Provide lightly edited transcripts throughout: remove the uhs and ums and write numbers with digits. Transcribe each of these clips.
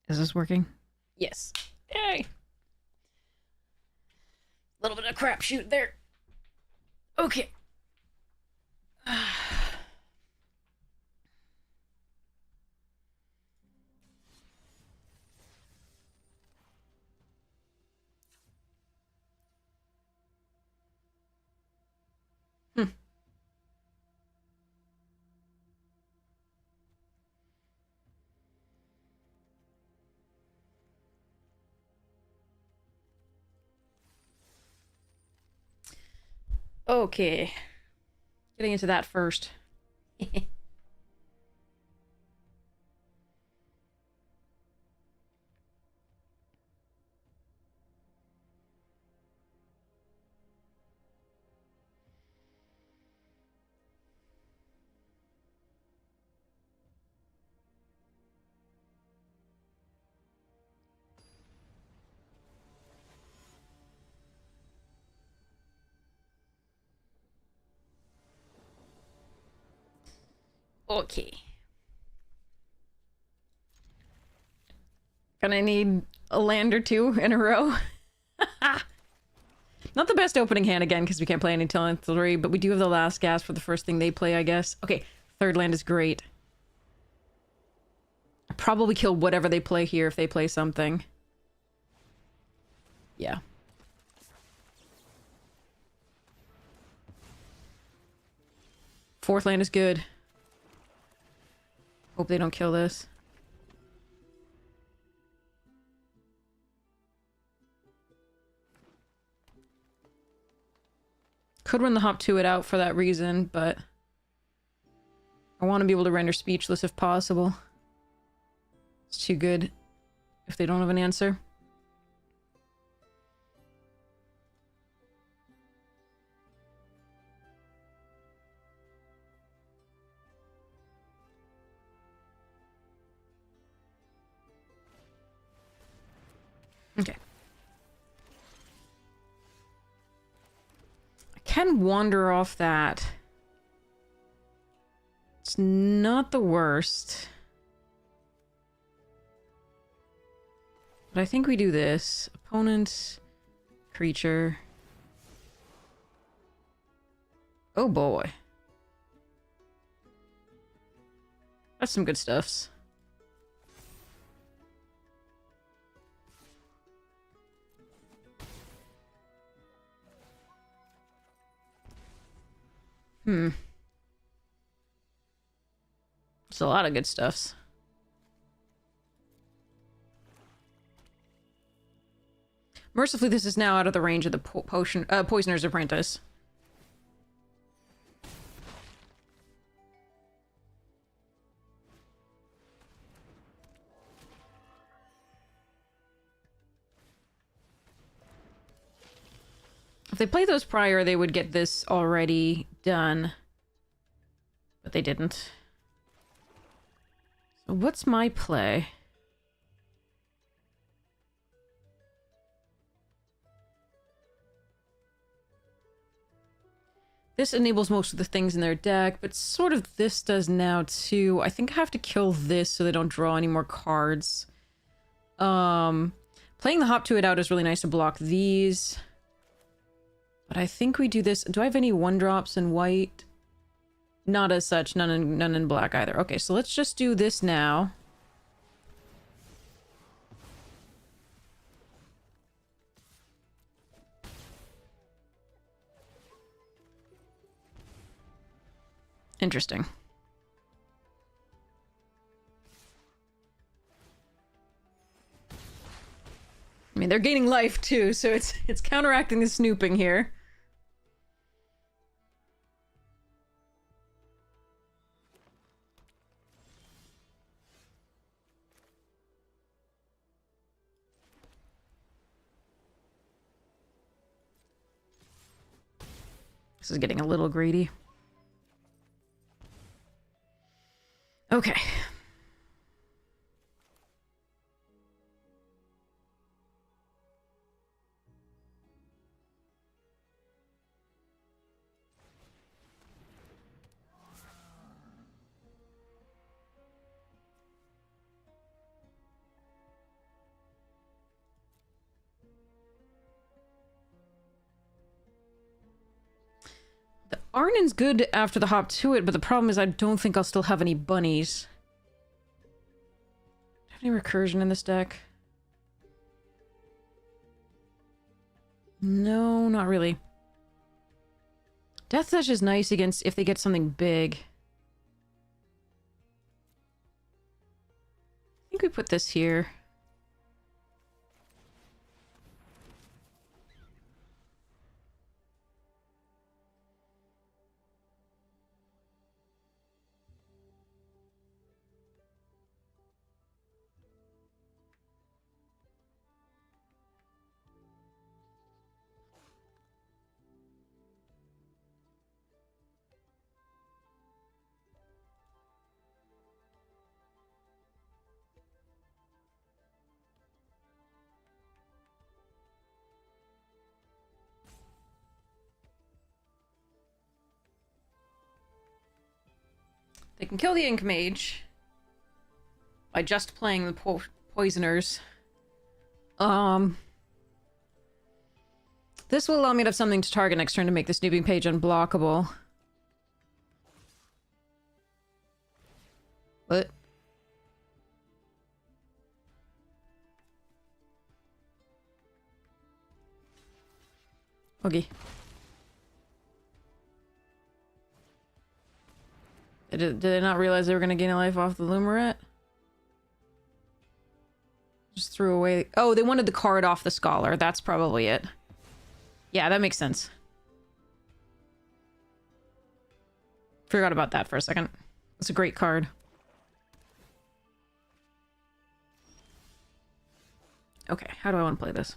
Is this working? Yes. Yay! A little bit of crapshoot there. Okay. Hmm. Okay. Getting into that first. Okay. Gonna need a land or two in a row. Not the best opening hand again, because we can't play any till 3, but we do have the last gas for the first thing they play, I guess. Okay, third land is great. I'll probably kill whatever they play here if they play something. Yeah. Fourth land is good. Hope they don't kill this. Could run the hop to it out for that reason, but I want to be able to render speechless if possible. It's too good if they don't have an answer. Okay. I can wander off that. It's not the worst. But I think we do this. Opponent, creature. Oh boy. That's some good stuffs. It's a lot of good stuffs. Mercifully, this is now out of the range of the Poisoner's Apprentice. If they play those prior, they would get this already done. But they didn't. So what's my play? This enables most of the things in their deck, but sort of this does now too. I think I have to kill this so they don't draw any more cards. Playing the hop to it out is really nice to block these. But I think we do this. Do I have any 1-drops in white? Not as such. None in black either. Okay, so let's just do this now. Interesting. I mean, they're gaining life too, so it's counteracting the snooping here. This is getting a little greedy. Okay. The Arnin's good after the hop to it, but the problem is I don't think I'll still have any bunnies. Do I have any recursion in this deck? No, not really. Death Touch is nice against if they get something big. I think we put this here. They can kill the Ink Mage by just playing the Poisoners. This will allow me to have something to target next turn to make the Snooping Page unblockable. What? Okay. Did they not realize they were going to gain a life off the Lumaret? Just threw away... Oh, they wanted the card off the Scholar. That's probably it. Yeah, that makes sense. Forgot about that for a second. It's a great card. Okay, how do I want to play this?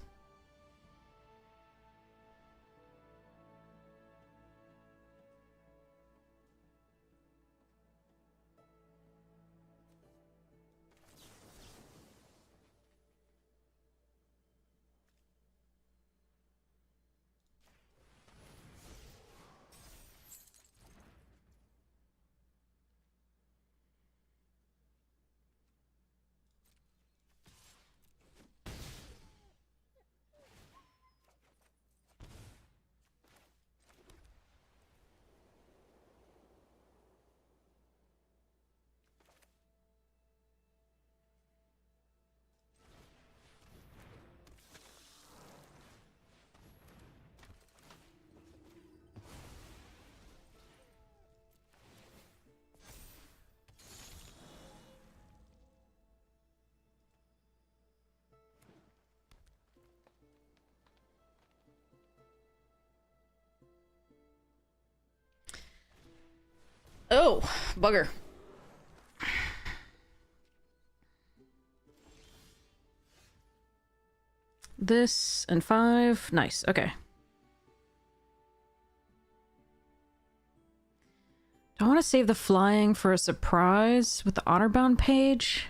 Oh, bugger. This and 5. Nice, okay. Do I want to save the flying for a surprise with the Honorbound page?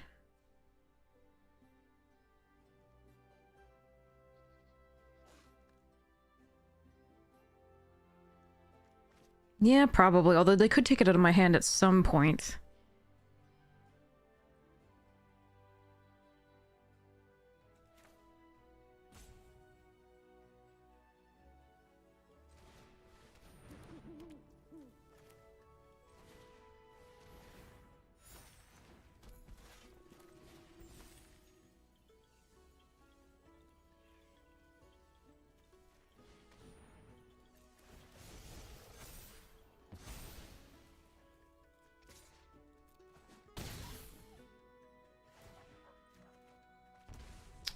Yeah, probably, although they could take it out of my hand at some point.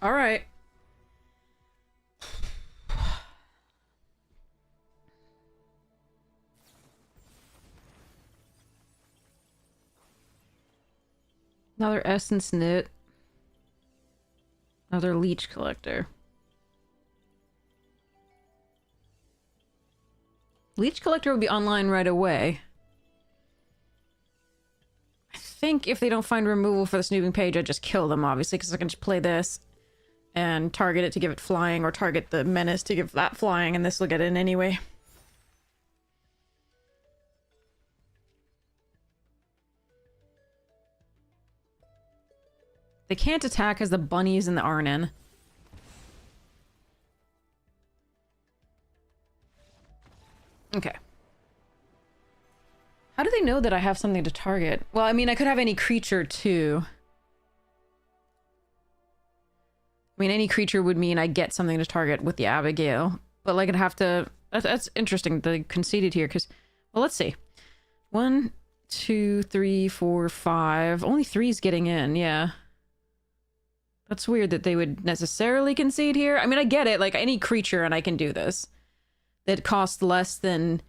All right. Another Essence Knit. Another Leech Collector. Leech Collector will be online right away. I think if they don't find removal for the Snooping Page, I just kill them, obviously, because I can just play this and target it to give it flying, or target the Menace to give that flying, and this will get in anyway. They can't attack as the bunnies and the Arnin. Okay. How do they know that I have something to target? Well, I mean, I could have any creature, too. I mean, any creature would mean I get something to target with the Abigail. But, like, I'd have to... That's interesting, they conceded here, because... Well, let's see. 1, 2, 3, 4, 5. Only 3's getting in, yeah. That's weird that they would necessarily concede here. I mean, I get it, like, any creature, and I can do this, that costs less than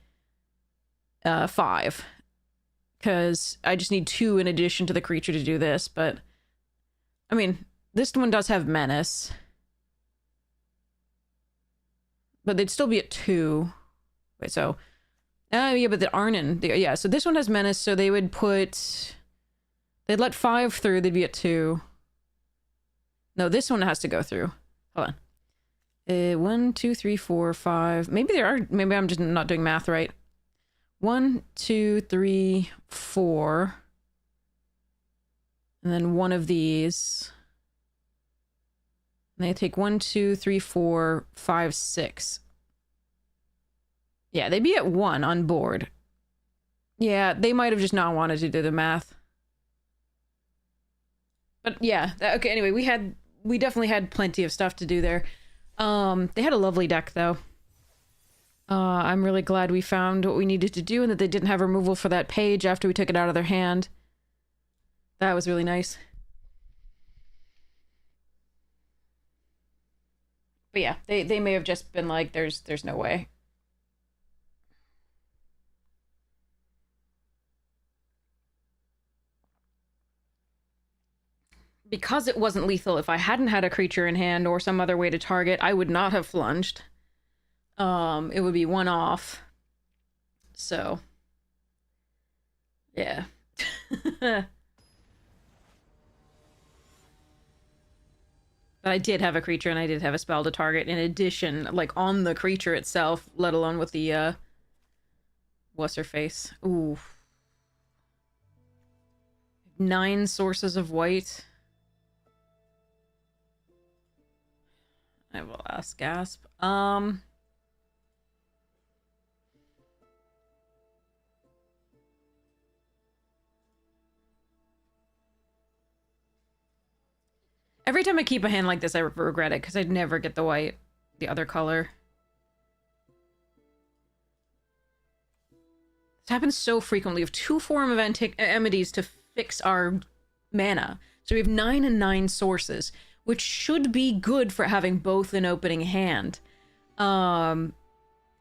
5. Because I just need 2 in addition to the creature to do this, but... I mean, this one does have Menace. But they'd still be at 2. Wait, so... yeah, but the Arnon... yeah, so this one has Menace, so they would put... They'd let 5 through, they'd be at 2. No, this one has to go through. Hold on. 1, 2, 3, 4, 5... Maybe there are... Maybe I'm just not doing math right. 1, 2, 3, 4... And then one of these... And they take 1, 2, 3, 4, 5, 6. Yeah, they'd be at 1 on board. Yeah, they might have just not wanted to do the math. But yeah, okay, anyway, we definitely had plenty of stuff to do there. They had a lovely deck, though. I'm really glad we found what we needed to do and that they didn't have removal for that page after we took it out of their hand. That was really nice. But yeah, they may have just been like, there's no way. Because it wasn't lethal, if I hadn't had a creature in hand or some other way to target, I would not have flunged. It would be 1 off. So. Yeah. But I did have a creature and I did have a spell to target in addition, like on the creature itself, let alone with the, what's her face? Ooh. 9 sources of white. I will ask gasp. Every time I keep a hand like this, I regret it, because I'd never get the white, the other color. This happens so frequently. We have 2 Forum of Amities to fix our mana. So we have 9 and 9 sources, which should be good for having both in opening hand. And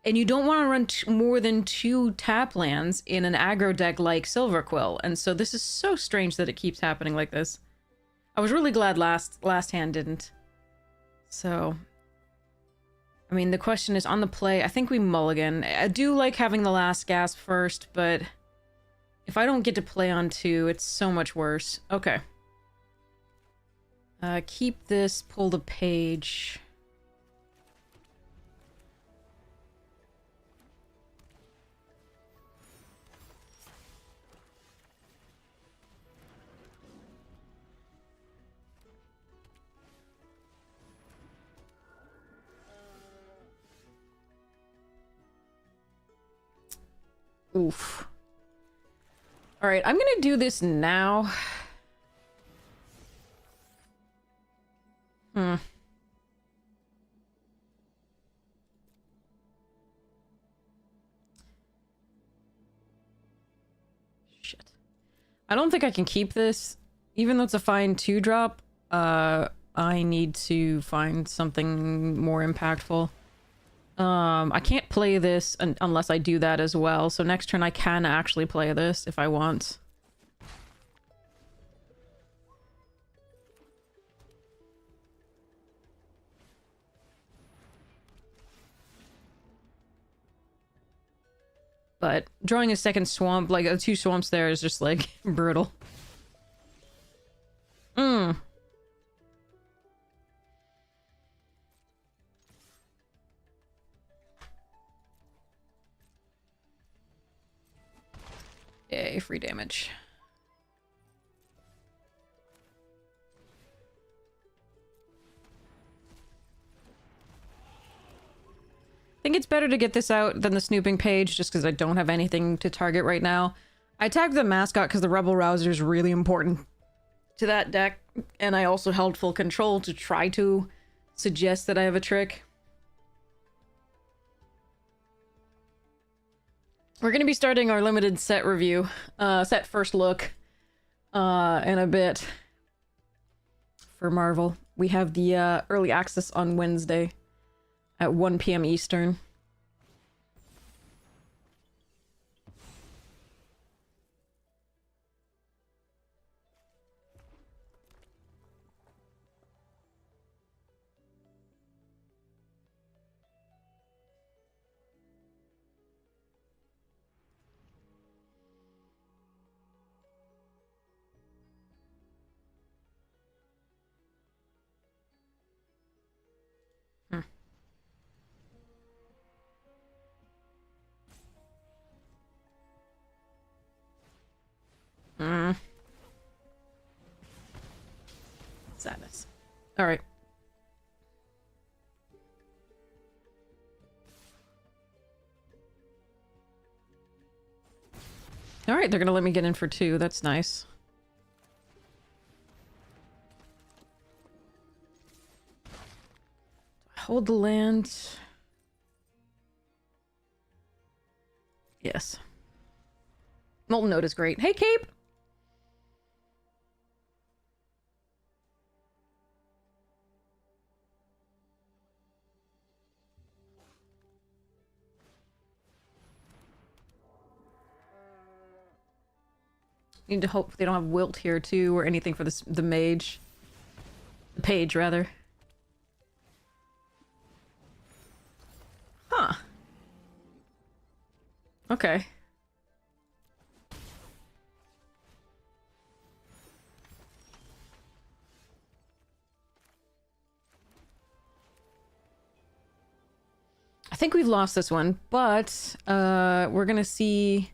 you don't want to run more than 2 tap lands in an aggro deck like Silverquill. And so this is so strange that it keeps happening like this. I was really glad last hand didn't. So, I mean, the question is on the play. I think we mulligan. I do like having the last gasp first, but if I don't get to play on 2, it's so much worse. Okay. Keep this, pull the page. Oof. Alright, I'm gonna do this now. Shit. I don't think I can keep this. Even though it's a fine 2-drop, I need to find something more impactful. I can't play this unless I do that as well, so next turn I can actually play this if I want. But drawing a second swamp, like 2 swamps there, is just like brutal. Yay, free damage. I think it's better to get this out than the snooping page, just because I don't have anything to target right now. I tagged the mascot because the Rebel Rouser is really important to that deck, and I also held full control to try to suggest that I have a trick. We're going to be starting our limited set review, set first look, in a bit for Marvel. We have the early access on Wednesday at 1 p.m. Eastern. Sadness. All right. All right, they're gonna let me get in for 2. That's nice. Hold the land. Yes. Molten Note is great. Hey, Cape! Need to hope they don't have Wilt here, too, or anything for the mage. The page, rather. Huh. Okay. I think we've lost this one, but we're gonna see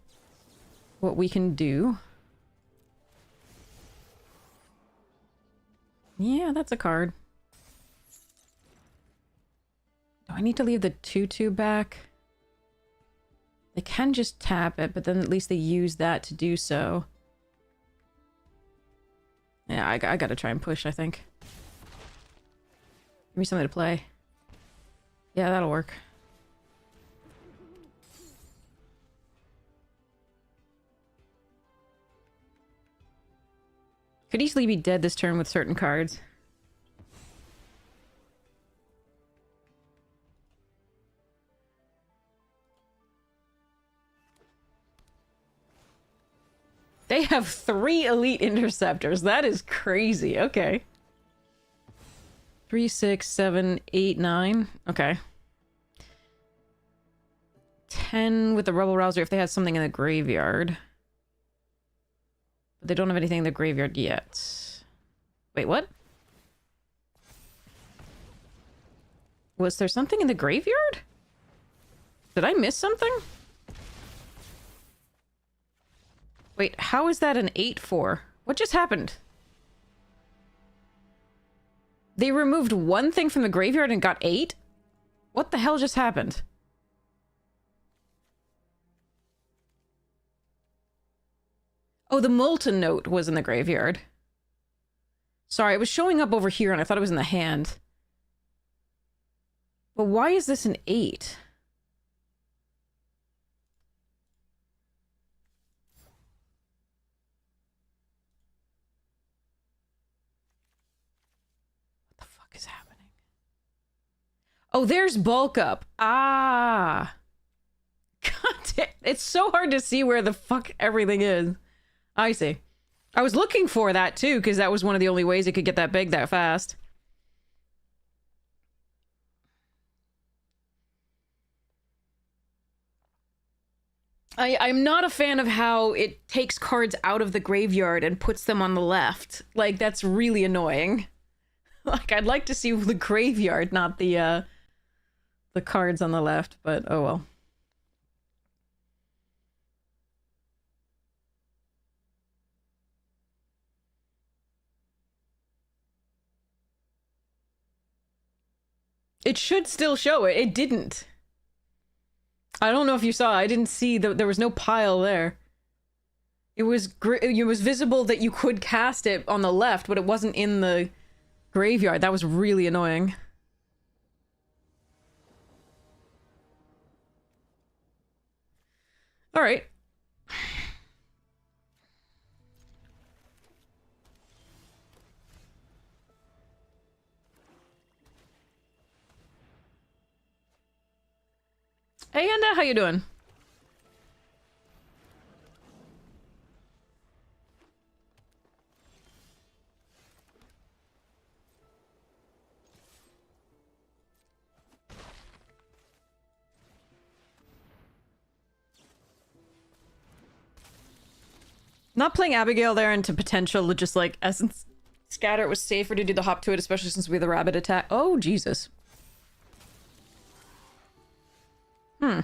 what we can do. Yeah, that's a card. Do I need to leave the 2/2 back? They can just tap it, but then at least they use that to do so. Yeah, I gotta try and push, I think. Give me something to play. Yeah, that'll work. Could easily be dead this turn with certain cards. They have 3 elite interceptors. That is crazy. Okay. 3, 6, 7, 8, 9. Okay. 10 with the Rebel Rouser if they had something in the graveyard. But they don't have anything in the graveyard yet. Wait, what? Was there something in the graveyard? Did I miss something? Wait, how is that an 8/4? What just happened? They removed one thing from the graveyard and got 8? What the hell just happened? Oh, the Molten Note was in the graveyard. Sorry, it was showing up over here and I thought it was in the hand. But why is this an 8? What the fuck is happening? Oh, there's Bulk Up. Ah. God damn. It's so hard to see where the fuck everything is. I see. I was looking for that too, because that was one of the only ways it could get that big that fast. I'm not a fan of how it takes cards out of the graveyard and puts them on the left. Like, that's really annoying. Like, I'd like to see the graveyard, not the cards on the left, but oh well. It should still show it. It didn't. I don't know if you saw. I didn't see. There was no pile there. It was visible that you could cast it on the left, but it wasn't in the graveyard. That was really annoying. All right. Hey, Enda, how you doing? Not playing Abigail there into potential, just like Essence Scatter, it was safer to do the hop to it, especially since we have the rabbit attack. Oh, Jesus. Hmm.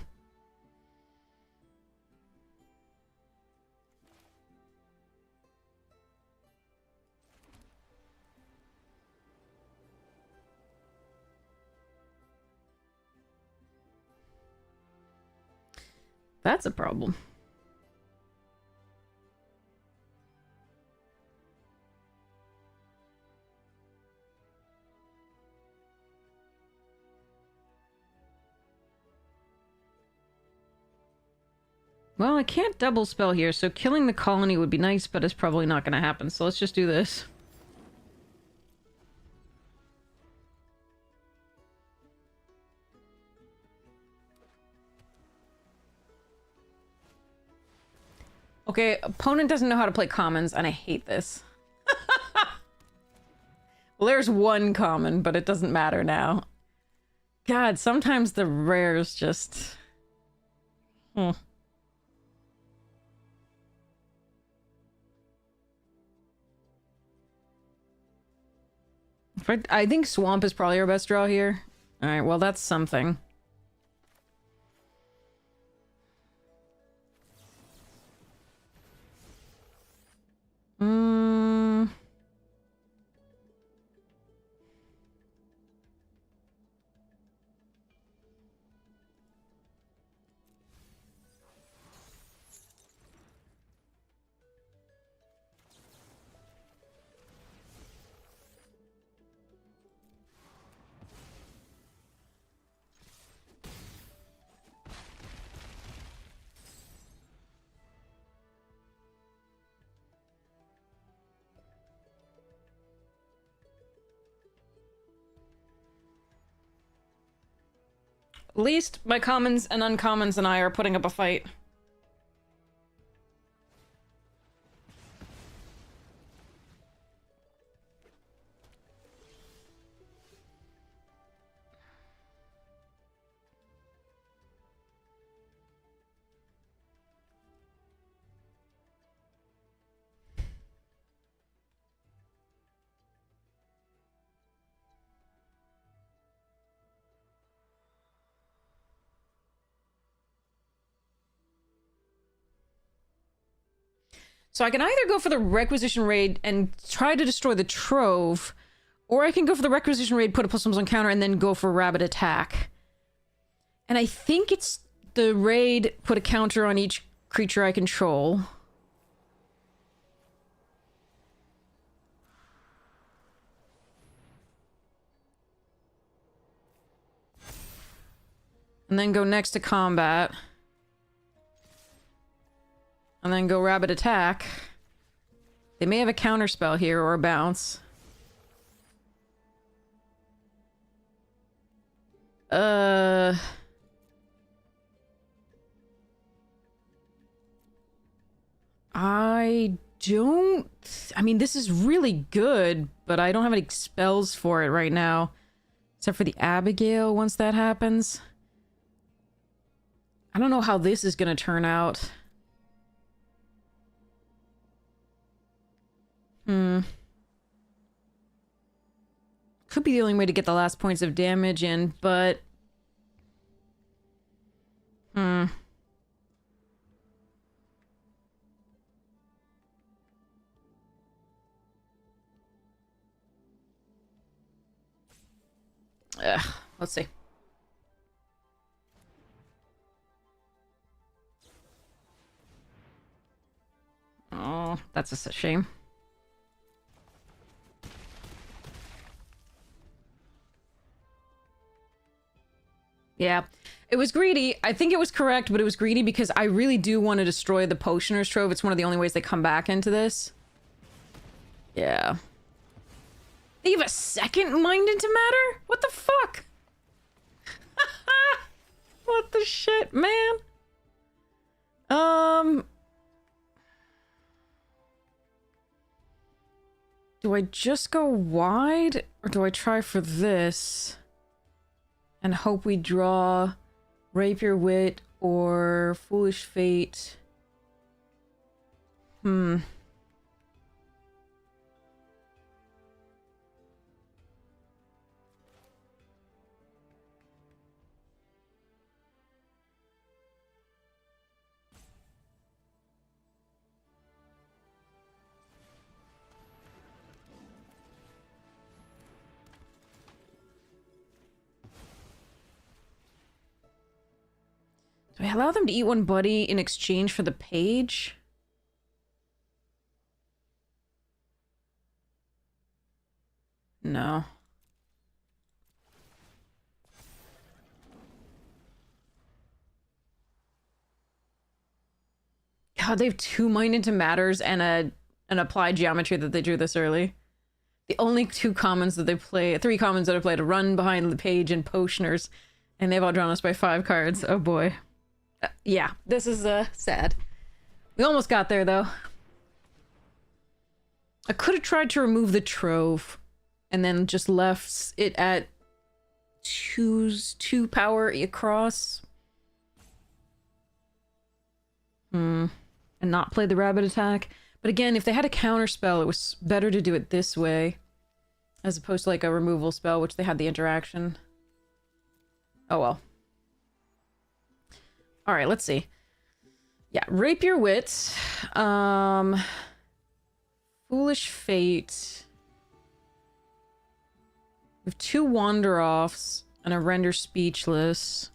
That's a problem. Well, I can't double spell here, so killing the colony would be nice, but it's probably not going to happen, so let's just do this. Okay, opponent doesn't know how to play commons, and I hate this. Well, there's one common, but it doesn't matter now. God, sometimes the rares just... I think Swamp is probably our best draw here. Alright, well that's something. At least my commons and uncommons and I are putting up a fight. So I can either go for the Requisition Raid and try to destroy the Trove, or I can go for the Requisition Raid, put a +1 on counter, and then go for Rabbit Attack. And I think it's the Raid, put a counter on each creature I control. And then go next to combat. And then go Rabbit Attack. They may have a counter spell here or a bounce. I don't... I mean, this is really good, but I don't have any spells for it right now. Except for the Abigail once that happens. I don't know how this is gonna turn out. Could be the only way to get the last points of damage in, but... let's see. That's a shame. Yeah. It was greedy. I think it was correct, but it was greedy because I really do want to destroy the Potioner's Trove. It's one of the only ways they come back into this. Yeah. They have a second Mind into Matter? What the fuck? What the shit, man? Do I just go wide? Or do I try for this? And hope we draw Rapier Wit or Foolish Fate. Do I allow them to eat one buddy in exchange for the page? No. God, they have 2 Mind into Matters and an Applied Geometry that they drew this early. The only 2 commons that they play, 3 commons that I play to run behind the page and Potioners, and they've outdrawn us by 5 cards. Oh boy. Yeah, this is sad. We almost got there though. I could have tried to remove the Trove and then just left it at 2 power across. And not play the rabbit attack. But again, if they had a counter spell, it was better to do it this way. As opposed to like a removal spell, which they had the interaction. Oh well. Alright, let's see. Yeah, Rapier Wit. Foolish Fate. We have 2 Wander-Offs and a Render Speechless.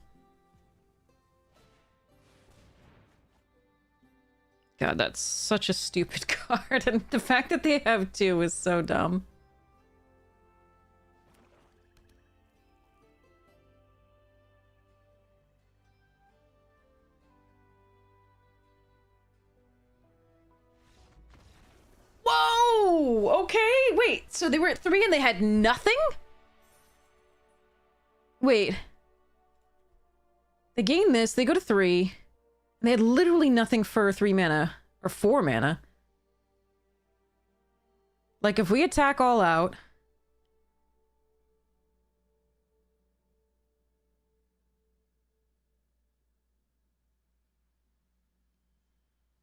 God, that's such a stupid card, and the fact that they have 2 is so dumb. Whoa! Okay, wait, so they were at 3 and they had nothing? Wait. They gain this, they go to 3, and they had literally nothing for 3 mana. Or 4 mana. Like, if we attack all out...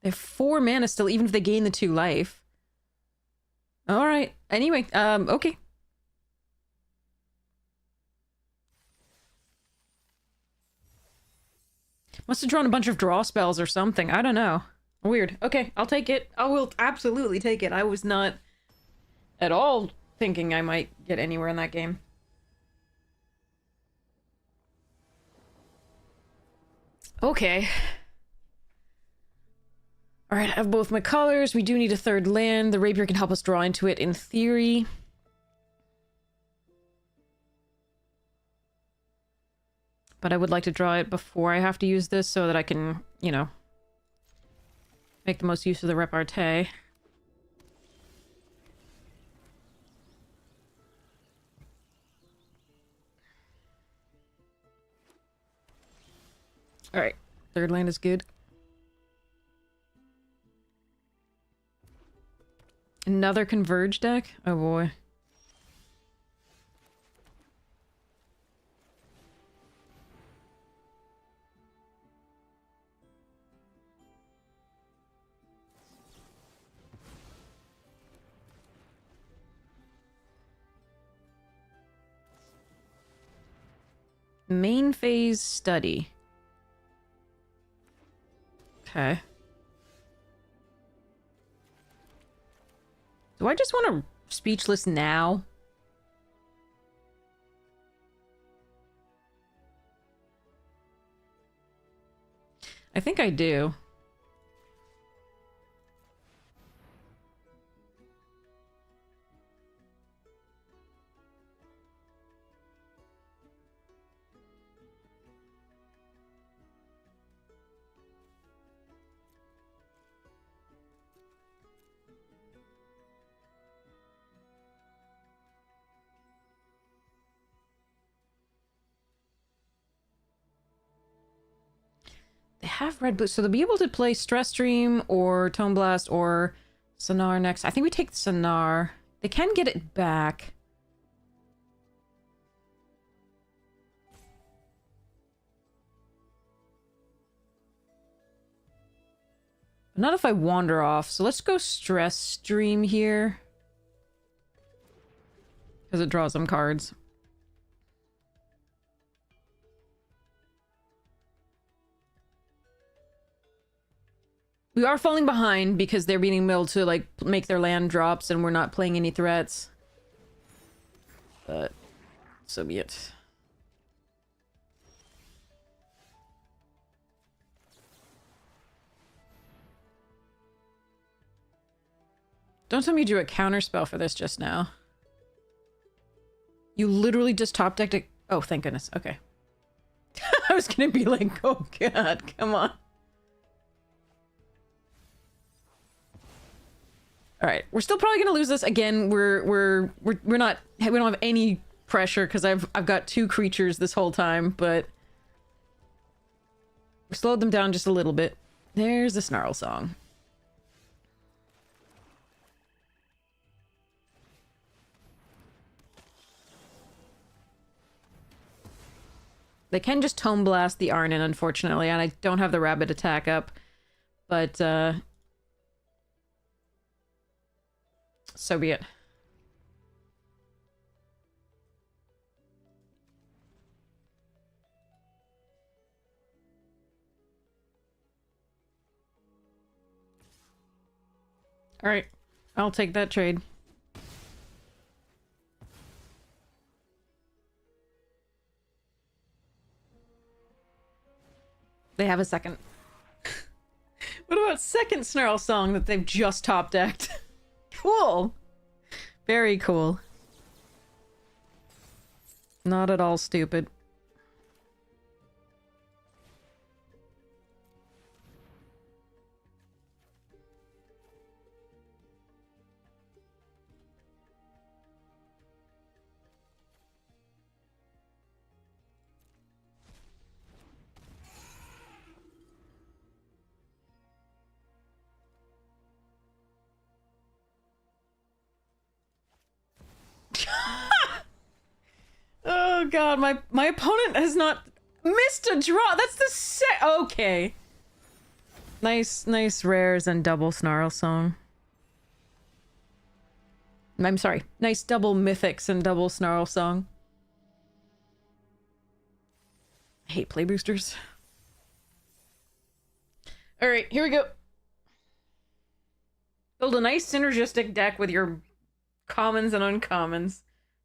They have 4 mana still, even if they gain the 2 life. Alright, anyway, okay. Must have drawn a bunch of draw spells or something, I don't know. Weird. Okay, I'll take it. I will absolutely take it. I was not at all thinking I might get anywhere in that game. Okay. Alright, I have both my colors. We do need a 3rd land. The Rapier can help us draw into it in theory. But I would like to draw it before I have to use this so that I can, you know, make the most use of the repartee. Alright, 3rd land is good. Another Converge deck? Oh boy. Main phase study. Okay. Do I just want to speechless now? I think I do. have red blue, so they'll be able to play Stress Stream or Tone Blast or Sonar next. I think we take Sonar. They can get it back. But not if I wander off. So let's go Stress Stream here. Because it draws them cards. We are falling behind because they're being able to, like, make their land drops and we're not playing any threats. But, so be it. Don't tell me you drew a counterspell for this just now. You literally just top decked it. Oh, thank goodness. Okay. I was gonna be like, oh god, come on. All right, we're still probably gonna lose this again. We're not. We don't have any pressure because I've got 2 creatures this whole time, but we slowed them down just a little bit. There's the Snarl Song. They can just Tome Blast the Arnon, unfortunately, and I don't have the Rabbit attack up, but so be it. All right, I'll take that trade. They have a second. What about second Snarl Song that they've just top decked? Cool. Very cool. Not at all stupid. Oh god, my opponent has not missed a draw. That's the okay. Nice rares and double Snarl Song. I'm sorry. Nice double mythics and double Snarl Song. I hate play boosters. All right, here we go. Build a nice synergistic deck with your commons and uncommons.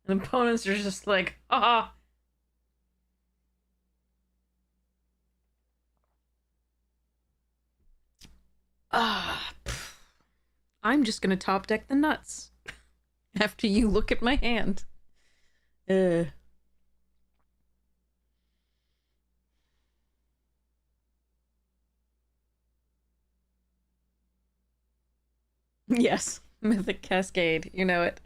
And opponents are just like, haha. I'm just gonna top deck the nuts. After you look at my hand. Yes, Mythic Cascade, you know it.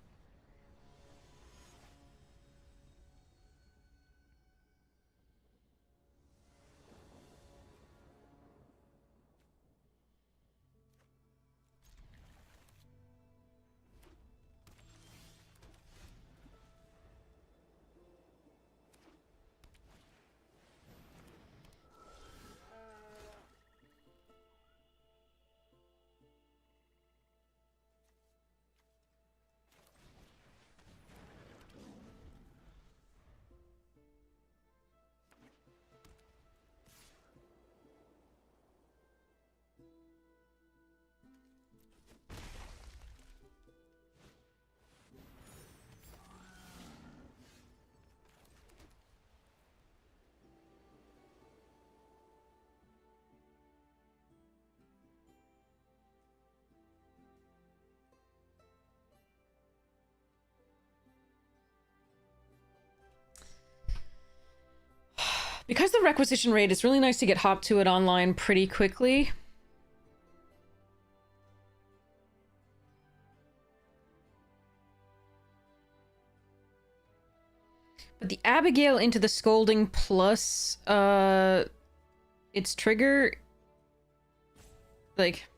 Because the requisition rate, it's really nice to get Hop to it online pretty quickly. But the Abigail into the Scolding plus its trigger like,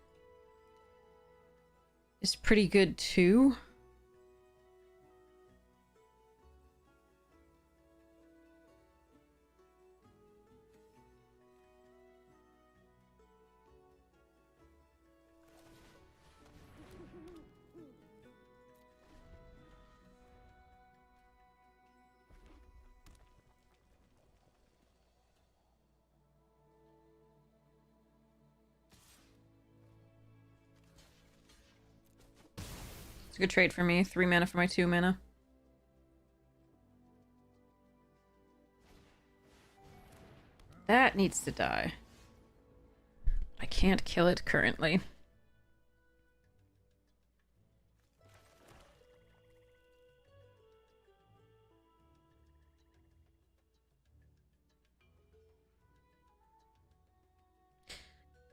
is pretty good too. It's a good trade for me. 3 mana for my 2 mana. That needs to die. I can't kill it currently.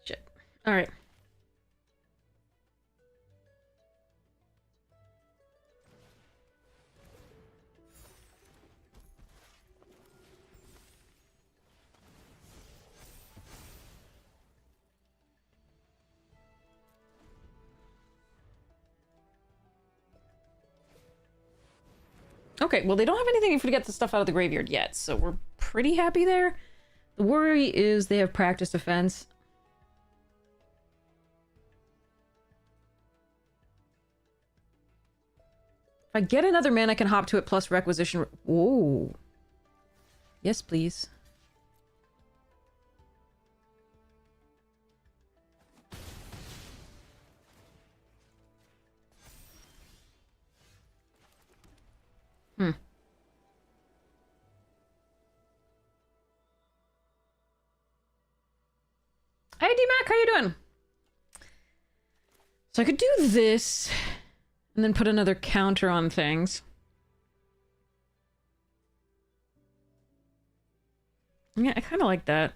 Shit. Alright. Okay, well, they don't have anything to get the stuff out of the graveyard yet, so we're pretty happy there. The worry is they have practice defense. If I get another mana, I can hop to it plus requisition. Whoa. Yes, please. Hmm. Hey, D-Mac, how you doing? So I could do this, and then put another counter on things. Yeah, I kind of like that.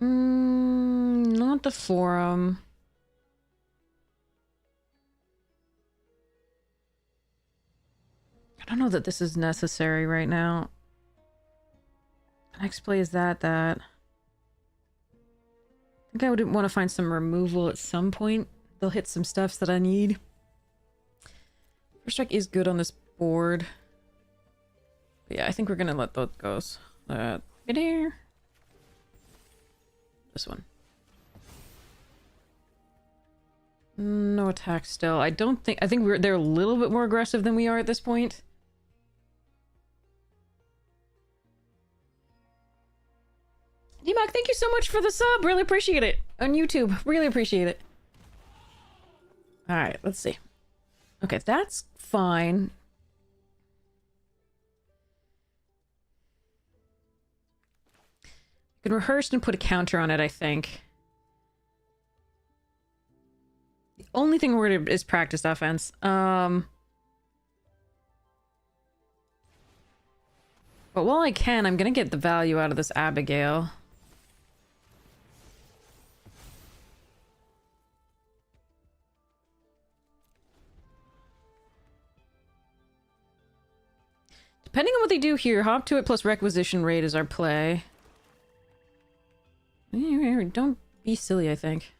Not the forum. I don't know that this is necessary right now. Next play is that. I think I would want to find some removal at some point. They'll hit some stuffs that I need. First strike is good on this board. But yeah, I think we're gonna let those go. Here. This one. No attack still. I think they're a little bit more aggressive than we are at this point. D-Mac, thank you so much for the sub. Really appreciate it. On YouTube. Really appreciate it. Alright, let's see. Okay, that's fine. You can rehearse and put a counter on it, I think. The only thing we're gonna is practice offense. But while I can, I'm gonna get the value out of this Abigail. Depending on what they do here, hop to it plus requisition rate is our play. Don't be silly, I think.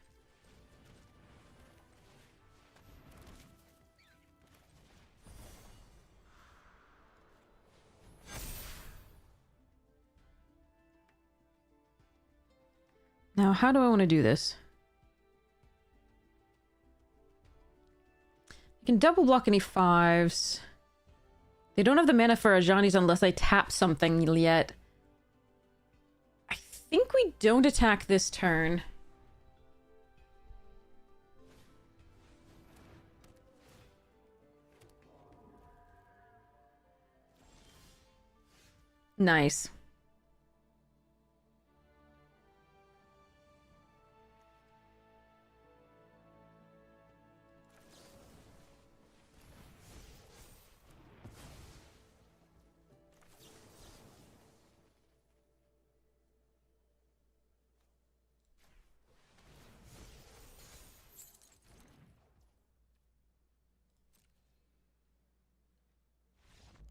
Now, how do I want to do this? You can double block any 5s. They don't have the mana for Ajani's unless I tap something yet. I think we don't attack this turn. Nice.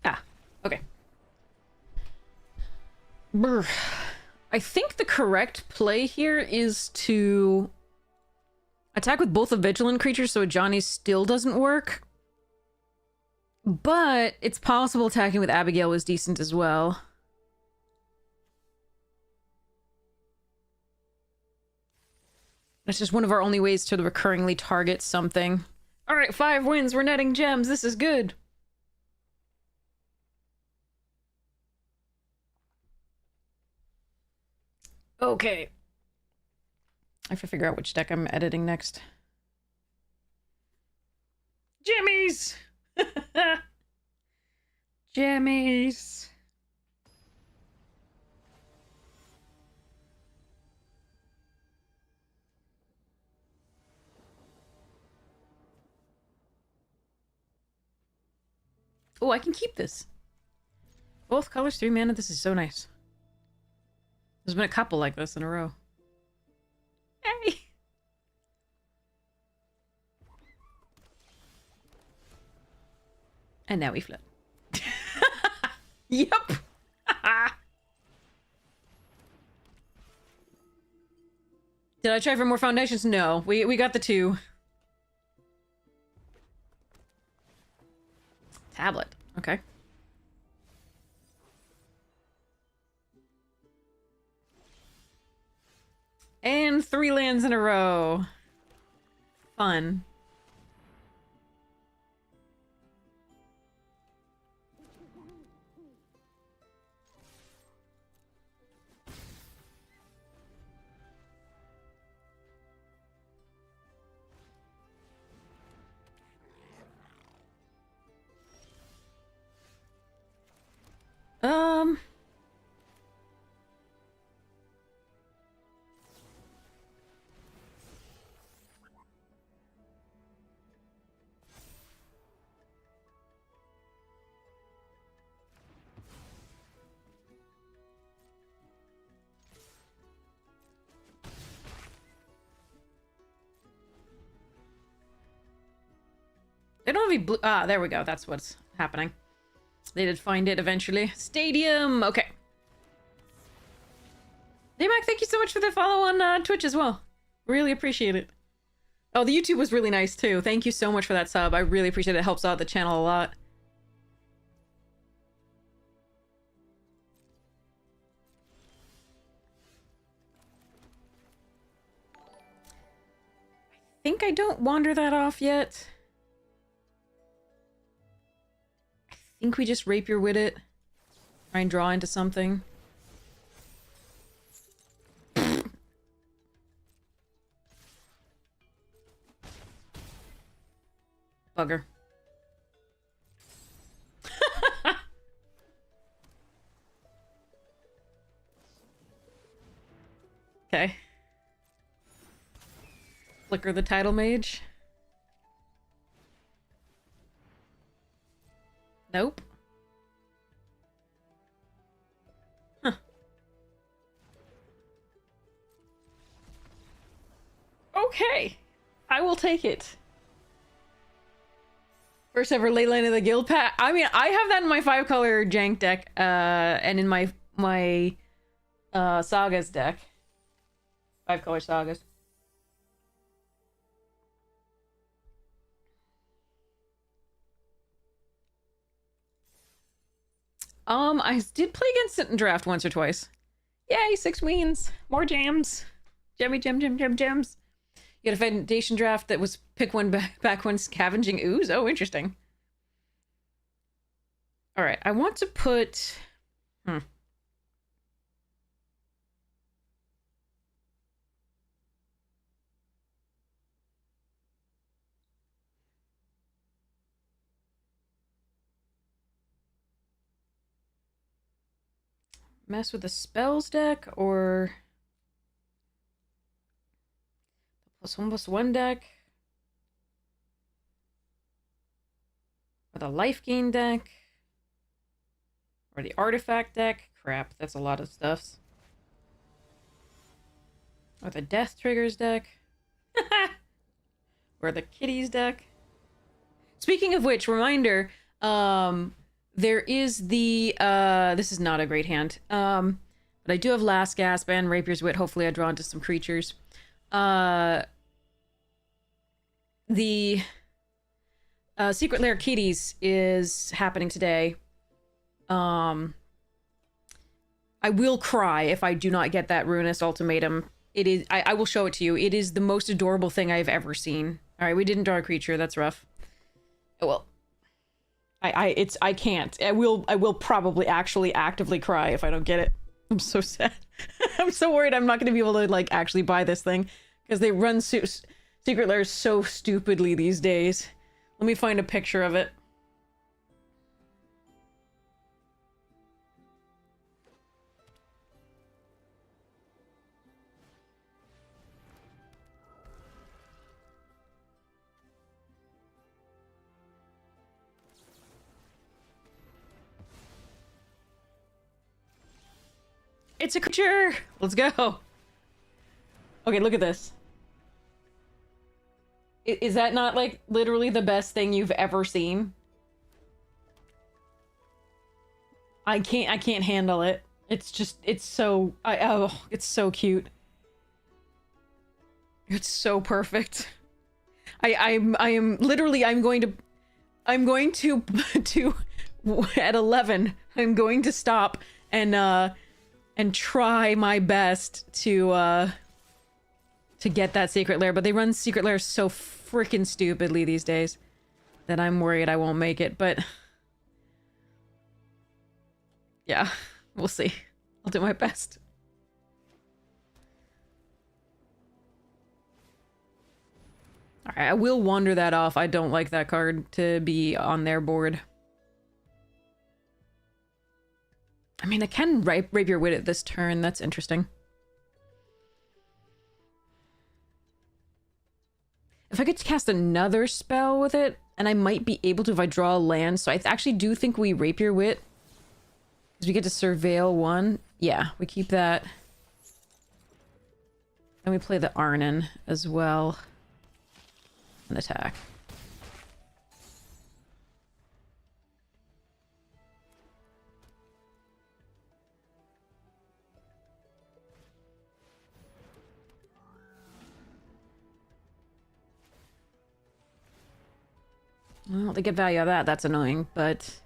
Ah, okay. Brr. I think the correct play here is to attack with both the vigilant creatures so a Johnny still doesn't work. But it's possible attacking with Abigail was decent as well. That's just one of our only ways to recurringly target something. Alright, 5 wins, we're netting gems, this is good. Okay. I have to figure out which deck I'm editing next. Jimmies! Jimmies! Oh, I can keep this. Both colors, 3 mana, this is so nice. There's been a couple like this in a row. Hey! And now we flip. Yep! Did I try for more foundations? No. We got the 2. Tablet. Okay. And 3 lands in a row. Fun. They don't have any blue. Ah, there we go. That's what's happening. They did find it eventually. Stadium! Okay. Daymac, thank you so much for the follow on Twitch as well. Really appreciate it. Oh, the YouTube was really nice too. Thank you so much for that sub. I really appreciate it. It helps out the channel a lot. I think I don't wander that off yet. I think we just rapier with it. Try and draw into something. Bugger. Okay. Flicker the Tidal Mage. Nope. Huh. Okay. I will take it. First ever Leyline of the Guild pack. I mean, I have that in my 5-color jank deck, and in my Sagas deck. 5-color Sagas. I did play against it in draft once or twice. Yay, 6 wins. More jams. Gems. You had a foundation draft that was pick one back when scavenging ooze. Oh, interesting. All right, I want to put... Mess with the spells deck or the +1/+1 deck or the life gain deck or the artifact deck. Crap, that's a lot of stuffs. Or the death triggers deck. Or the kitties deck. Speaking of which, reminder, there is the this is not a great hand. But I do have Last Gasp and Rapier's Wit. Hopefully I draw into some creatures. The Secret Lair Kitties is happening today. I will cry if I do not get that Ruinous Ultimatum. It is. I will show it to you. It is the most adorable thing I've ever seen. All right, we didn't draw a creature. That's rough. Well, I can't. I will probably actually actively cry if I don't get it. I'm so sad. I'm so worried I'm not going to be able to like actually buy this thing because they run Secret Lairs so stupidly these days. Let me find a picture of it. It's a creature! Let's go! Okay, look at this. Is that not, like, literally the best thing you've ever seen? I can't handle it. It's just, it's so, oh, it's so cute. It's so perfect. I am literally, I'm going to at 11, I'm going to stop and try my best to get that Secret Lair, but they run Secret Lairs so freaking stupidly these days that I'm worried I won't make it, but yeah, we'll see. I'll do my best. Alright, I will wander that off. I don't like that card to be on their board. I mean, I can Rapier Wit at this turn. That's interesting. If I could cast another spell with it, and I might be able to if I draw a land. So I actually do think we Rapier Wit. Because we get to Surveil 1. Yeah, we keep that. And we play the Arnon as well. And attack. Well, they get value out of that. That's annoying, but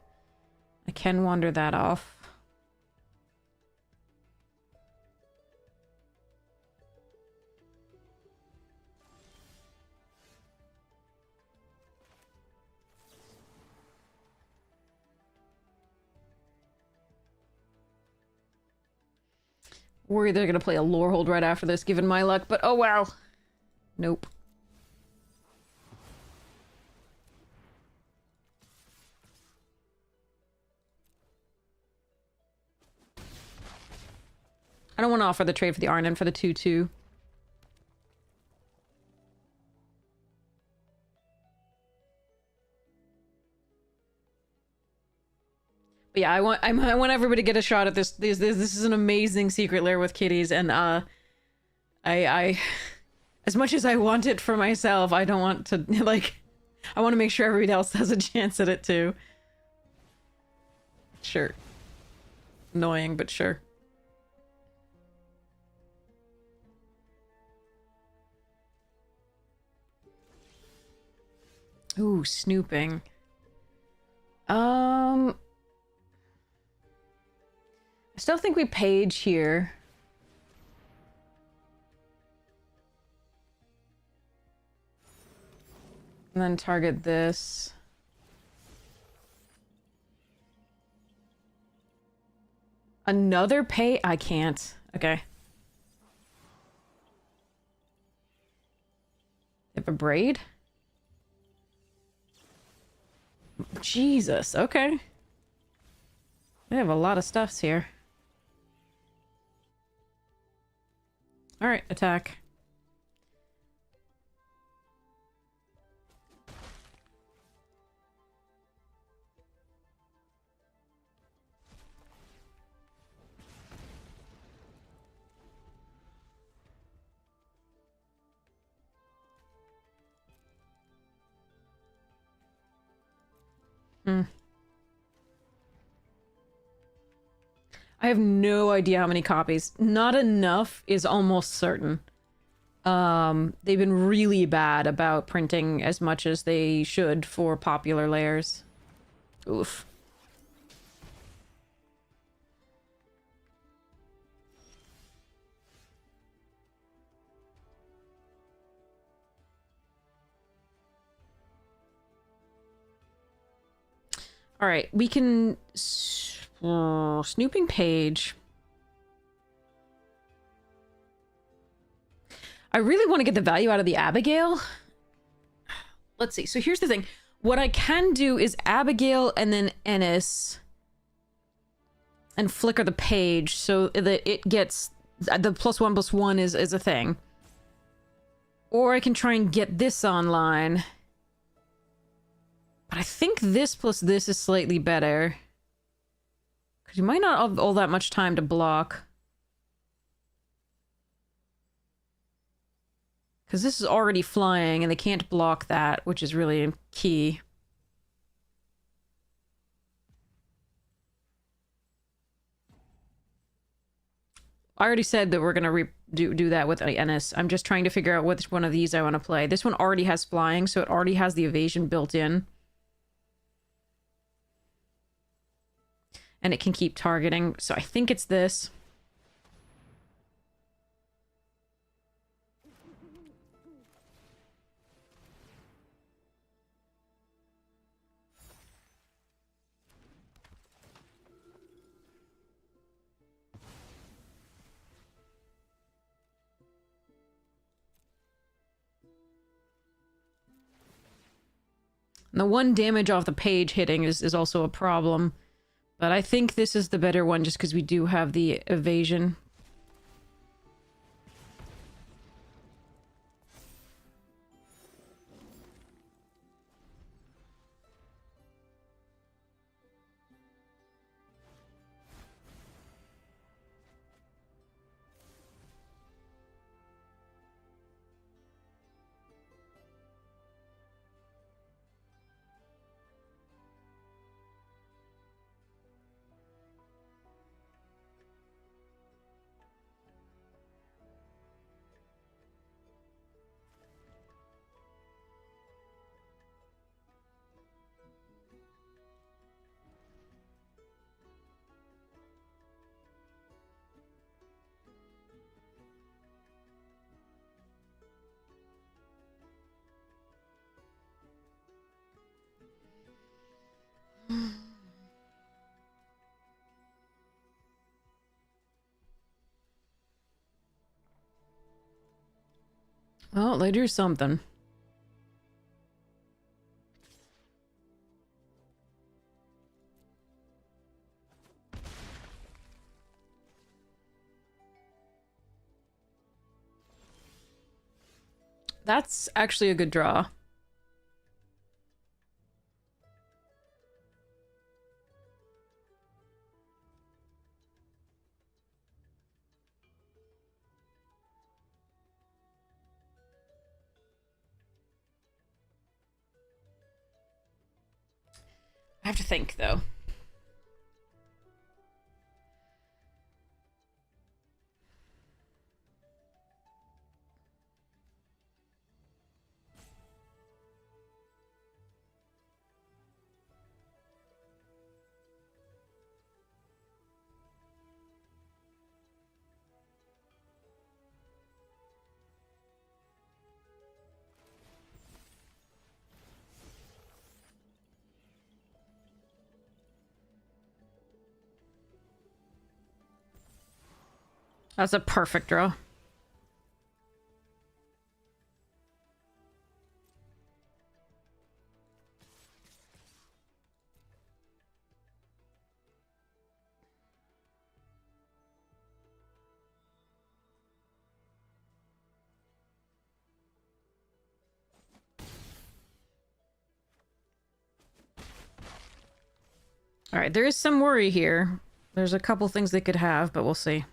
I can wander that off. Worried they're gonna play a Lorehold right after this, given my luck, but oh well. Nope. I don't want to offer the trade for the Arnon for the 2/2. But yeah, I want everybody to get a shot at this. This is an amazing Secret Lair with kitties, and I as much as I want it for myself, I don't want to like. I want to make sure everybody else has a chance at it too. Sure. Annoying, but sure. Ooh, snooping. I still think we page here. And then target this. Another pay? I can't. Okay. You have a braid? Jesus, okay. We have a lot of stuffs here. Alright, attack. I have no idea how many copies. Not enough is almost certain. They've been really bad about printing as much as they should for popular layers. Oof. All right, we can... snooping page. I really want to get the value out of the Abigail. Let's see. So here's the thing. What I can do is Abigail and then Ennis and flicker the page so that it gets... the +1/+1 is a thing. Or I can try and get this online. But I think this plus this is slightly better. Because you might not have all that much time to block. Because this is already flying and they can't block that, which is really key. I already said that we're going to do that with Ennis. I'm just trying to figure out which one of these I want to play. This one already has flying, so it already has the evasion built in. And it can keep targeting, so I think it's this. And the one damage off the page hitting is also a problem. But I think this is the better one just because we do have the evasion. Well, they do something. That's actually a good draw. I have to think, though. That's a perfect draw. All right, there is some worry here. There's a couple things they could have, but we'll see.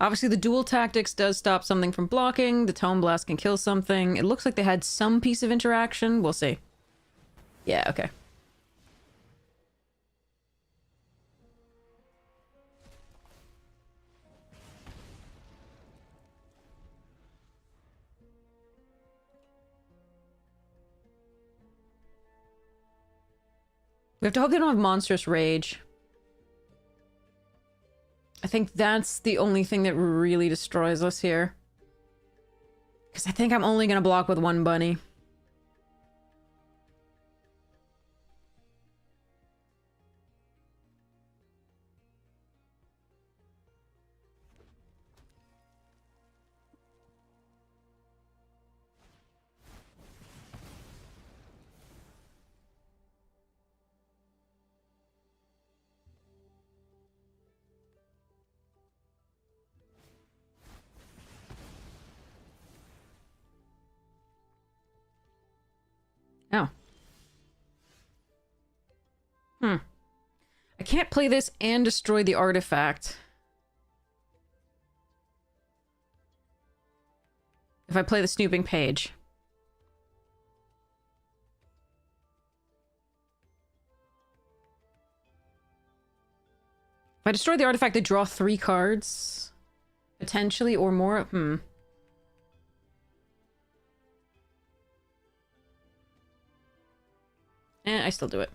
Obviously, the dual tactics does stop something from blocking. The Tome Blast can kill something. It looks like they had some piece of interaction. We'll see. Yeah, okay. We have to hope they don't have Monstrous Rage. I think that's the only thing that really destroys us here. Because I think I'm only going to block with one bunny. Oh. I can't play this and destroy the artifact. If I play the Snooping Page. If I destroy the artifact, I draw 3 cards. Potentially, or more. I still do it.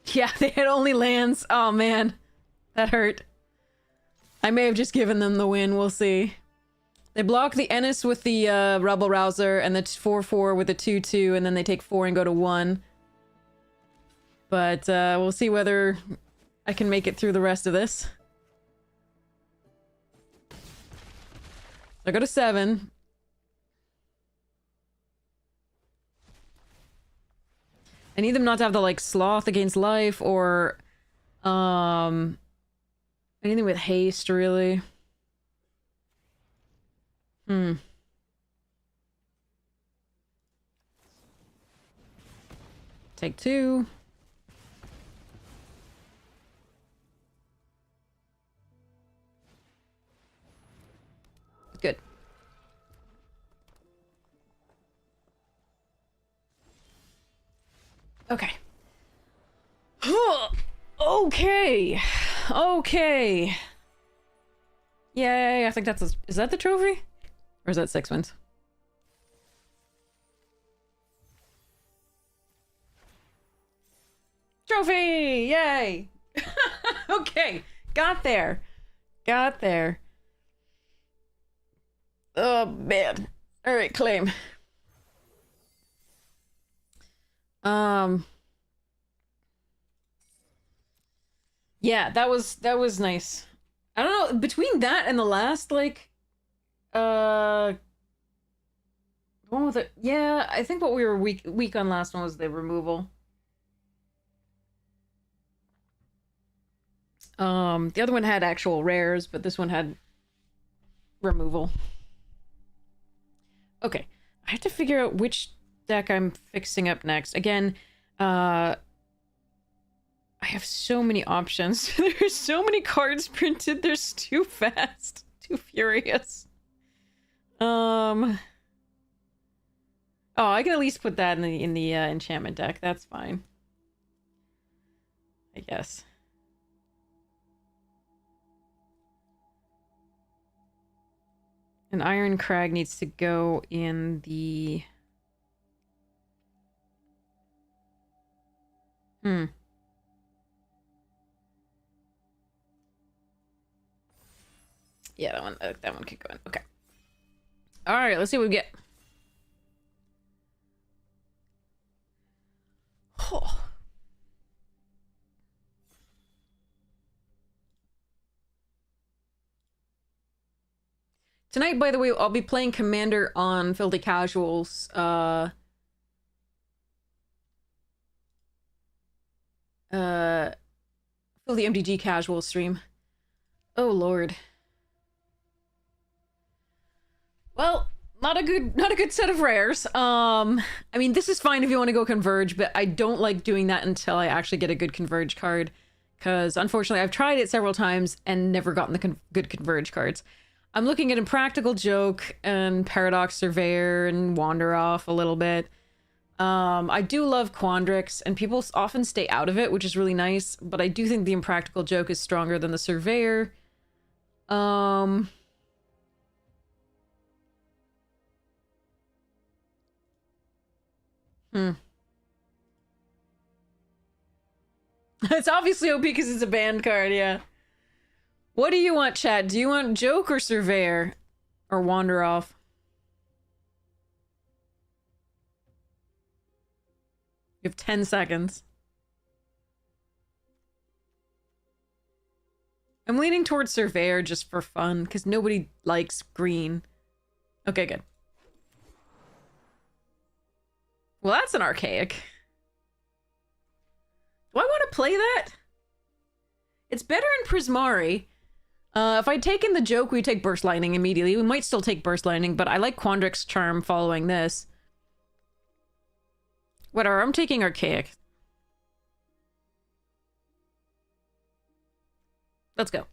Yeah, they had only lands. Oh man, that hurt. I may have just given them the win, we'll see. They block the Ennis with the Rebel Rouser and the 4/4 with the 2/2, and then they take 4 and go to 1. But we'll see whether I can make it through the rest of this. I go to 7. I need them not to have the, like, Sloth against life or, anything with haste, really. Take 2. Good. Okay. Okay. Okay. Yay, I think that's a... Is that the trophy? Or is that 6 wins? Trophy! Yay! Okay, got there. Got there. Oh, man. Alright, claim. Yeah, that was nice. I don't know, between that and the last, like, the one with it, yeah, I think what we were weak on last one was the removal. The other one had actual rares, but this one had removal. Okay, I have to figure out which deck I'm fixing up next. Again, I have so many options. There's so many cards printed. They're too fast. Too furious. Oh, I can at least put that in the enchantment deck. That's fine. I guess. An Iron Crag needs to go in the... Yeah, that one could go in. Okay. All right, let's see what we get. Oh. Tonight, by the way, I'll be playing Commander on Filthy Casuals. Filthy MTG Casual stream. Oh, Lord. Well, not a good set of rares. I mean, this is fine if you want to go Converge, but I don't like doing that until I actually get a good Converge card. Because, unfortunately, I've tried it several times and never gotten the good Converge cards. I'm looking at Impractical Joke and Paradox Surveyor and Wander Off a little bit. I do love Quandrix, and people often stay out of it, which is really nice, but I do think the Impractical Joke is stronger than the Surveyor. It's obviously OP because it's a banned card, yeah. What do you want, chat? Do you want Joke or Surveyor? Or Wander Off? You have 10 seconds. I'm leaning towards Surveyor just for fun, because nobody likes green. Okay, good. Well, that's an archaic. Do I want to play that? It's better in Prismari. If I'd taken the Joke, we'd take Burst Lightning immediately. We might still take Burst Lightning, but I like Quandrix Charm following this. Whatever, I'm taking Archaic. Let's go.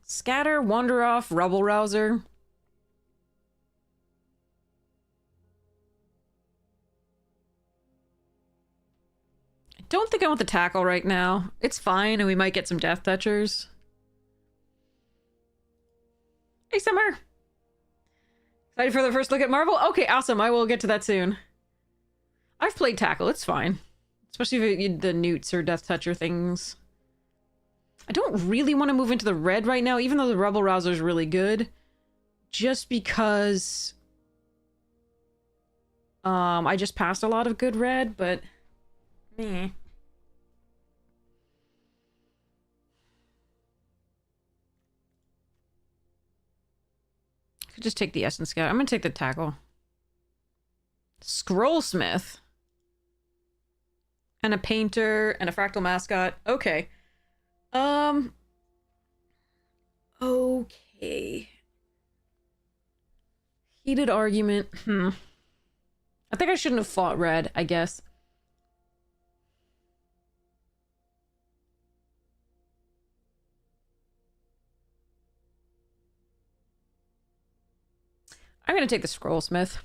Scatter, Wander Off, Rubble Rouser. I don't think I want the Tackle right now. It's fine, and we might get some Death Touchers. Hey, Summer! Excited for the first look at Marvel? Okay, awesome. I will get to that soon. I've played Tackle. It's fine. Especially if the Newts or Death Toucher things. I don't really want to move into the red right now, even though the Rubble Rouser is really good. Just because... I just passed a lot of good red, but... meh. Could just take the Essence Scout. I'm gonna take the Tackle. Scrollsmith. And a Painter and a Fractal Mascot. Okay. Okay. Heated argument. I think I shouldn't have fought red, I guess. I'm gonna take the Scrollsmith.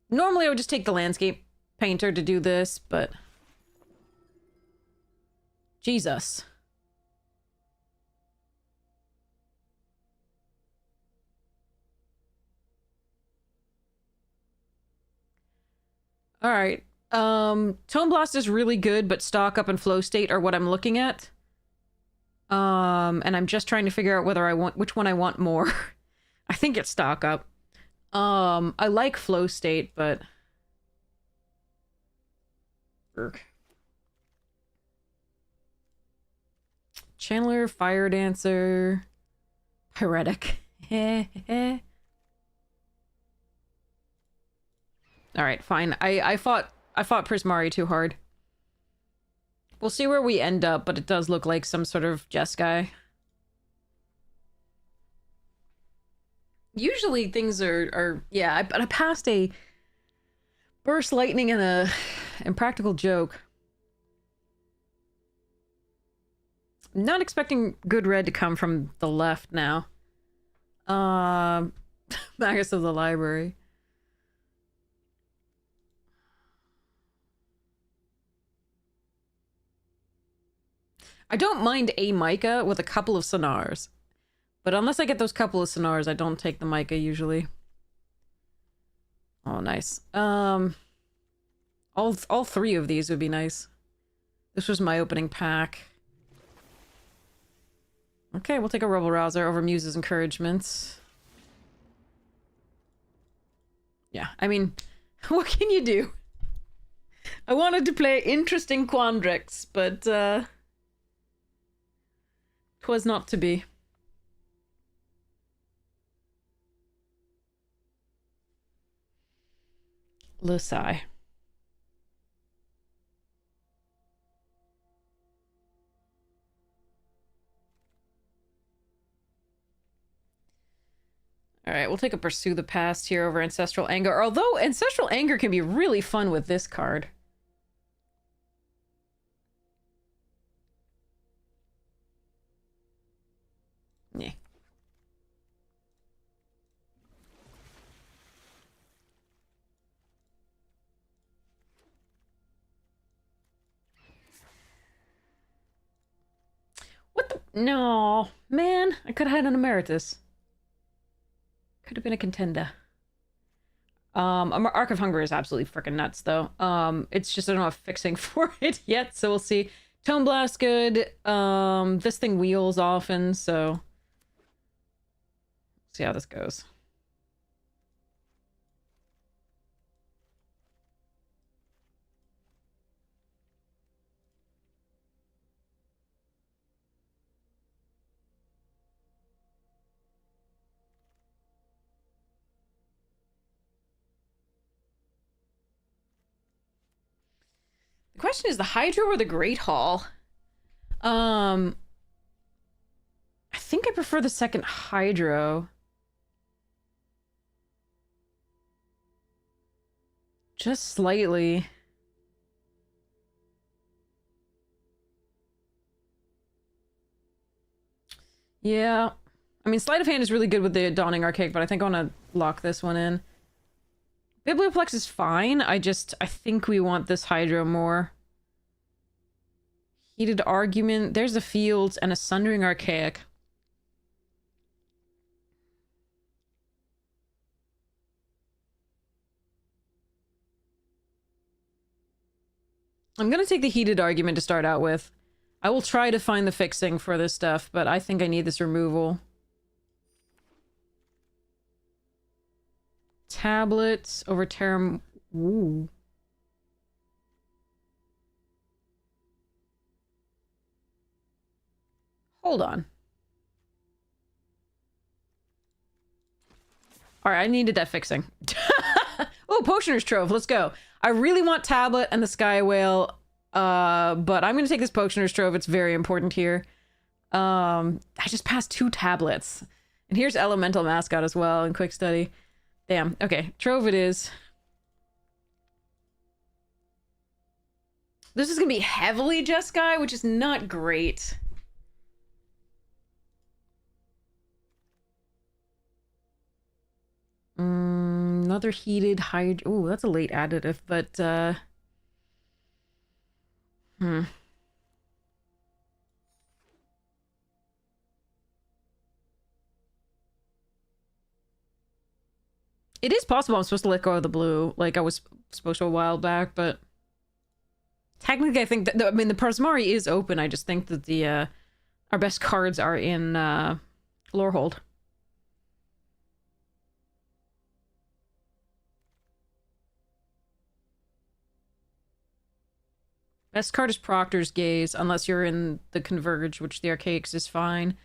Normally I would just take the Landscape Painter to do this, but... Jesus. Alright. Tone Blast is really good, but Stock Up and Flow State are what I'm looking at. And I'm just trying to figure out whether I want which one I want more. I think it's Stock Up. I like Flow State, but... Urgh. Channeler, Fire Dancer, Pyretic. Alright, fine. I fought Prismari too hard. We'll see where we end up, but it does look like some sort of Jeskai. Usually things are yeah, but I passed a Burst Lightning and a Impractical Joke. I'm not expecting good red to come from the left now. Magus of the Library. I don't mind a Mica with a couple of Sonars. But unless I get those couple of Sonars, I don't take the Mica usually. Oh, nice. All three of these would be nice. This was my opening pack. Okay, we'll take a Rubble Rouser over Muse's Encouragements. Yeah, I mean, what can you do? I wanted to play interesting Quandrix, but, 'twas not to be. Lusai. All right, we'll take a Pursue the Past here over Ancestral Anger. Although Ancestral Anger can be really fun with this card. Yeah. What the? No, man. I could have had an Emeritus. Could have been a contender. Arc of Hunger is absolutely freaking nuts, though. It's just I don't have fixing for it yet, so we'll see. Tone Blast good. This thing wheels often, so see how this goes. The question is the Hydro or the Great Hall? I think I prefer the second Hydro. Just slightly. Yeah. I mean, Sleight of Hand is really good with the Dawning Archaic, but I think I want to lock this one in. Biblioplex is fine. I think we want this Hydro more. Heated Argument. There's a Fields and a Sundering Archaic. I'm gonna take the Heated Argument to start out with. I will try to find the fixing for this stuff, but I think I need this removal. Tablets over Terram... Ooh. Hold on. Alright, I needed that fixing. Oh, Potioner's Trove, let's go. I really want Tablet and the Sky Whale, but I'm gonna take this Potioner's Trove, it's very important here. I just passed 2 tablets. And here's Elemental Mascot as well in Quick Study. Damn, okay, Trove it is. This is gonna be heavily Jeskai, which is not great. Another Heated Hydro. Oh, that's a late additive, but It is possible I'm supposed to let go of the blue, like I was supposed to a while back, but technically I think that, I mean, the Prismari is open. I just think that the our best cards are in Lorehold. Best card is Proctor's Gaze, unless you're in the Converge, which the Archaics is fine.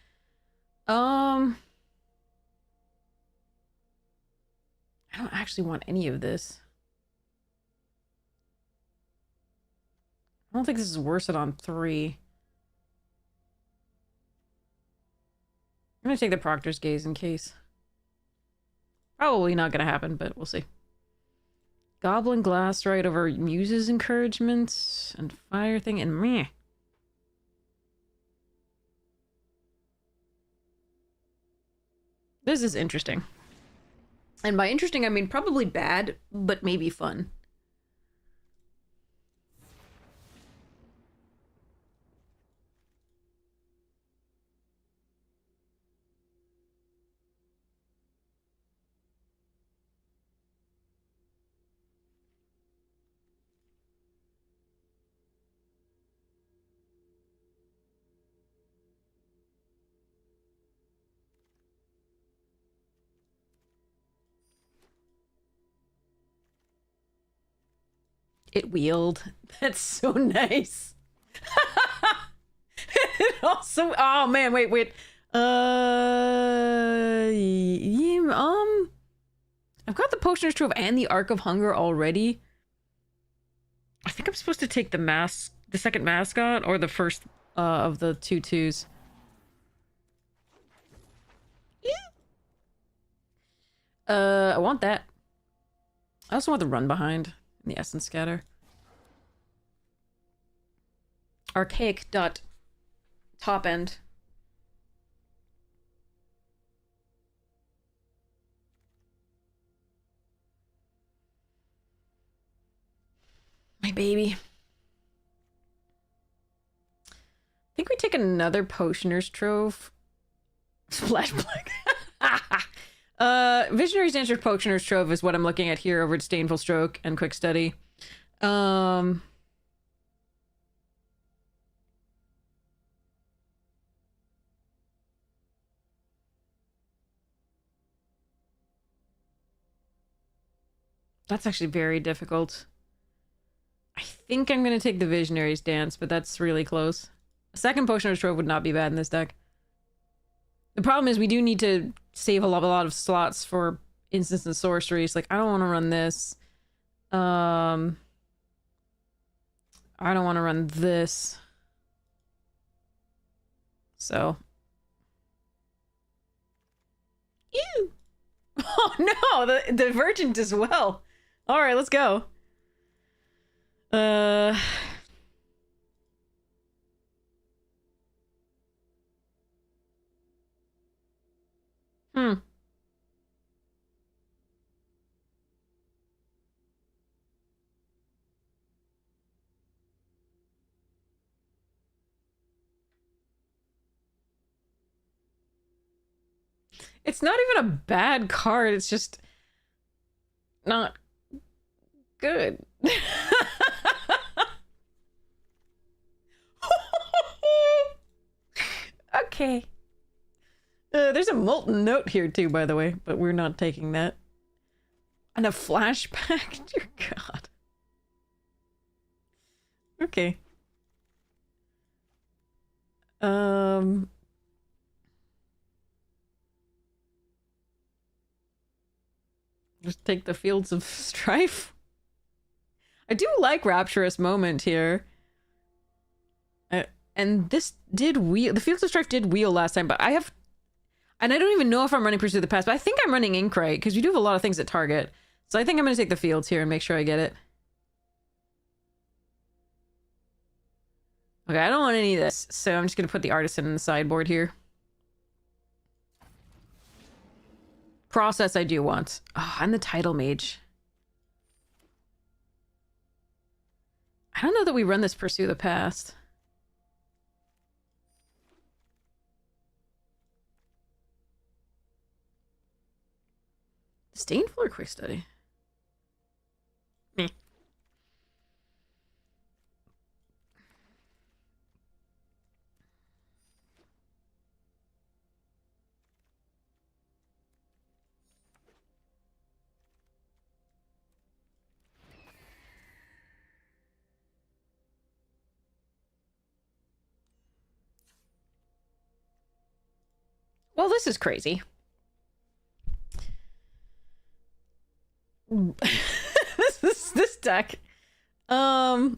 I don't actually want any of this. I don't think this is worth it on 3. I'm gonna take the Proctor's Gaze in case. Probably not gonna happen, but we'll see. Goblin Glassrite over Muse's Encouragement and Fire Thing and meh. This is interesting. And by interesting, I mean probably bad, but maybe fun. It wheeled. That's so nice. It also, oh man, wait. I've got the Potioner's Trove and the Arc of Hunger already. I think I'm supposed to take the second mascot, or the first of the 2/2s. I want that. I also want the run behind and the essence scatter. Archaic dot top end. My baby. I think we take another Potioner's Trove. Splash Black. Visionary's Dancer's Potioner's Trove is what I'm looking at here over at Disdainful Stroke and Quick Study. That's actually very difficult. I think I'm going to take the Visionary's Dance, but that's really close. A second Potioner's Trove would not be bad in this deck. The problem is we do need to save a lot of slots for instants and sorceries. Like, I don't want to run this. I don't want to run this. So. Ew! Oh no! The Divergent as well. Alright, let's go. It's not even a bad card, it's just not good. Okay. There's a Molten Note here too, by the way, but we're not taking that. And a flashback? Dear God. Okay. Just take the Fields of Strife. I do like Rapturous Moment here. And this did wheel. The Fields of Strife did wheel last time, but I have... And I don't even know if I'm running Pursue the Past, but I think I'm running Inkrite, because we do have a lot of things at target. So I think I'm going to take the Fields here and make sure I get it. Okay, I don't want any of this, so I'm just going to put the Artisan in the sideboard here. Process I do want. Oh, and the Tidal Mage. I don't know that we run this Pursue the Past. Disdainful or Quick Study? Meh. Well, this is crazy. this deck. I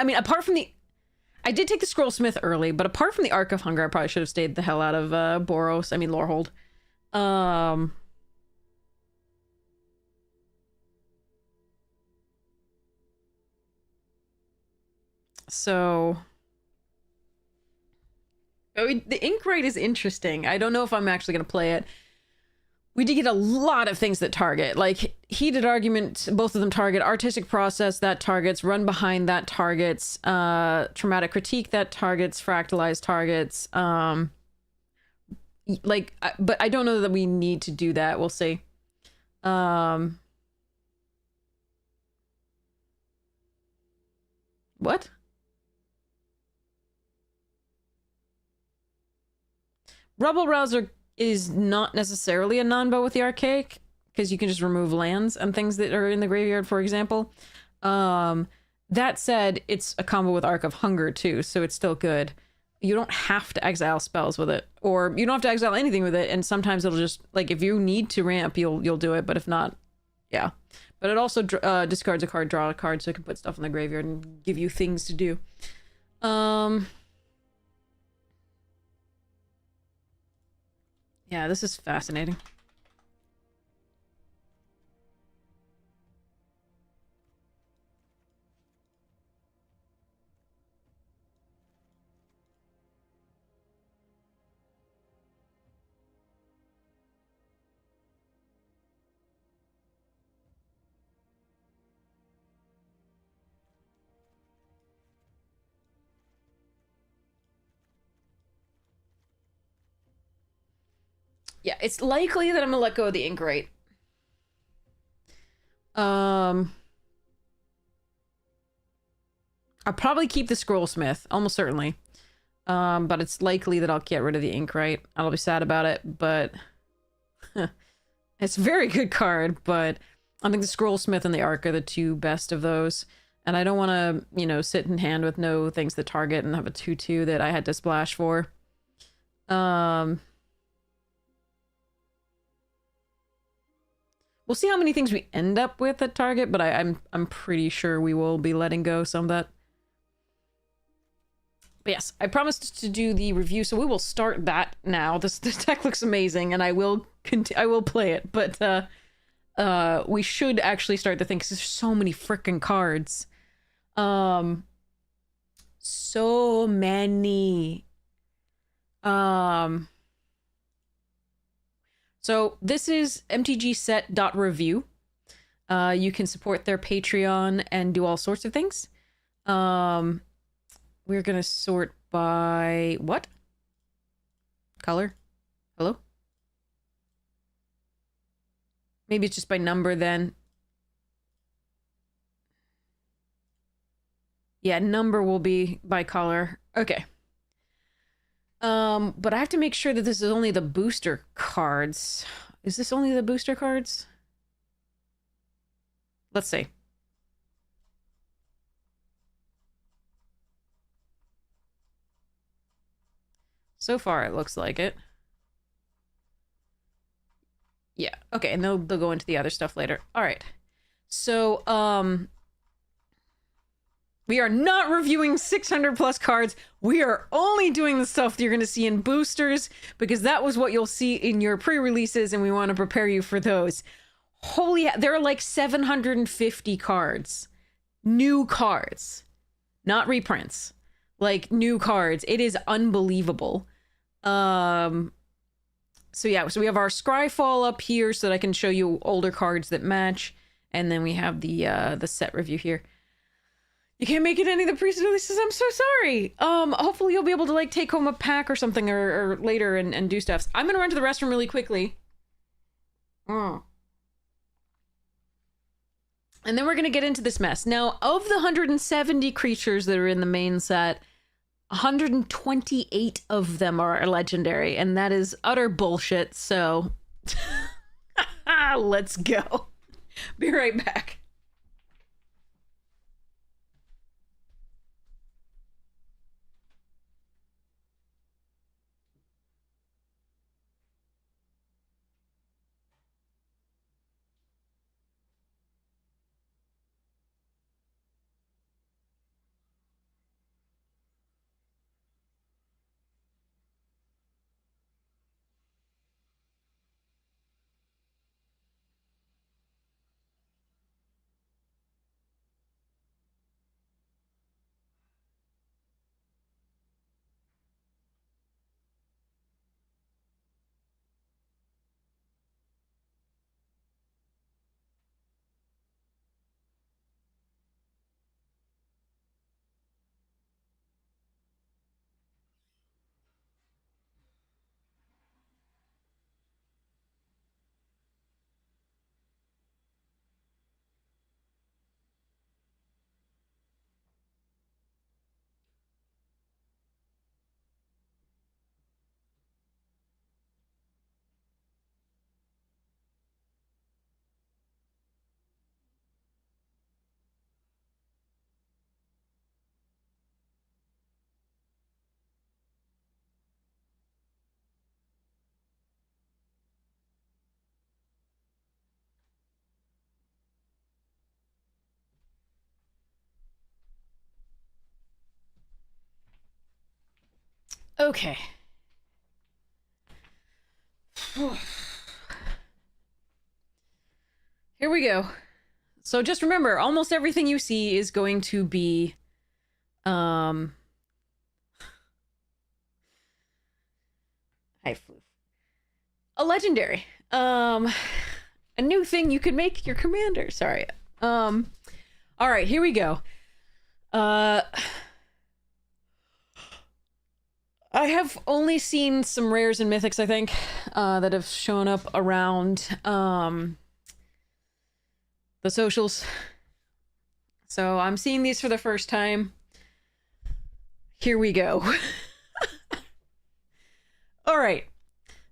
mean, apart from the... I did take the Scrollsmith early, but apart from the Arc of Hunger, I probably should have stayed the hell out of Boros. I mean, Lorehold. So... the Inkrite is interesting. I don't know if I'm actually going to play it. We did get a lot of things that target, like Heated Argument, both of them target, Artistic Process, that targets, Run Behind, that targets, Traumatic Critique, that targets, Fractalize targets, like, but I don't know that we need to do that. We'll see. What? Rubble Rouser is not necessarily a non-bow with the Archaic, because you can just remove lands and things that are in the graveyard, for example. That said, it's a combo with Arc of Hunger too, so it's still good. You don't have to exile spells with it, or you don't have to exile anything with it, and sometimes it'll just, like, if you need to ramp, you'll do it, but if not, yeah. But it also discards a card, draw a card, so it can put stuff in the graveyard and give you things to do. Yeah, this is fascinating. Yeah, it's likely that I'm gonna let go of the Inkrite. I'll probably keep the Scrollsmith, almost certainly. But it's likely that I'll get rid of the Inkrite. I'll be sad about it, but it's a very good card, but I think the Scrollsmith and the Arc are the two best of those. And I don't want to, you know, sit in hand with no things that target and have a 2/2 that I had to splash for. We'll see how many things we end up with at target, but I'm pretty sure we will be letting go some of that. But yes, I promised to do the review, so we will start that now. This deck looks amazing, and I will play it. But we should actually start the thing because there's so many freaking cards. So many. So this is mtgset.review. You can support their Patreon and do all sorts of things. We're gonna sort by what? Color? Hello? Maybe it's just by number then. Yeah, number will be by color. Okay. But I have to make sure that this is only the booster cards. Is this only the booster cards? Let's see. So far, it looks like it. Yeah, okay, and they'll go into the other stuff later. All right. So, we are not reviewing 600 plus cards. We are only doing the stuff that you're going to see in boosters because that was what you'll see in your pre-releases and we want to prepare you for those. Holy, there are like 750 cards. New cards. Not reprints. Like new cards. It is unbelievable. So yeah, so we have our Scryfall up here so that I can show you older cards that match. And then we have the set review here. You can't make it any of the pre-releases. I'm so sorry. Hopefully you'll be able to like take home a pack or something or later and do stuff. I'm gonna run to the restroom really quickly. And then we're gonna get into this mess. Now, of the 170 creatures that are in the main set, 128 of them are legendary, and that is utter bullshit, so let's go. Be right back. Okay. Here we go. So just remember, almost everything you see is going to be, a legendary. A new thing you can make your commander. Sorry. All right, here we go. I have only seen some rares and mythics, I think, that have shown up around the socials. So I'm seeing these for the first time. Here we go. All right.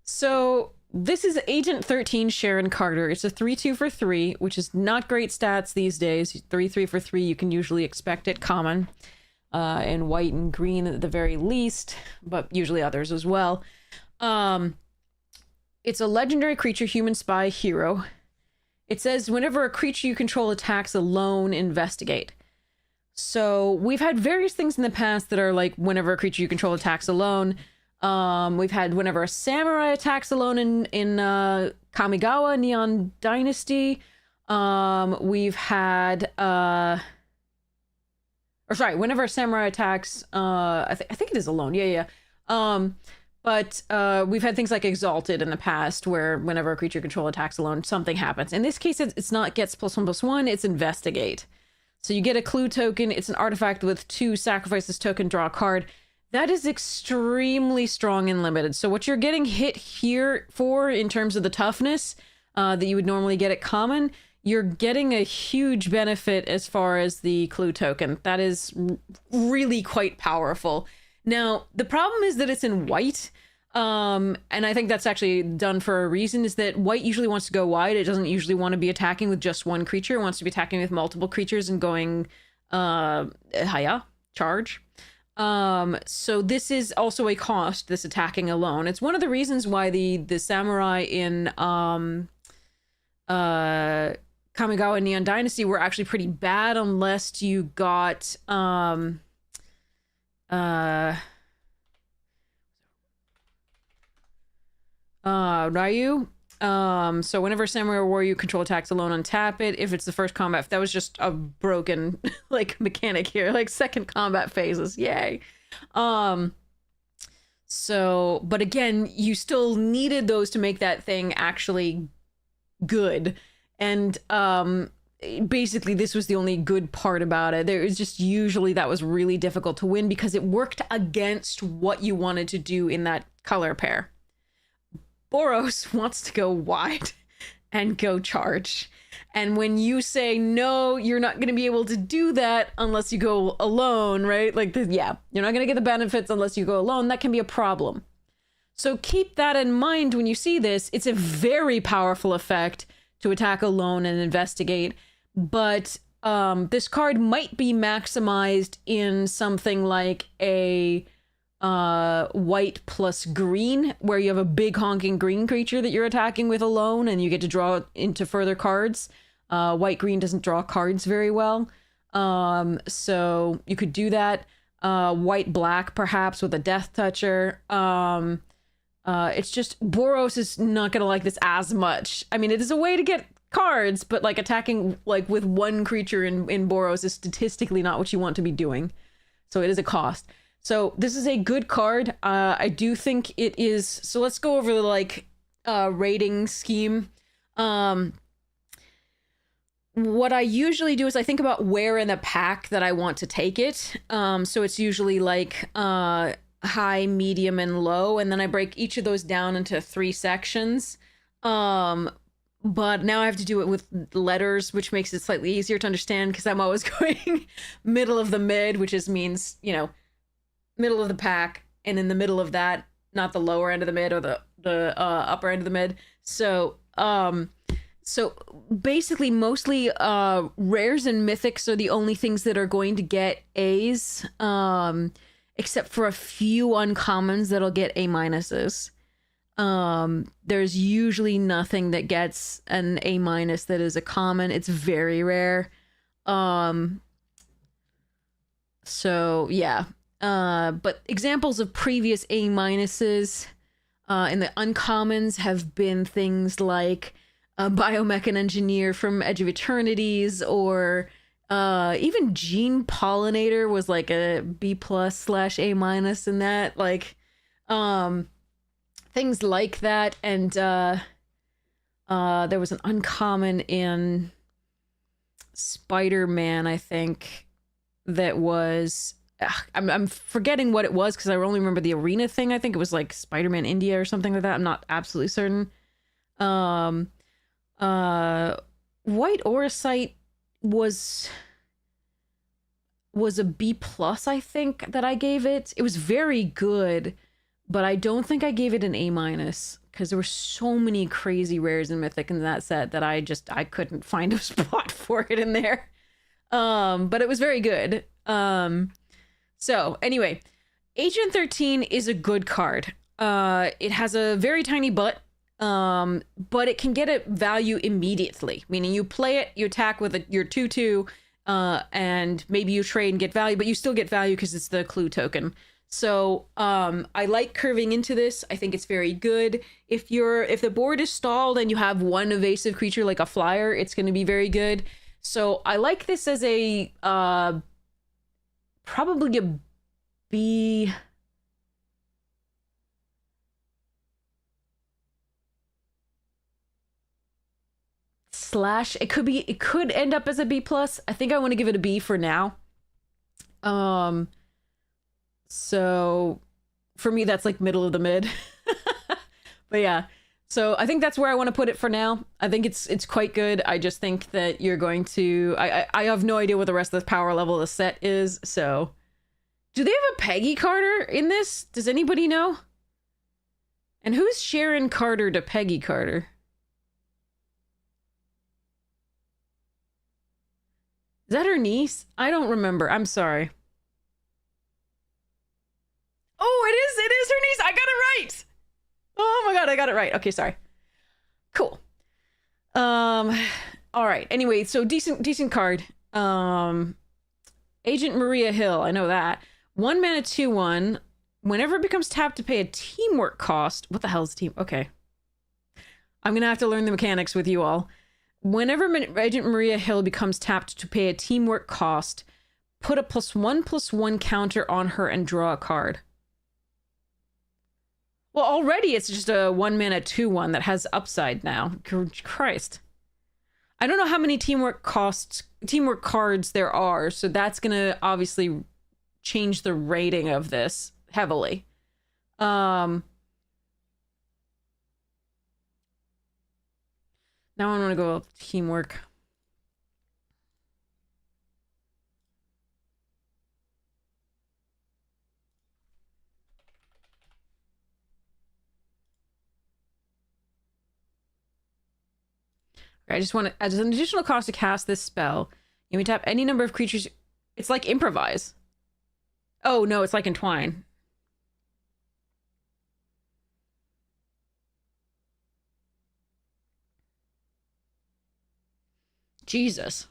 So this is Agent 13 Sharon Carter. It's a 3/2 for 3, which is not great stats these days. 3/3 for 3, you can usually expect it common. In white and green at the very least, but usually others as well. It's a legendary creature, human spy hero. It says whenever a creature you control attacks alone, investigate. So we've had various things in the past that are like whenever a creature you control attacks alone. We've had whenever a samurai attacks alone in Kamigawa Neon Dynasty. We've had or sorry, whenever a samurai attacks, I think it is alone. Yeah. But we've had things like Exalted in the past, where whenever a creature control attacks alone, something happens. In this case, it's not gets +1/+1, it's Investigate. So you get a clue token. It's an artifact with 2 sacrifices token, draw a card. That is extremely strong and limited. So what you're getting hit here for in terms of the toughness that you would normally get at common, you're getting a huge benefit as far as the clue token. That is really quite powerful. Now, the problem is that it's in white, and I think that's actually done for a reason, is that white usually wants to go wide. It doesn't usually want to be attacking with just one creature. It wants to be attacking with multiple creatures and going, charge. So this is also a cost, this attacking alone. It's one of the reasons why the samurai in, Kamigawa Neon Dynasty were actually pretty bad unless you got Ryu. So whenever Samurai or Warrior you control attacks alone, untap it. If it's the first combat, that was just a broken like mechanic here, like second combat phases. Yay. So, but again, you still needed those to make that thing actually good. And basically this was the only good part about it. There was just usually that was really difficult to win because it worked against what you wanted to do in that color pair. Boros wants to go wide and go charge. And when you say, no, you're not going to be able to do that unless you go alone, right? Like, you're not going to get the benefits unless you go alone. That can be a problem. So keep that in mind when you see this. It's a very powerful effect to attack alone and investigate. But this card might be maximized in something like a white plus green, where you have a big honking green creature that you're attacking with alone and you get to draw into further cards. White green doesn't draw cards very well, so you could do that. White black perhaps with a death toucher. It's just Boros is not gonna like this as much. I mean, it is a way to get cards, but like attacking like with one creature in Boros is statistically not what you want to be doing, so it is a cost. So this is a good card. I do think it is. So let's go over the like rating scheme. What I usually do is I think about where in the pack that I want to take it. So it's usually like high, medium, and low, and then I break each of those down into 3 sections. But now I have to do it with letters, which makes it slightly easier to understand because I'm always going middle of the mid, which means, you know, middle of the pack, and in the middle of that, not the lower end of the mid or the upper end of the mid. So so basically mostly rares and mythics are the only things that are going to get A's, except for a few uncommons that'll get A minuses. There's usually nothing that gets an A minus that is a common. It's very rare. So yeah. But examples of previous A minuses in the uncommons have been things like Biomechan Engineer from Edge of Eternities, or even Gene Pollinator was like a B+/A- in that, like things like that. And there was an uncommon in Spider-Man, I think, that was I'm forgetting what it was because I only remember the arena thing. I think it was like Spider-Man India or something like that. I'm not absolutely certain. Um, White Auracite was a B plus, I think, that I gave it. It was very good, but I don't think I gave it an A minus because there were so many crazy rares in Mythic in that set that I couldn't find a spot for it in there. But it was very good. So anyway, Agent 13 is a good card. It has a very tiny butt, but it can get a value immediately. Meaning you play it, you attack with your 2/2, and maybe you trade and get value, but you still get value because it's the clue token. So I like curving into this. I think it's very good. If the board is stalled and you have one evasive creature like a flyer, it's going to be very good. So I like this as a probably a B. Slash, it could end up as a B plus. I think I want to give it a B for now. So for me that's like middle of the mid. But yeah, so I think that's where I want to put it for now. I think it's quite good. I just think that you're going to I have no idea what the rest of the power level of the set is. So do they have a Peggy Carter in this? Does anybody know? And who's Sharon Carter to Peggy Carter? Is that her niece? I don't remember. I'm sorry. Oh, it is her niece. I got it right. Oh my god, I got it right. Okay, sorry. Cool. All right. Anyway, so decent card. Agent Maria Hill, I know that. 1 mana 2/1. Whenever it becomes tapped to pay a teamwork cost. What the hell is team? Okay. I'm gonna have to learn the mechanics with you all. Whenever Agent Maria Hill becomes tapped to pay a teamwork cost, put a +1/+1 counter on her and draw a card. Well, already it's just a 1 mana 2/1 that has upside now. Christ. I don't know how many teamwork cards there are, so that's gonna obviously change the rating of this heavily. Now I want to go teamwork. I just want to, as an additional cost to cast this spell, you may tap any number of creatures. It's like improvise. Oh no, it's like entwine. Jesus.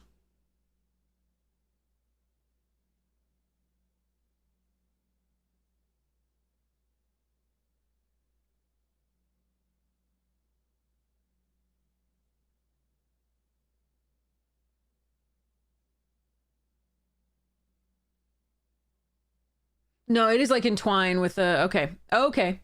No, it is like entwine with a okay. Okay.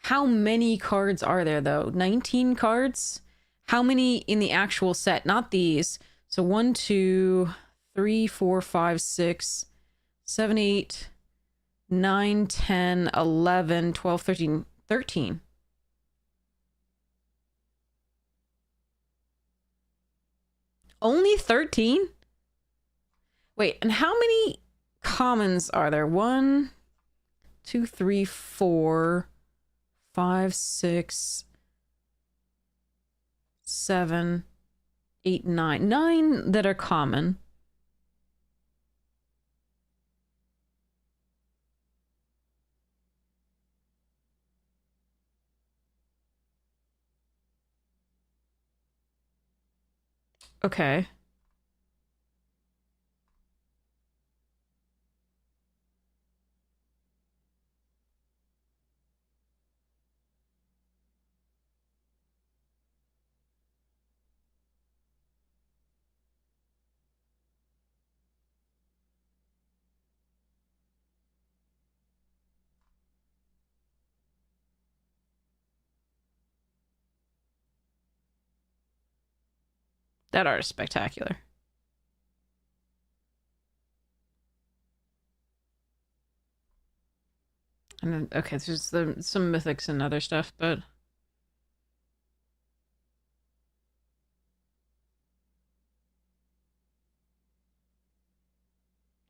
How many cards are there though? 19 cards? How many in the actual set? Not these. So 1, 2, 3, 4, 5, 6, 7, 8, 9, 10, 11, 12, 13. 13. Only 13? Wait, and how many commons are there? 1, 2, 3, 4, 5, 6, 7, 8, 9. 9 that are common. Okay. That art is spectacular. And then, okay, there's some mythics and other stuff, but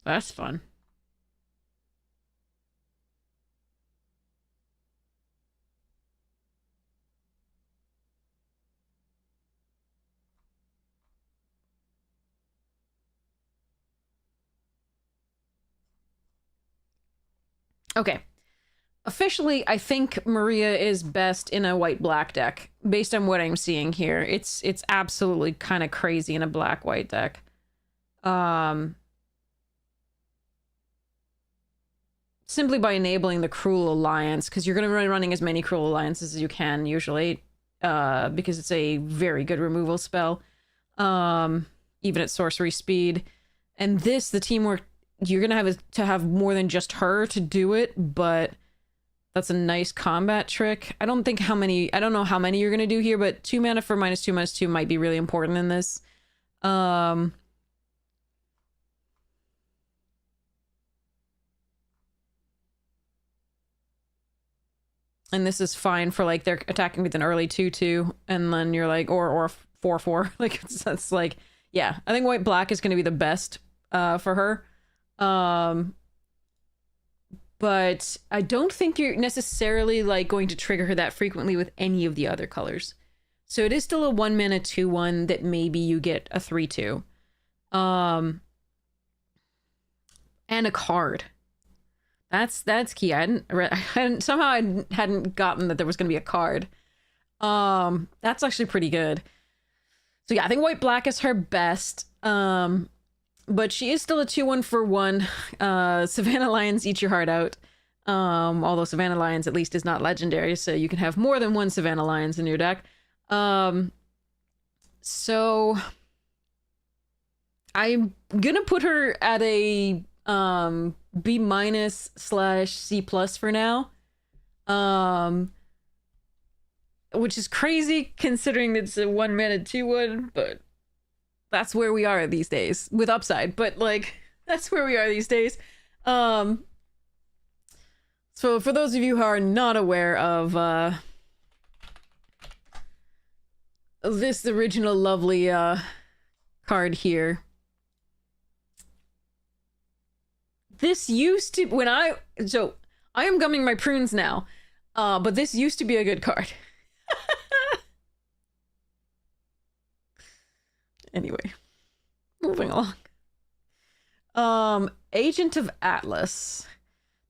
that's fun. Okay. Officially, I think Maria is best in a white-black deck, based on what I'm seeing here. It's absolutely kind of crazy in a black-white deck. Simply by enabling the Cruel Alliance, because you're going to be running as many Cruel Alliances as you can, usually, because it's a very good removal spell, even at sorcery speed. And this, the teamwork, you're going to have more than just her to do it, but that's a nice combat trick. I don't know how many you're going to do here, but 2 mana for -2/2 might be really important in this. And this is fine for, like, they're attacking with an early 2/2, and then you're like, or 4/4. Like, that's like, yeah, I think white-black is going to be the best for her. But I don't think you're necessarily, like, going to trigger her that frequently with any of the other colors. So it is still a 1 mana 2/1 that maybe you get a 3/2. And a card. That's key. I hadn't gotten that there was going to be a card. That's actually pretty good. So yeah, I think white-black is her best. But she is still a 2/1 for 1. Savannah Lions, eat your heart out. Although Savannah Lions at least is not legendary, so you can have more than one Savannah Lions in your deck. So I'm gonna put her at a B-/C+ for now. Which is crazy considering it's a 1 mana 2/1, but that's where we are these days with upside, but, like, that's where we are these days. So for those of you who are not aware of this original lovely card here, this used to, so I am gumming my prunes now, but this used to be a good card. Anyway, moving along. Agent of Atlas.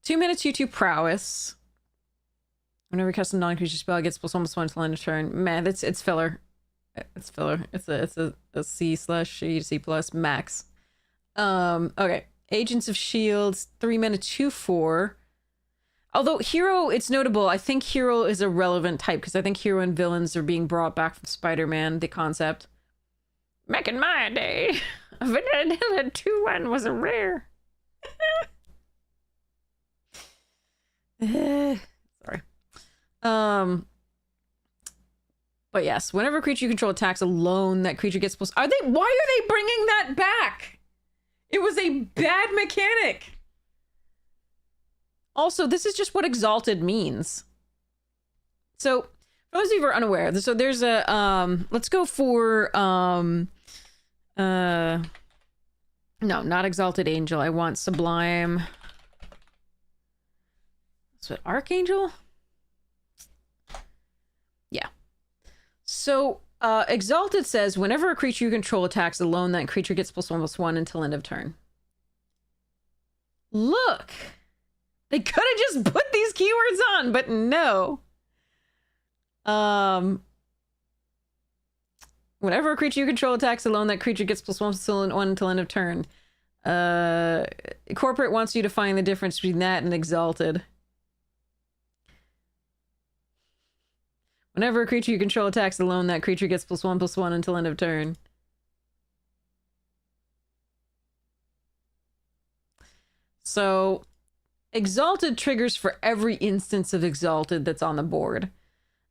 2 mana 2/2 prowess. Whenever you cast a non-creature spell, it gets +1/+1 until end of turn. Man, it's filler. It's filler. It's a C/C+ max. Okay. Agents of Shields, 3 mana 2/4. Although hero, it's notable. I think hero is a relevant type because I think hero and villains are being brought back from Spider-Man, the concept. Back in my day, a vanilla 2/1 was a rare. Sorry. But yes, whenever a creature you control attacks alone, that creature gets plus. Why are they bringing that back? It was a bad mechanic. Also, this is just what Exalted means. So, for those of you who are unaware, so there's a, let's go for, no, not Exalted Angel. I want Sublime. So, Archangel? Yeah. So, Exalted says, whenever a creature you control attacks alone, that creature gets +1/+1 until end of turn. Look! They could have just put these keywords on, but no. Whenever a creature you control attacks alone, that creature gets +1/+1 until end of turn. Corporate wants you to find the difference between that and Exalted. Whenever a creature you control attacks alone, that creature gets +1/+1 until end of turn. So, Exalted triggers for every instance of Exalted that's on the board.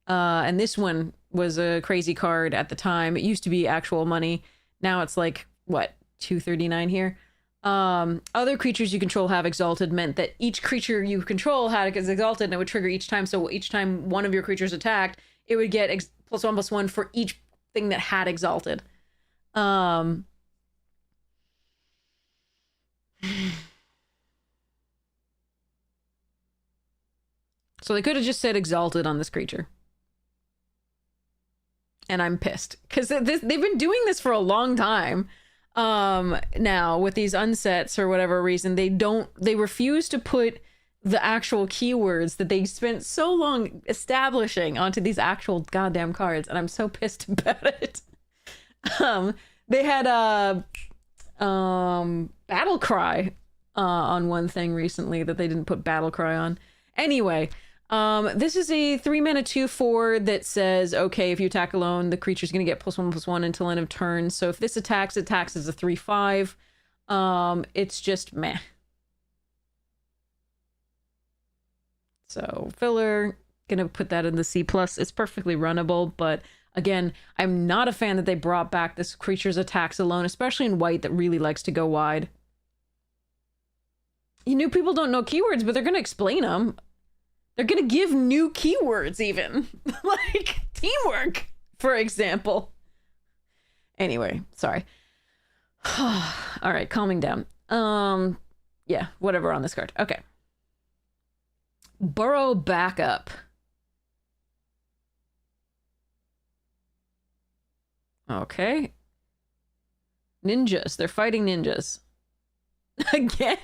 And this one was a crazy card at the time. It used to be actual money. Now it's like, what, $2.39 here? Other creatures you control have exalted meant that each creature you control had exalted, and it would trigger each time. So each time one of your creatures attacked, it would get +1/+1 for each thing that had exalted. So they could have just said exalted on this creature. And I'm pissed because they've been doing this for a long time. Now with these unsets, for whatever reason, they refuse to put the actual keywords that they spent so long establishing onto these actual goddamn cards, and I'm so pissed about it. They had battle cry on one thing recently that they didn't put battle cry on. Anyway, this is a 3-mana 2/4 that says, okay, if you attack alone, the creature's going to get +1/+1 until end of turn. So if this attacks as a 3/5. It's just meh. So filler, gonna put that in the C+. It's perfectly runnable, but again, I'm not a fan that they brought back this creature's attacks alone, especially in white that really likes to go wide. You know, people don't know keywords, but they're gonna explain them. They're gonna give new keywords even. Like teamwork, for example. Anyway, sorry. All right, calming down. Yeah, whatever on this card. Okay. Burrow backup. Okay. Ninjas. They're fighting ninjas. Again?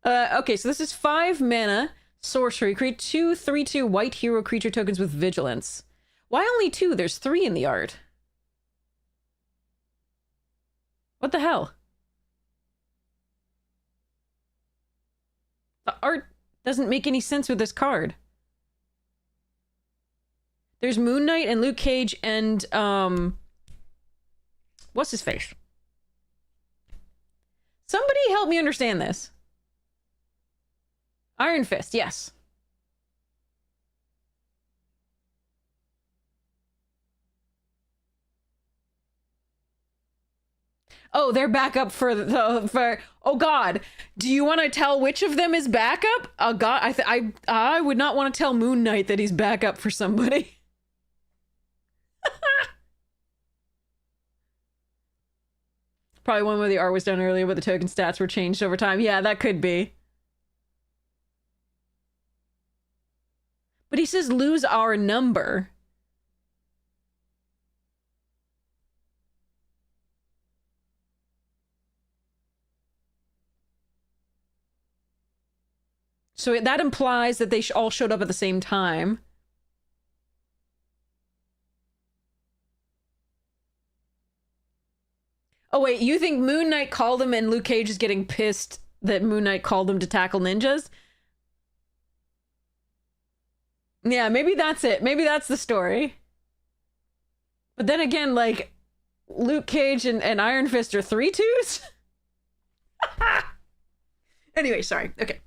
Okay, so this is 5 mana. Sorcery. Create 2 3/2 white hero creature tokens with vigilance. Why only 2? There's 3 in the art. What the hell? The art doesn't make any sense with this card. There's Moon Knight and Luke Cage and, what's his face? Somebody help me understand this. Iron Fist, yes. Oh, they're backup for oh god. Do you want to tell which of them is backup? Oh god, I would not want to tell Moon Knight that he's backup for somebody. Probably one where the art was done earlier, but the token stats were changed over time. Yeah, that could be. But he says lose our number. So that implies that they all showed up at the same time. Oh wait, you think Moon Knight called him and Luke Cage is getting pissed that Moon Knight called him to tackle ninjas? Yeah, maybe that's it. Maybe that's the story. But then again, like, Luke Cage and Iron Fist are 3/2s? Anyway, sorry. Okay.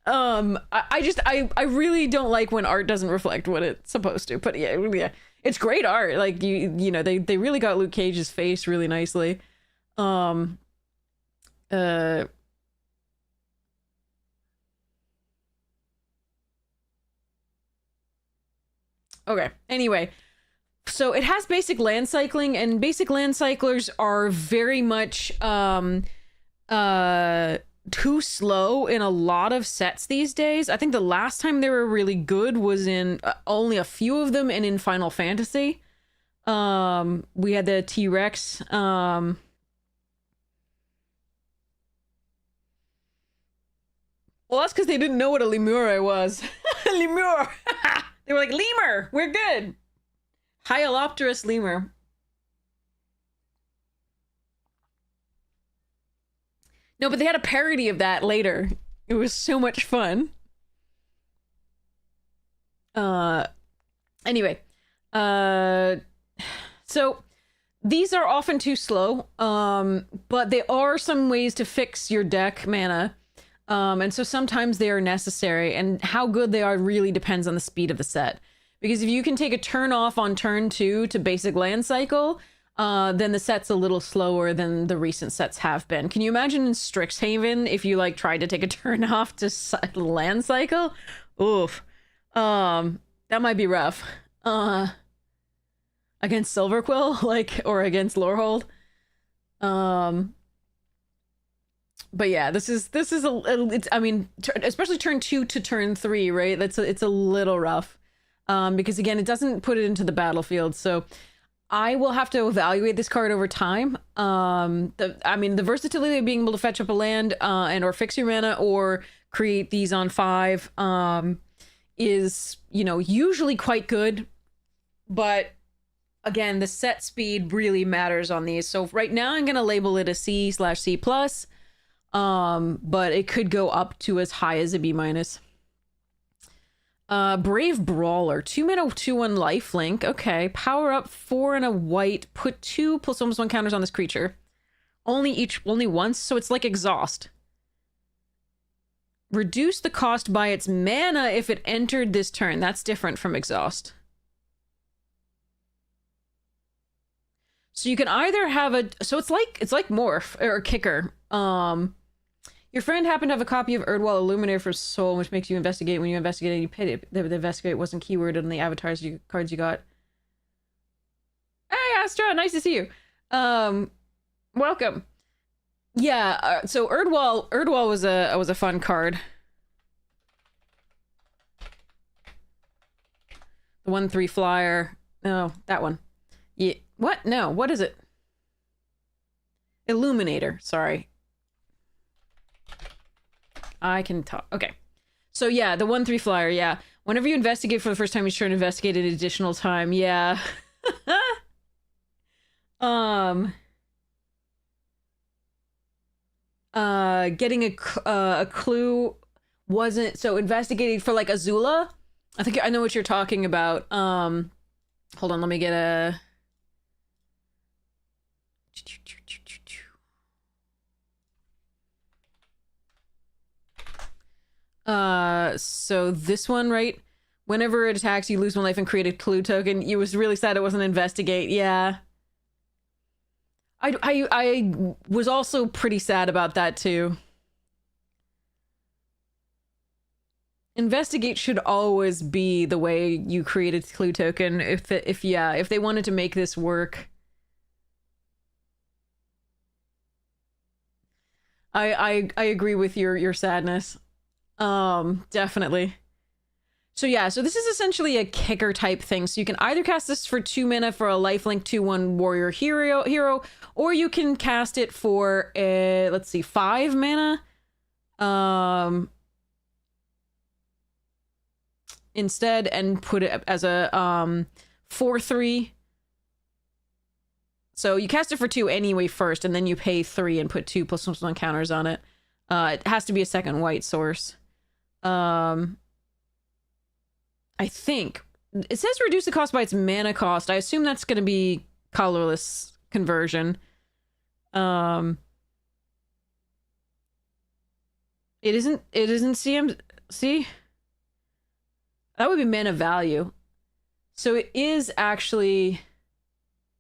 I really don't like when art doesn't reflect what it's supposed to. But yeah, it's great art. Like you know, they really got Luke Cage's face really nicely. Okay. Anyway, so it has basic land cycling, and basic land cyclers are very much too slow in a lot of sets these days. I think the last time they were really good was in only a few of them, and in Final Fantasy. We had the T-Rex. Well, that's because they didn't know what a lemur was. Lemur! They were like, lemur! We're good! Hyalopterus lemur. No, but they had a parody of that later. It was so much fun. Anyway. So these are often too slow. But there are some ways to fix your deck mana. And so sometimes they are necessary, and how good they are really depends on the speed of the set. Because if you can take a turn off on turn 2 to basic land cycle, then the set's a little slower than the recent sets have been. Can you imagine in Strixhaven if you like tried to take a turn off to land cycle? Oof. That might be rough. Against Silverquill, like, or against Lorehold. But yeah, this is it's, I mean, especially turn 2 to turn 3, right? It's a little rough. Because again, it doesn't put it into the battlefield, so I will have to evaluate this card over time. The versatility of being able to fetch up a land and or fix your mana or create these on 5 is, you know, usually quite good. But again, the set speed really matters on these. So right now I'm going to label it a C/C+. But it could go up to as high as a B-. Brave Brawler, 2 mana, 2/1 lifelink. Okay, power up 4 and a white. Put 2 +1/+1 counters on this creature. Only once, so it's like Exhaust. Reduce the cost by its mana if it entered this turn. That's different from Exhaust. So you can either have so it's like Morph or Kicker. Your friend happened to have a copy of Erdwall Illuminator for Soul, which makes you investigate. When you investigate, you pay it. The investigate wasn't keyworded on the avatars cards you got. Hey, Astra, nice to see you. Welcome. Yeah. So Erdwall was a fun card. The 1/3 flyer. No, that one. Yeah. What? No. What is it? Illuminator. Sorry. I can talk. Okay. So yeah, the 1/3 flyer, yeah. Whenever you investigate for the first time, you turn investigate an additional time. Yeah. Getting a clue wasn't so investigating for like Azula. I think I know what you're talking about. Hold on, let me get a so this one, right? Whenever it attacks, you lose 1 life and create a clue token. You was really sad it wasn't investigate. Yeah. I was also pretty sad about that too. Investigate should always be the way you create a clue token if they wanted to make this work. I agree with your sadness. Definitely. So yeah, so this is essentially a kicker type thing. So you can either cast this for 2 mana for a lifelink 2/1 warrior hero, or you can cast it for a, let's see, 5 mana. Instead, and put it as a 4/3. So you cast it for 2 anyway first, and then you pay 3 and put 2 +1/+1 counters on it. It has to be a second white source. I think it says reduce the cost by its mana cost. I assume that's going to be colorless conversion. It isn't CMC. That would be mana value. So it is actually,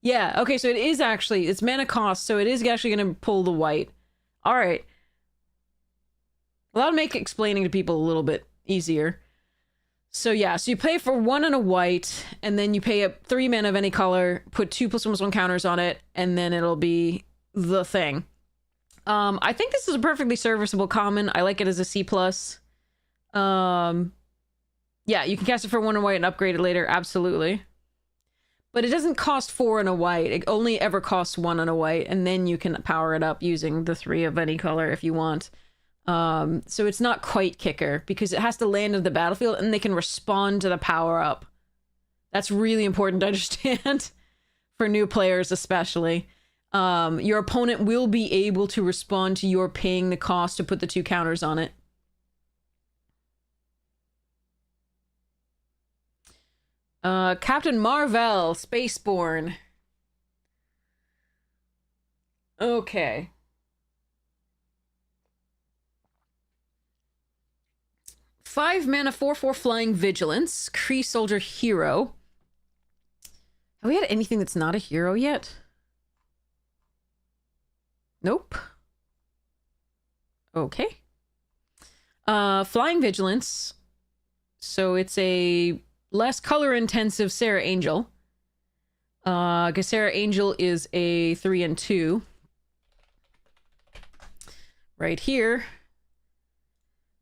yeah, okay, so it is actually, it's mana cost, so it is actually going to pull the white. All right. Well, that'll make explaining to people a little bit easier. So yeah, so you pay for 1 and a white, and then you pay up 3 mana of any color, put 2 +1/+1 counters on it, and then it'll be the thing. I think this is a perfectly serviceable common. I like it as a C+. Yeah, you can cast it for 1 and white and upgrade it later, absolutely. But it doesn't cost 4 and a white. It only ever costs 1 and a white, and then you can power it up using the 3 of any color if you want. So it's not quite kicker because it has to land in the battlefield and they can respond to the power up. That's really important to understand for new players especially. Your opponent will be able to respond to your paying the cost to put the 2 counters on it. Captain Marvel, Spaceborne. Okay. 5 mana, 4/4 flying vigilance. Kree soldier hero. Have we had anything that's not a hero yet? Nope. Okay. Flying Vigilance. So it's a less color-intensive Sarah Angel. Because Sarah Angel is a 3 and 2. Right here.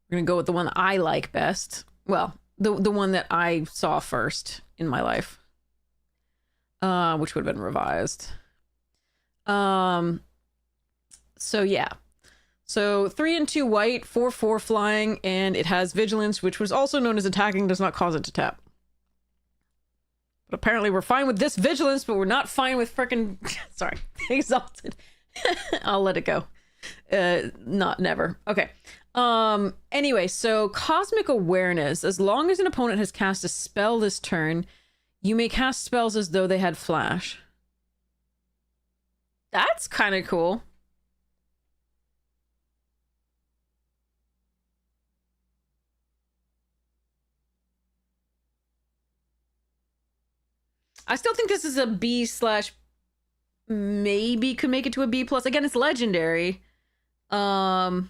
We're gonna go with the one that I like best. Well, the one that I saw first in my life. Which would have been revised. So yeah. So 3 and 2 white, 4/4 flying, and it has vigilance, which was also known as attacking, does not cause it to tap. But apparently we're fine with this vigilance, but we're not fine with frickin' sorry, exalted. I'll let it go. Never. Okay. Anyway, so Cosmic Awareness. As long as an opponent has cast a spell this turn, you may cast spells as though they had flash. That's kind of cool. I still think this is a B slash maybe could make it to a B plus. Again, it's legendary. So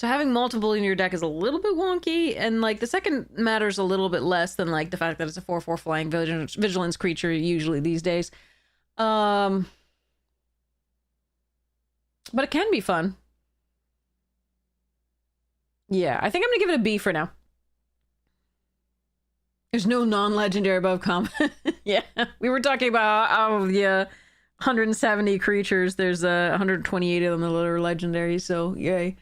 having multiple in your deck is a little bit wonky, and like the second matters a little bit less than like the fact that it's a 4/4 flying vigilance creature usually these days. But it can be fun. Yeah, I think I'm gonna give it a B for now. There's no non-legendary above common. Yeah, we were talking about out of the 170 creatures, there's 128 of them that are legendary, so yay.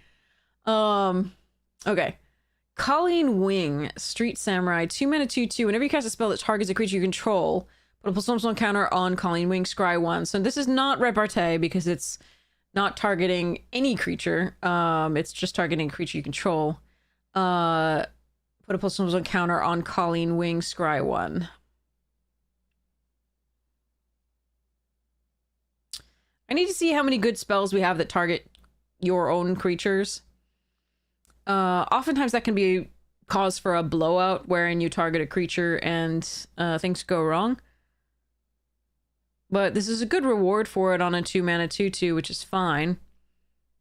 Okay. Colleen Wing, Street Samurai, 2 mana 2/2. Whenever you cast a spell that targets a creature you control, put a +1/+1 counter on Colleen Wing, scry 1. So this is not repartee because it's not targeting any creature. It's just targeting a creature you control. Put a +1/+1 counter on Colleen Wing, scry 1. I need to see how many good spells we have that target your own creatures. Oftentimes that can be cause for a blowout wherein you target a creature and things go wrong. But this is a good reward for it on a 2 mana 2/2, which is fine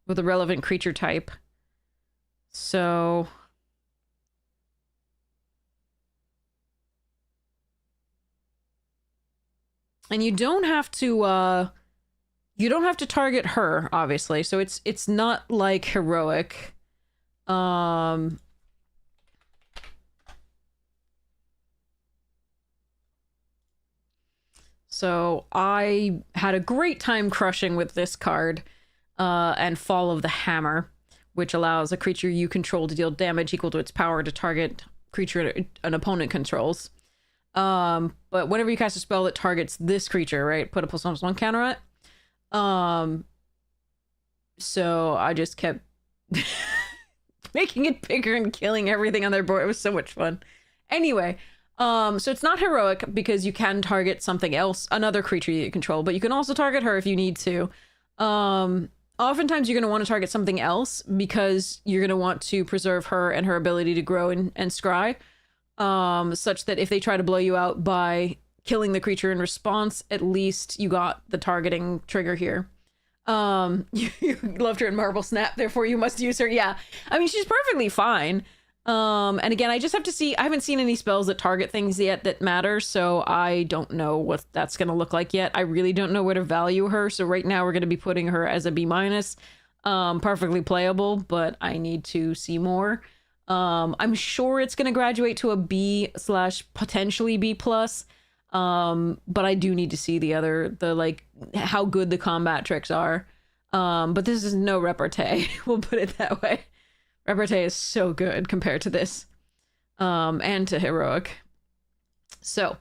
with a relevant creature type. So and you don't have to target her, obviously. So it's not like heroic. So I had a great time crushing with this card, and Fall of the Hammer, which allows a creature you control to deal damage equal to its power to target creature an opponent controls. But whenever you cast a spell that targets this creature, right, put a +1/+1 counter on it. So I just kept making it bigger and killing everything on their board. It was so much fun. Anyway, so it's not heroic because you can target something else, another creature you control, but you can also target her if you need to. Oftentimes you're going to want to target something else because you're going to want to preserve her and her ability to grow and scry, such that if they try to blow you out by killing the creature in response, at least you got the targeting trigger here. You loved her in Marble Snap, therefore you must use her. Yeah, I mean, she's perfectly fine. And again, I just have to see, I haven't seen any spells that target things yet that matter, so I don't know what that's going to look like yet. I really don't know where to value her, so right now we're going to be putting her as a B-. Perfectly playable, but I need to see more. I'm sure it's going to graduate to a B/ potentially B+. But I do need to see like how good the combat tricks are. But this is no repartee. We'll put it that way. Repartee is so good compared to this, and to heroic. So,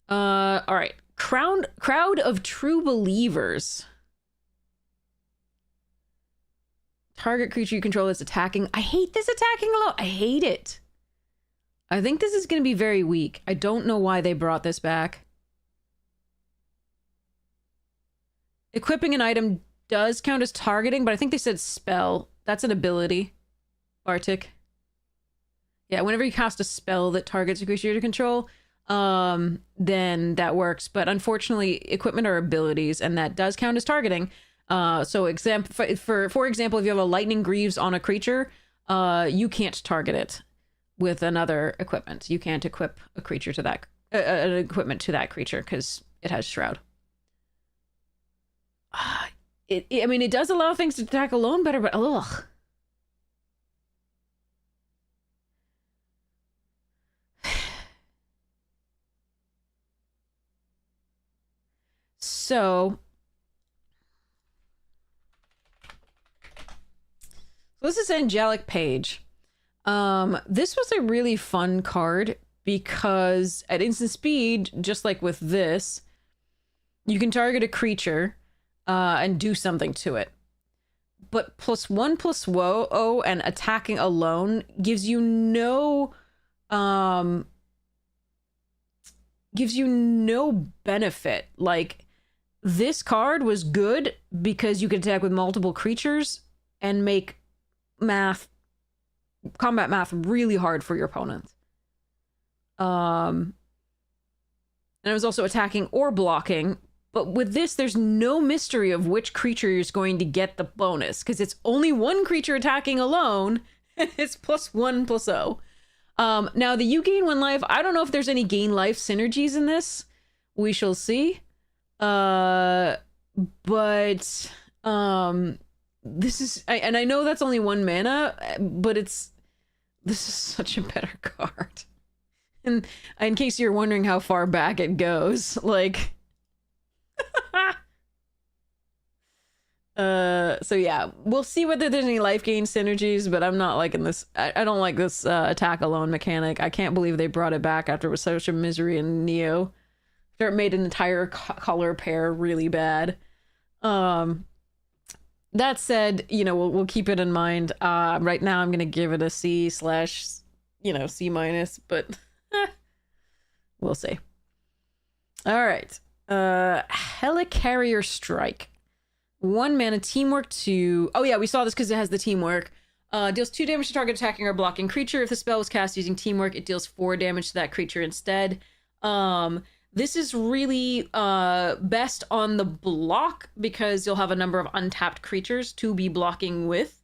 all right, crowd of true believers. Target creature you control is attacking. I hate this attacking a lot. I hate it. I think this is going to be very weak. I don't know why they brought this back. Equipping an item does count as targeting, but I think they said spell. That's an ability. Bartik. Yeah, whenever you cast a spell that targets a creature you control, then that works. But unfortunately, equipment are abilities, and that does count as targeting. So for example, if you have a lightning greaves on a creature, you can't target it with another equipment. You can't equip a creature to that an equipment to that creature because it has Shroud. I mean, it does allow things to attack alone better, but ugh. So this is Angelic Page. This was a really fun card because at instant speed, just like with this, you can target a creature and do something to it. But +1/+0 and attacking alone gives you no benefit. Like, this card was good because you could attack with multiple creatures and make combat math really hard for your opponents. And it was also attacking or blocking. But with this, there's no mystery of which creature is going to get the bonus because it's only one creature attacking alone, and it's +1/+0. Now, the you gain 1 life, I don't know if there's any gain life synergies in this. We shall see. But this is, and I know that's only 1 mana, but this is such a better card. And in case you're wondering how far back it goes, like, so yeah, we'll see whether there's any life gain synergies, but I'm not liking this. I don't like this attack alone mechanic. I can't believe they brought it back after it was such a misery in Neo. After it made an entire color pair really bad. That said, you know, we'll keep it in mind. Right now I'm gonna give it a C/, C-, but we'll see. All right. Helicarrier Strike. 1 mana, teamwork 2. Oh yeah, we saw this because it has the teamwork. Deals 2 damage to target attacking or blocking creature. If the spell was cast using teamwork, it deals 4 damage to that creature instead. This is really best on the block because you'll have a number of untapped creatures to be blocking with.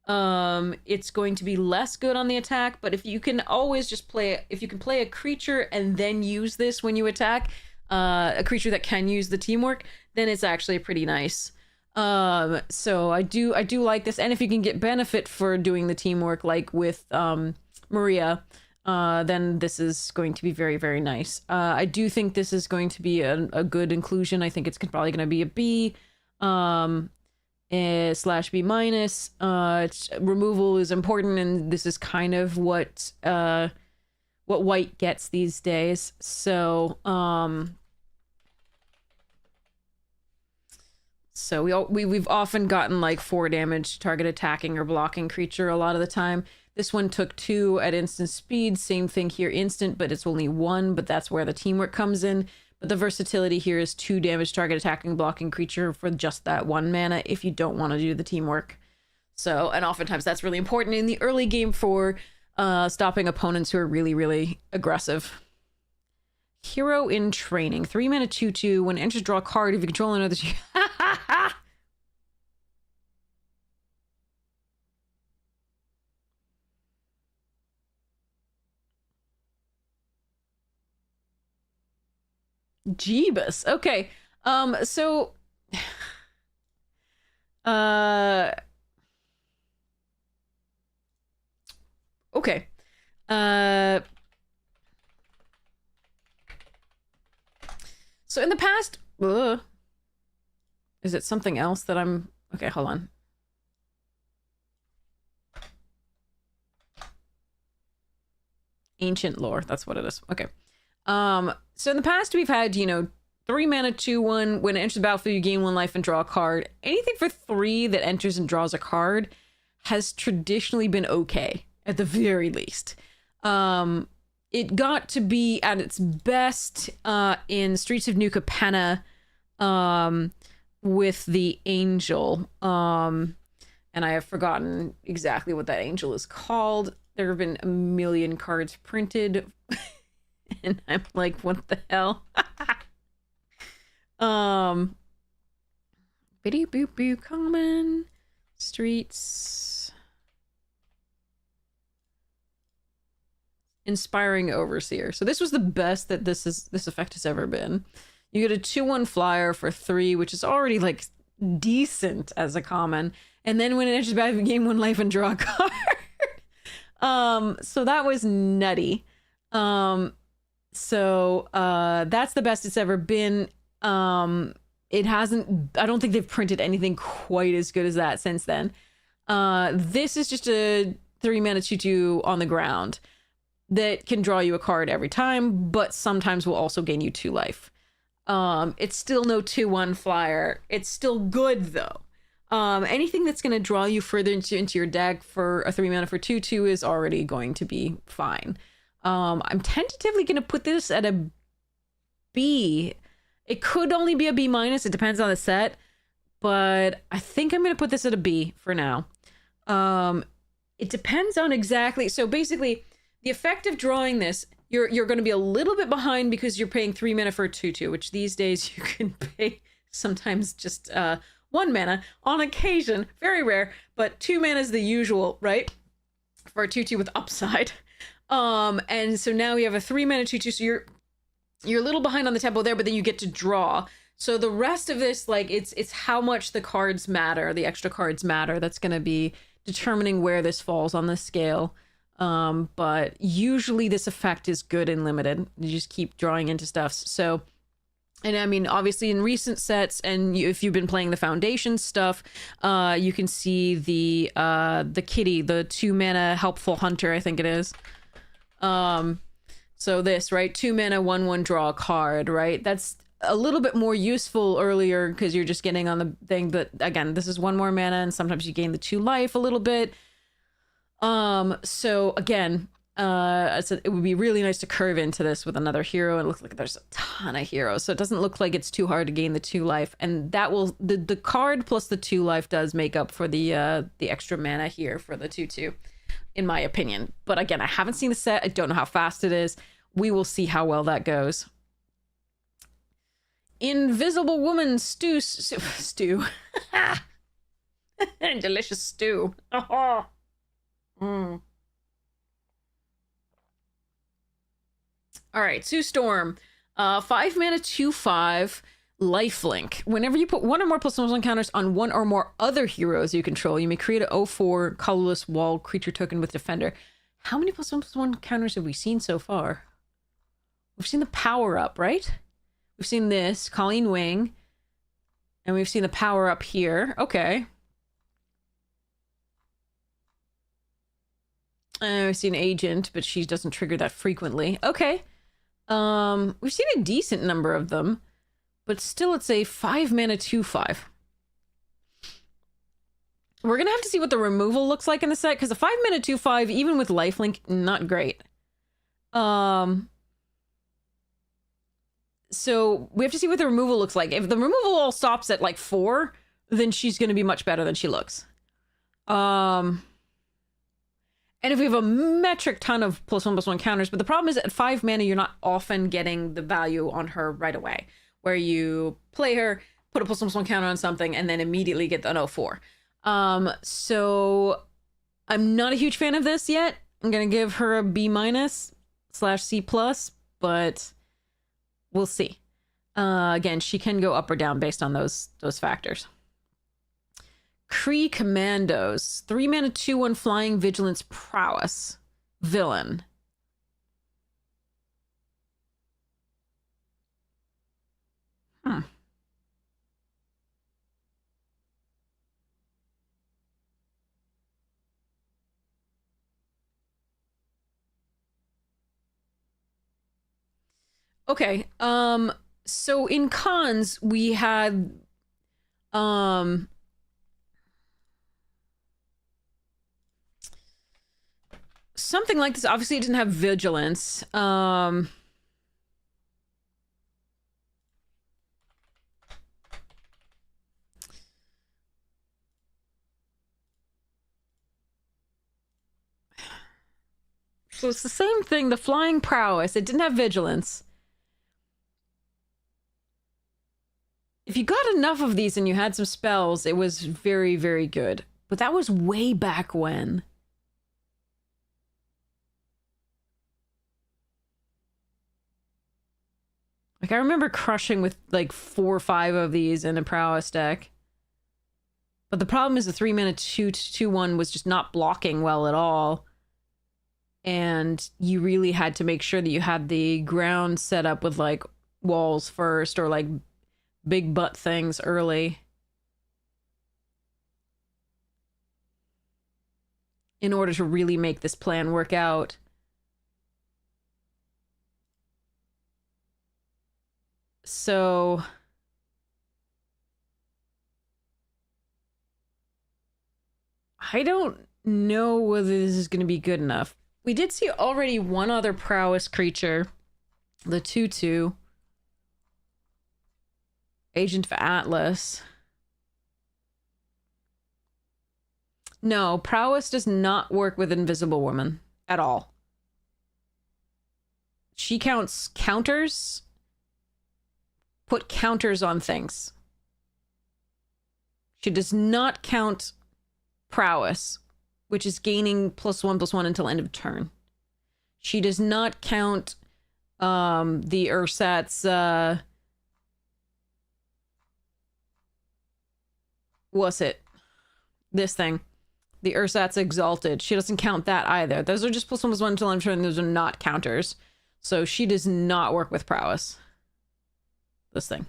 It's going to be less good on the attack, but if you can always just play a creature and then use this when you attack, a creature that can use the teamwork, then it's actually pretty nice. So I do like this, and if you can get benefit for doing the teamwork, like with Maria, then this is going to be very, very nice. I do think this is going to be a good inclusion. I think it's probably going to be a B, /B-. Removal is important, and this is kind of what white gets these days. So we've often gotten like 4 damage target attacking or blocking creature a lot of the time. This one took 2 at instant speed. Same thing here, instant, but it's only 1, but that's where the teamwork comes in. But the versatility here is 2 damage target attacking blocking creature for just that 1 mana if you don't want to do the teamwork. So, and oftentimes that's really important in the early game for stopping opponents who are really, really aggressive. Hero in Training. 3 mana 2/2. When it enters, draw a card. If you control another... Jeebus. Okay. So okay. So in the past, is it something else that I'm... Okay, hold on. Ancient lore, that's what it is. Okay. So in the past we've had, 3 mana 2/1. When it enters the battlefield, you gain 1 life and draw a card. Anything for 3 that enters and draws a card has traditionally been okay, at the very least. It got to be at its best in Streets of New Capenna with the Angel. And I have forgotten exactly what that Angel is called. There have been a million cards printed. and I'm like, what the hell? Bitty boop boop common streets. Inspiring Overseer. So this was the best that this effect has ever been. You get a 2/1 flyer for 3, which is already like decent as a common. And then when it enters battle, you gain 1 life and draw a card. So that was nutty. So that's the best it's ever been. It hasn't, I don't think they've printed anything quite as good as that since then. This is just a 3-mana 2/2 on the ground that can draw you a card every time, but sometimes will also gain you 2 life. It's still no 2/1 flyer. It's still good though. Anything that's going to draw you further into your deck for a 3-mana for 2/2 is already going to be fine. I'm tentatively going to put this at a B. It could only be a B-. It depends on the set, but I think I'm going to put this at a B for now. It depends on exactly. So basically, the effect of drawing this, you're going to be a little bit behind because you're paying 3 mana for a 2/2, which these days you can pay sometimes just 1 mana on occasion, very rare, but 2 mana is the usual, right? For a 2/2 with upside. And so now we have a 3 mana 2/2, so you're a little behind on the tempo there, but then you get to draw. So the rest of this, like, it's how much the cards matter, the extra cards matter, that's going to be determining where this falls on the scale. But usually this effect is good and limited. You just keep drawing into stuff. So, and I mean, obviously in recent sets, and if you've been playing the Foundation stuff, you can see the kitty, the 2 mana helpful hunter, I think it is. So this, right? 2 mana, 1/1 draw a card, right? That's a little bit more useful earlier because you're just getting on the thing. But again, this is 1 more mana, and sometimes you gain the 2 life a little bit. So again, I said it would be really nice to curve into this with another hero. It looks like there's a ton of heroes, so it doesn't look like it's too hard to gain the 2 life, and that will the card plus the 2 life does make up for the extra mana here for the 2/2, in my opinion. But again, I haven't seen the set. I don't know how fast it is. We will see how well that goes. Invisible Woman stew. Delicious stew. Oh. Mm. All right, Sue Storm, 5 mana 2/5 lifelink. Whenever you put 1 or more +1/+1 counters on 1 or more other heroes you control, you may create a 0/4 colorless wall creature token with Defender. How many +1/+1 counters have we seen so far? We've seen the power up, right? We've seen this Colleen Wing, and we've seen the power up here. Okay. We've seen Agent, but she doesn't trigger that frequently. Okay. We've seen a decent number of them, but still it's a 5 mana 2/5. We're gonna have to see what the removal looks like in the set, because a 5 mana 2/5, even with lifelink, not great. So we have to see what the removal looks like. If the removal all stops at like 4, then she's gonna be much better than she looks. And if we have a metric ton of +1/+1 counters, but the problem is at 5 mana, you're not often getting the value on her right away, where you play her, put a +1/+1 counter on something, and then immediately get an 0/4. So I'm not a huge fan of this yet. I'm gonna give her a B-/C+, but we'll see. Again, she can go up or down based on those factors. Kree Commandos, 3 mana 2/1 flying vigilance prowess villain. Okay. So in cons we had something like this. Obviously it didn't have vigilance. So it's the same thing, the flying prowess. It didn't have vigilance. If you got enough of these and you had some spells, it was very, very good. But that was way back when. Like, I remember crushing with, like, 4 or 5 of these in a prowess deck. But the problem is the 3-mana 2/2/1 was just not blocking well at all. And you really had to make sure that you had the ground set up with, like, walls first or, like, big butt things early in order to really make this plan work out. So I don't know whether this is going to be good enough. We did see already one other prowess creature, the 2/2, Agent of Atlas. No, prowess does not work with Invisible Woman at all. She counts counters, put counters on things. She does not count prowess, which is gaining +1/+1 until end of turn. She does not count the Ursat's what's it? This thing. The Ursat's Exalted. She doesn't count that either. Those are just +1/+1 until end of turn. Those are not counters. So she does not work with prowess. This thing.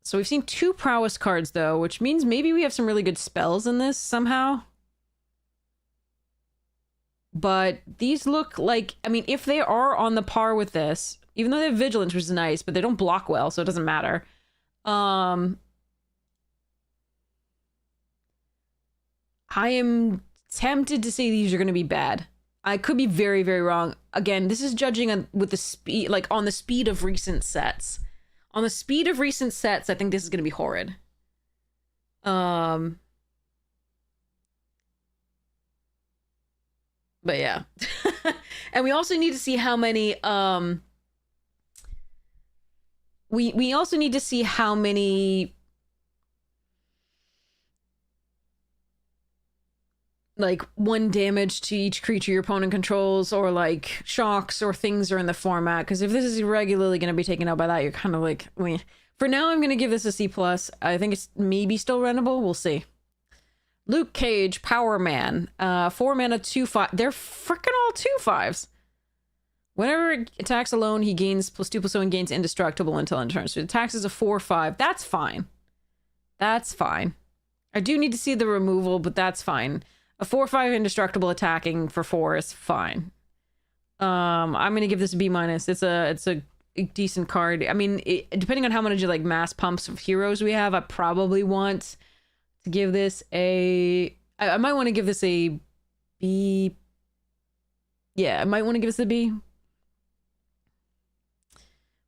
So we've seen 2 prowess cards, though, which means maybe we have some really good spells in this somehow. But these look like, I mean, if they are on the par with this, even though they have vigilance, which is nice, but they don't block well, so it doesn't matter. I am tempted to say these are going to be bad. I could be very, very wrong. Again, this is judging with the speed, like on the speed of recent sets. On the speed of recent sets, I think this is going to be horrid. But yeah. And we also need to see how many, we also need to see how many, like, 1 damage to each creature your opponent controls, or like shocks or things are in the format, because if this is regularly going to be taken out by that, you're kind of like, meh. For now, I'm going to give this a C+. I think it's maybe still runnable. We'll see. Luke Cage, Power Man, 4 mana, 2/5. They're freaking all 2/5s. Whenever it attacks alone, he gains +2/+0 and gains indestructible until end turn. So it attacks as a 4/5. That's fine. That's fine. I do need to see the removal, but that's fine. A 4/5 indestructible attacking for 4 is fine. I'm gonna give this a B-. It's a decent card. I mean, depending on how many like mass pumps of heroes we have, I probably want to give this a. I might want to give this a B. Yeah, I might want to give this a B.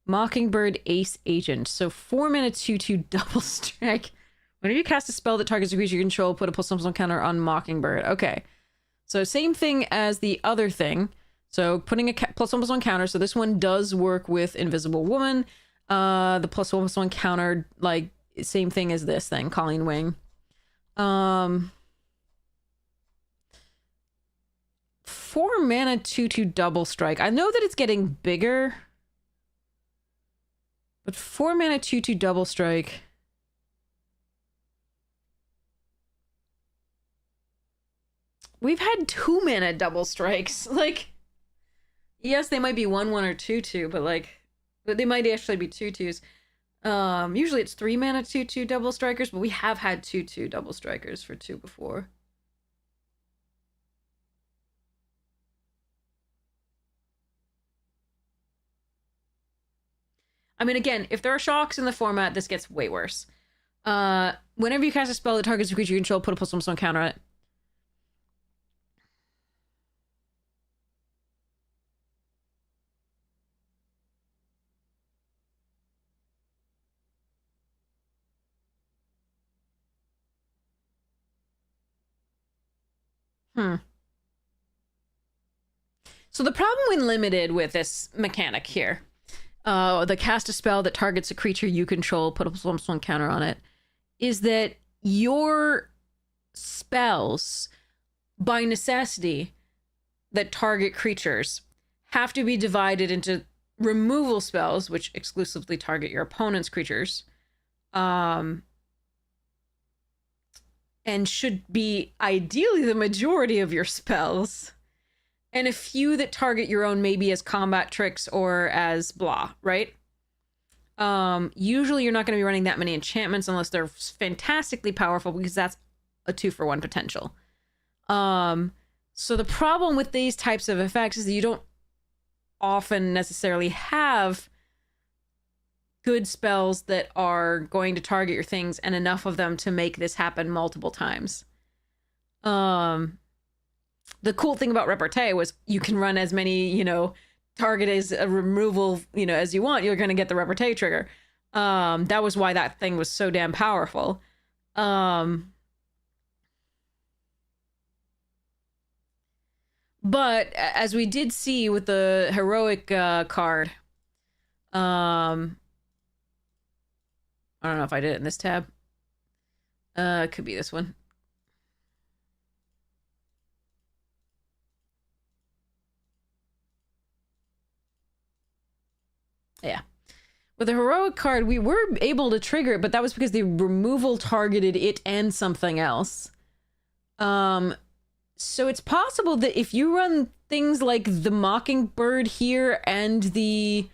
Mockingbird Ace Agent. So 4 mana 2/2 double strike. Whenever you cast a spell that targets a creature you control, put a +1/+1 counter on Mockingbird. Okay. So same thing as the other thing. So putting a +1/+1 counter. So this one does work with Invisible Woman. The +1/+1 counter, like, same thing as this thing, Colleen Wing. 4 mana 2/2 double strike. I know that it's getting bigger. But 4 mana 2/2 double strike. We've had 2 mana double strikes. Like, yes, they might be 1/1 or 2/2, but like, they might actually be 2/2s. Usually it's 3 mana 2/2 double strikers, but we have had 2/2 double strikers for 2 before. I mean, again, if there are shocks in the format, this gets way worse. Whenever you cast a spell that targets a creature you control, put a +1/+1 counter on it. Hmm. So the problem when limited with this mechanic here, the cast a spell that targets a creature you control, put a +1/+1 counter on it, is that your spells, by necessity, that target creatures have to be divided into removal spells, which exclusively target your opponent's creatures, and should be ideally the majority of your spells, and a few that target your own, maybe as combat tricks or as blah, right? Usually you're not going to be running that many enchantments unless they're fantastically powerful, because that's a 2-for-1 potential. So the problem with these types of effects is that you don't often necessarily have good spells that are going to target your things and enough of them to make this happen multiple times. The cool thing about Repartee was you can run as many, target as a removal, as you want. You're going to get the Repartee trigger. That was why that thing was so damn powerful. But as we did see with the heroic card, I don't know if I did it in this tab. It could be this one. Yeah. With the heroic card, we were able to trigger it, but that was because the removal targeted it and something else. So it's possible that if you run things like the Mockingbird here and the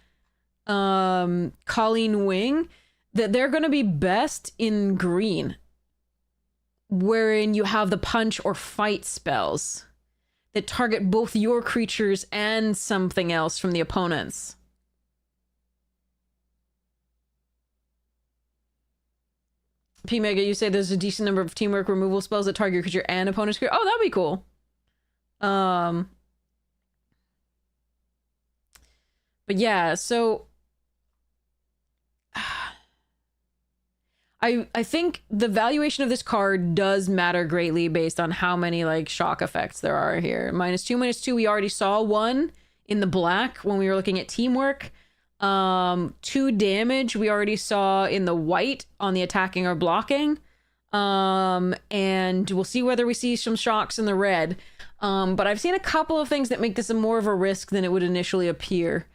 Colleen Wing, that they're going to be best in green, wherein you have the punch or fight spells that target both your creatures and something else from the opponents. P Mega, you say there's a decent number of teamwork removal spells that target your creature and opponent's creature. Oh, that'd be cool. But yeah, so I think the valuation of this card does matter greatly based on how many like shock effects there are here. -2/-2, we already saw one in the black when we were looking at teamwork. 2 damage we already saw in the white on the attacking or blocking. And we'll see whether we see some shocks in the red. But I've seen a couple of things that make this more of a risk than it would initially appear.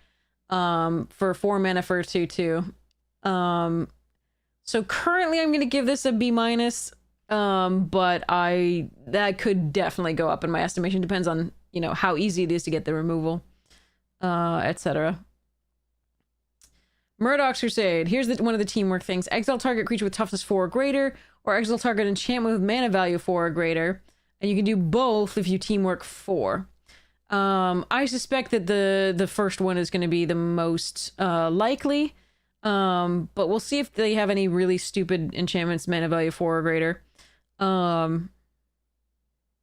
For 4 mana for 2/2. So currently I'm going to give this a B-. But that could definitely go up in my estimation. Depends on, how easy it is to get the removal, etc. Murdoch's Crusade. Here's one of the teamwork things. Exile target creature with toughness 4 or greater, or exile target enchantment with mana value 4 or greater. And you can do both if you teamwork 4. I suspect that the first one is going to be the most likely. But we'll see if they have any really stupid enchantments, mana value 4 or greater.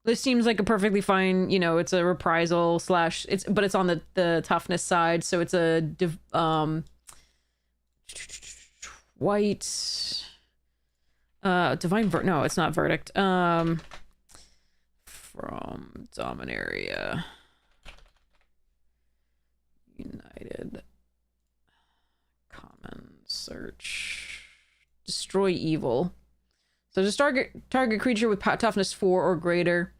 This seems like a perfectly fine, it's a reprisal / but it's on the toughness side, so it's a white divine no, it's not verdict. From Dominaria United, common search, destroy evil. So just target creature with toughness 4 or greater,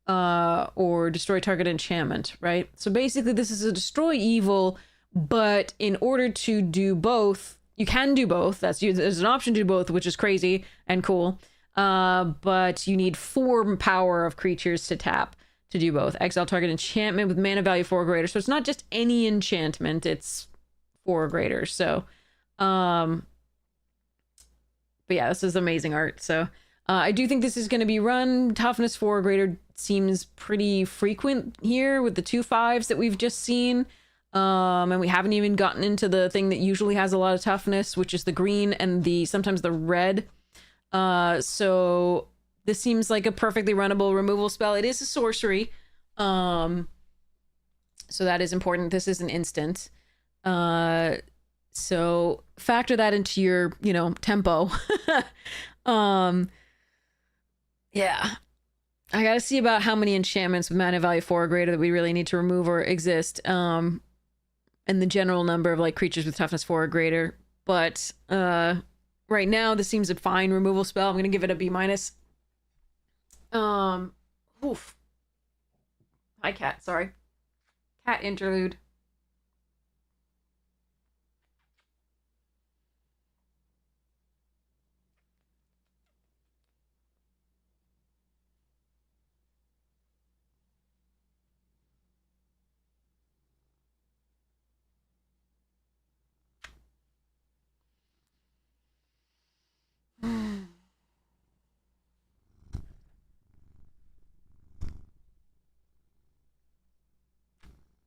or destroy target enchantment, right? So basically this is a destroy evil, but in order to do both, you can do both. There's an option to do both, which is crazy and cool. But you need 4 power of creatures to tap to do both. Exile target enchantment with mana value 4 or greater. So it's not just any enchantment, it's 4 or greater. So, but yeah, this is amazing art. So I do think this is going to be run. Toughness 4 or greater seems pretty frequent here with the 2 5s that we've just seen. And we haven't even gotten into the thing that usually has a lot of toughness, which is the green and sometimes the red. So this seems like a perfectly runnable removal spell. It is a sorcery. So that is important. This is an instant. So factor that into your, tempo. Yeah. I gotta see about how many enchantments with mana value 4 or greater that we really need to remove or exist. And the general number of like creatures with toughness 4 or greater. But right now this seems a fine removal spell. I'm gonna give it a B minus. Oof. Hi cat, sorry. Cat interlude.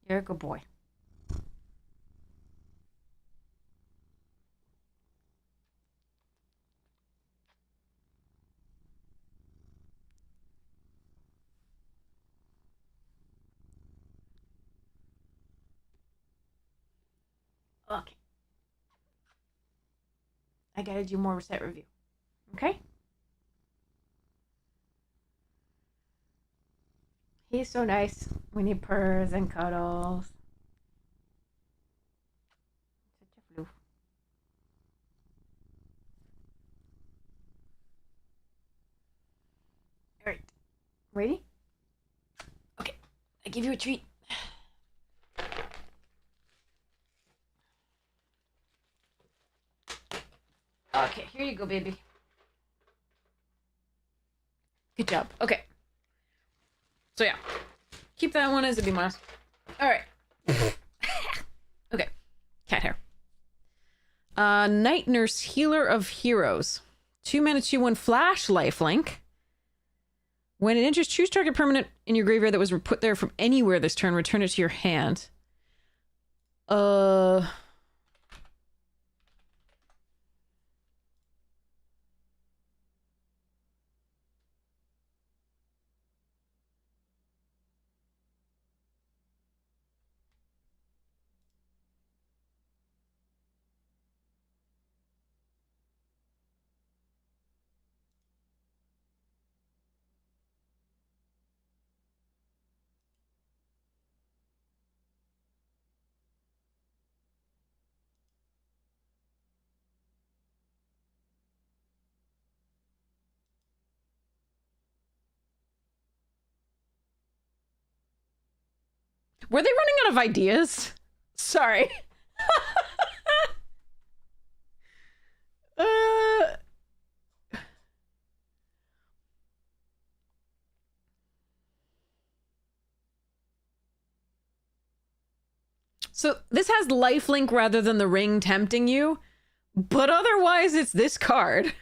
You're a good boy. Okay. I gotta do more set review. Okay? He's so nice when he purrs and cuddles. Such a floof. Alright. Ready? Okay. I give you a treat. Okay, here you go, baby. Good job. Okay. So yeah. Keep that one as a B minus. Alright. Okay. Cat hair. Night Nurse, Healer of Heroes. 2 mana, 2/1 flash lifelink. When it enters, choose target permanent in your graveyard that was put there from anywhere this turn. Return it to your hand. Were they running out of ideas? Sorry. So this has lifelink rather than the ring tempting you, but otherwise it's this card.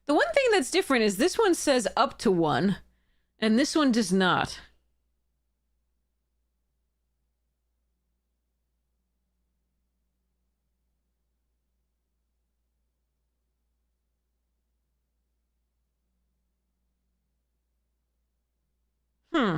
The one thing that's different is this one says up to 1, and this one does not. Hmm.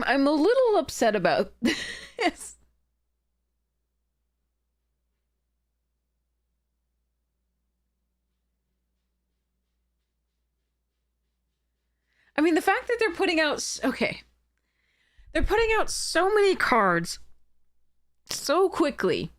I'm a little upset about this. I mean, the fact that they're putting out... Okay. They're putting out so many cards so quickly.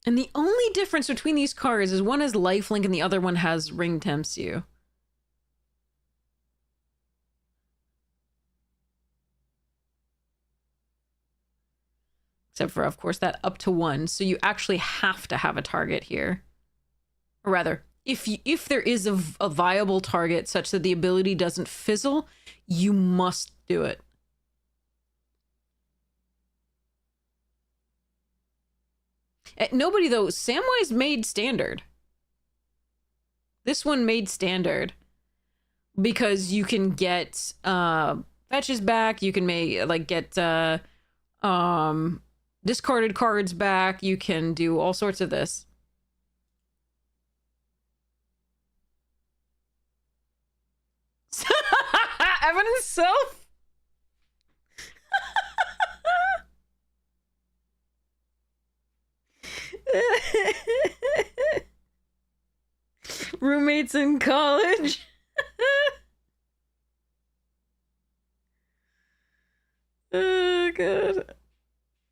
And the only difference between these cards is one has lifelink and the other one has ring tempts you. Except for, of course, that up to 1. So you actually have to have a target here. Or rather, if there is a viable target such that the ability doesn't fizzle, you must do it. Nobody, though, Samwise made standard. This one made standard. Because you can get fetches back, you can get discarded cards back, you can do all sorts of this. Evidence self? Roommates in college? Oh, God.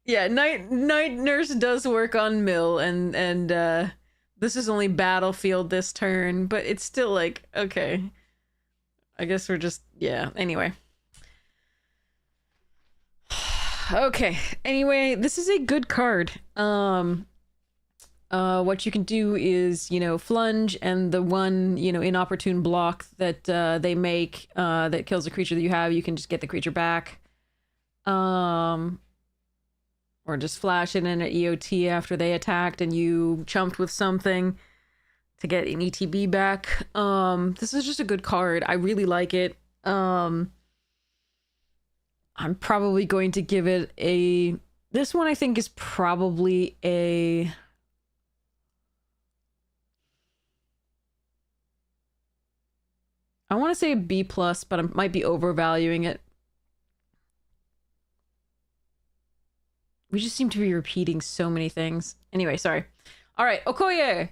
Yeah, night nurse does work on Mill, and this is only battlefield this turn, but it's still like, okay. I guess we're just, yeah, anyway. Okay, anyway, this is a good card. What you can do is, flunge, and the one, inopportune block that they make that kills a creature that you have, you can just get the creature back. Or just flash it in an EOT after they attacked and you chumped with something to get an ETB back. This is just a good card. I really like it. I'm probably going to give it a... This one I think is probably a... I want to say a B+, but I might be overvaluing it. We just seem to be repeating so many things. Anyway, sorry. All right, Okoye.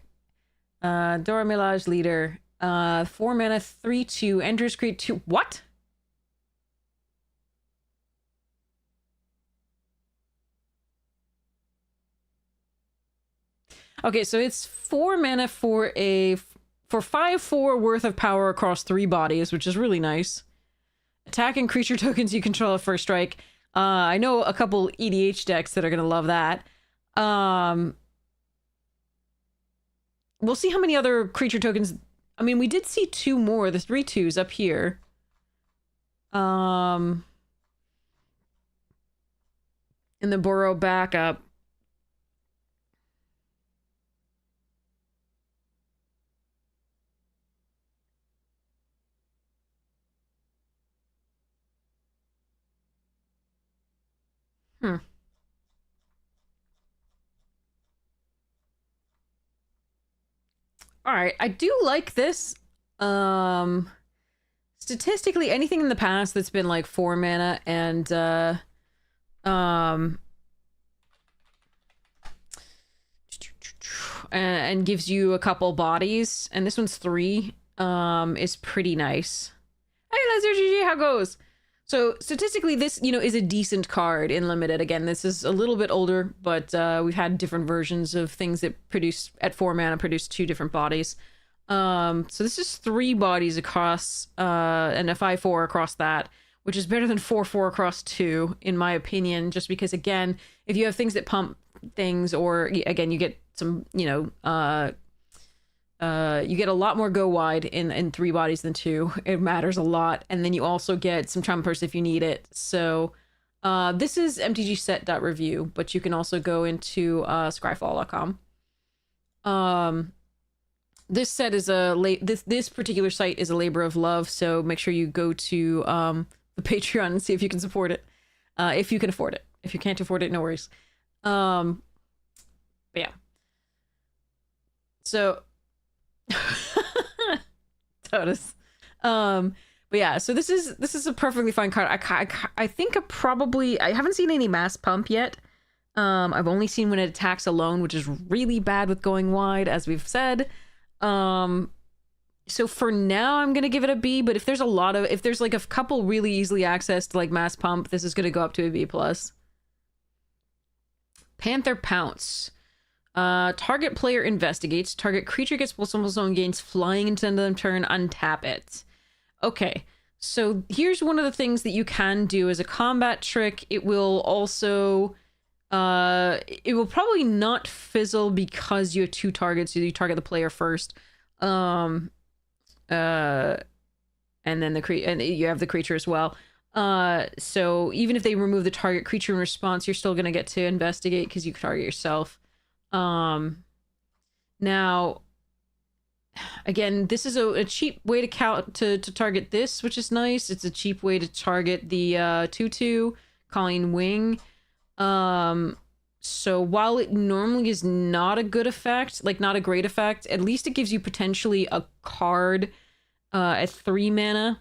Dora Milaje leader. 4 mana, 3/2. Enters, create 2. What? Okay, so it's 4 mana for 5/4 worth of power across 3 bodies, which is really nice. Attacking creature tokens you control at first strike. I know a couple EDH decks that are going to love that. We'll see how many other creature tokens... I mean, we did see 2 more. The 3/2s up here. In the Burrow backup. All right, I do like this. Statistically, anything in the past that's been like 4 mana and gives you a couple bodies, and this one's 3, is pretty nice. Hey, Laser GG, how goes? So statistically, this, is a decent card in Limited. Again, this is a little bit older, but we've had different versions of things that produce, at 4 mana, produce 2 different bodies. So this is 3 bodies across, and a 5/4 across that, which is better than 4/4 across 2, in my opinion, just because, again, if you have things that pump things, or, again, you get some, you get a lot more go wide in 3 bodies than 2. It matters a lot. And then you also get some trumpers if you need it. So this is mtgset.review, but you can also go into scryfall.com. This set is this particular site is a labor of love, so make sure you go to the Patreon and see if you can support it. If you can afford it. If you can't afford it, no worries. But yeah. So Totus. But yeah, so this is a perfectly fine card. I think I haven't seen any mass pump yet. I've only seen when it attacks alone, which is really bad with going wide, as we've said. So for now I'm gonna give it a B, but if there's like a couple really easily accessed like mass pump, this is gonna go up to a B+. Panther Pounce. Target player investigates. Target creature gets +1/+1 and gains flying until the end of the turn. Untap it. Okay, so here's one of the things that you can do as a combat trick. It will also... it will probably not fizzle because you have 2 targets. So you target the player first. And then and you have the creature as well. So even if they remove the target creature in response, you're still gonna get to investigate because you target yourself. Now, again, this is a cheap way to target this, which is nice. It's a cheap way to target the 2/2 Colleen Wing. So while it normally is not a good effect, like not a great effect, at least it gives you potentially a card at 3 mana.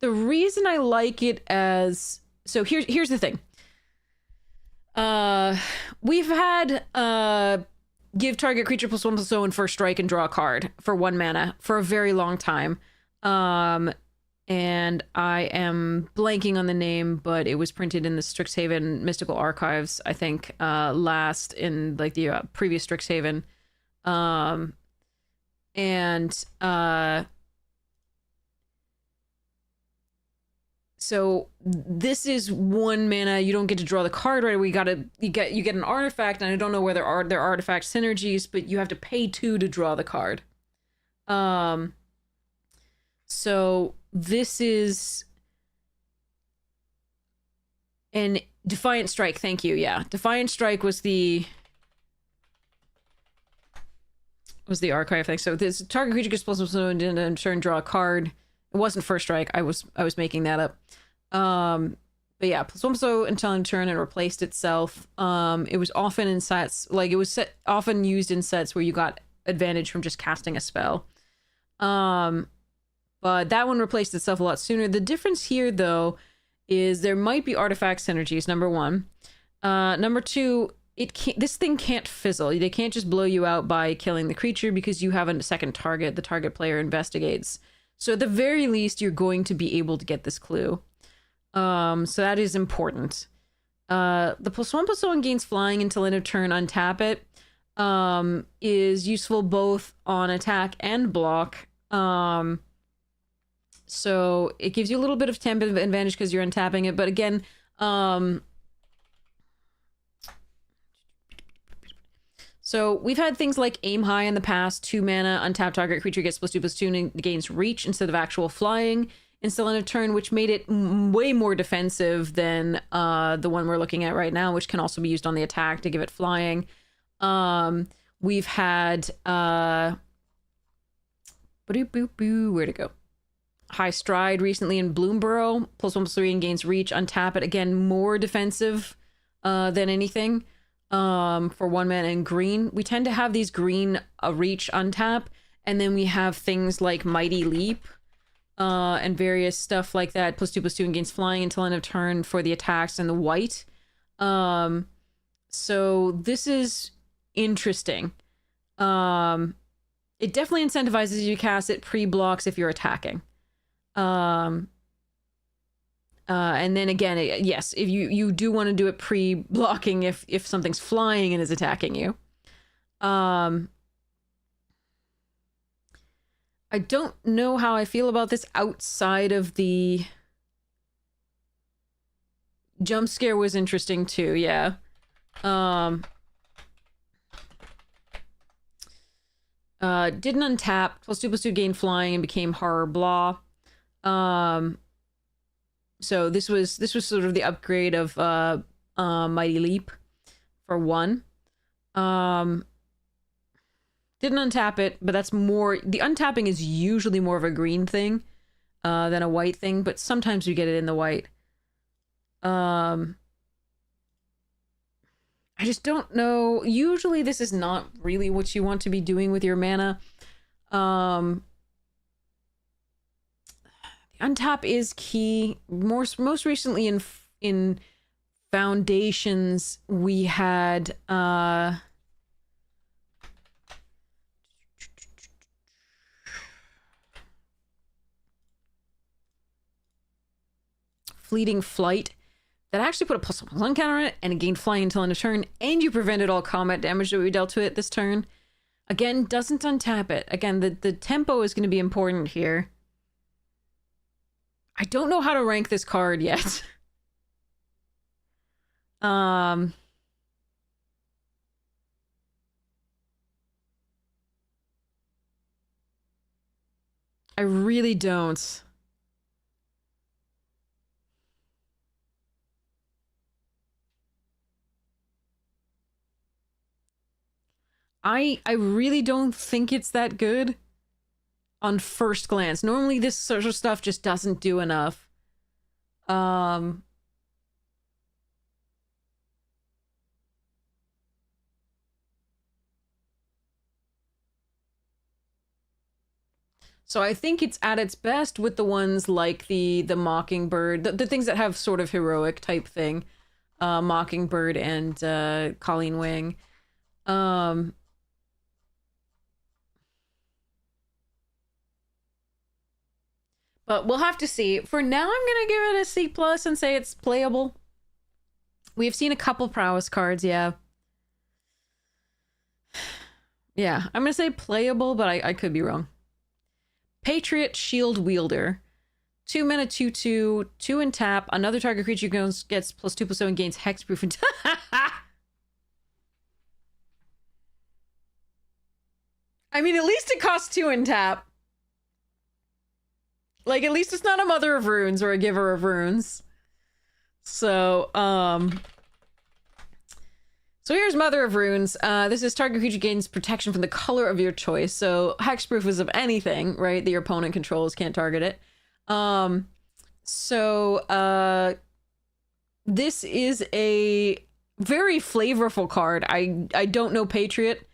The reason I like it as... So here's the thing. We've had give target creature +1/+0 and first strike and draw a card for 1 mana for a very long time. And I am blanking on the name, but it was printed in the Strixhaven Mystical Archives, I think, last in like the previous Strixhaven. So this is 1 mana. You don't get to draw the card right away. You get an artifact, and I don't know whether there are artifact synergies, but you have to pay 2 to draw the card. So this is an Defiant Strike. Thank you. Yeah, Defiant Strike was the archive thing. So this target creature gets +1/+1 and turn draw a card. It wasn't first strike. I was making that up. But yeah, +1/+0 until end turn and replaced itself. It was often in sets, like it was often used in sets where you got advantage from just casting a spell. But that one replaced itself a lot sooner. The difference here, though, is there might be artifact synergies, number 1. Number 2, this thing can't fizzle. They can't just blow you out by killing the creature because you have a second target. The target player investigates. So at the very least, you're going to be able to get this clue. So that is important. The +1/+1 gains flying until end of turn, untap it, is useful both on attack and block. So it gives you a little bit of temp advantage because you're untapping it. But again, so we've had things like Aim High in the past, 2 mana, untap target creature gets +2/+2 and gains reach instead of actual flying until end of turn, which made it way more defensive than the one we're looking at right now, which can also be used on the attack to give it flying. We've had where'd it go? High Stride recently in Bloomburrow, +1/+3 and gains reach, untap it, again more defensive than anything. For 1 mana and green. We tend to have these green reach untap, and then we have things like Mighty Leap and various stuff like that, +2/+2 and gains flying until end of turn for the attacks and the white. So this is interesting. It definitely incentivizes you to cast it pre-blocks if you're attacking. And then again, yes, if you do want to do it pre-blocking if something's flying and is attacking you. I don't know how I feel about this outside of the jump scare was interesting too, yeah. Didn't untap, +2/+2 gain flying and became horror blah. So this was sort of the upgrade of Mighty Leap for 1. Didn't untap it, but that's more... The untapping is usually more of a green thing than a white thing, but sometimes you get it in the white. I just don't know. Usually this is not really what you want to be doing with your mana. The untap is key. Most recently in foundations, we had Fleeting Flight that actually put a +1 counter on it, and it gained flying until end of turn, and you prevented all combat damage that we dealt to it this turn. Again, doesn't untap it. Again, the tempo is going to be important here. I don't know how to rank this card yet. I really don't. I really don't think it's that good on first glance. Normally this sort of stuff just doesn't do enough. So I think it's at its best with the ones like the Mockingbird, the things that have sort of heroic type thing. Mockingbird and Colleen Wing. But we'll have to see. For now, I'm going to give it a C+ and say it's playable. We've seen a couple prowess cards, yeah. Yeah, I'm going to say playable, but I could be wrong. Patriot Shield Wielder. 2 mana, 2/2, 2 and tap. Another target creature gets +2/+0 and gains hexproof. And I mean, at least it costs 2 and tap. Like, at least it's not a Mother of Runes or a Giver of Runes. So, so here's Mother of Runes. This is target creature gains protection from the color of your choice. So hexproof is of anything, right, that your opponent controls, can't target it. This is a very flavorful card. I don't know Patriot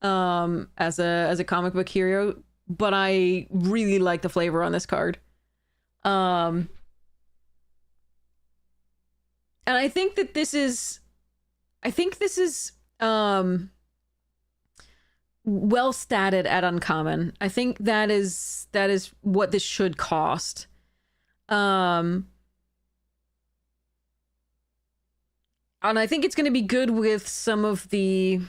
as a comic book hero, but I really like the flavor on this card. And I think that this is well statted at uncommon. I think that is what this should cost. And I think it's going to be good with some of the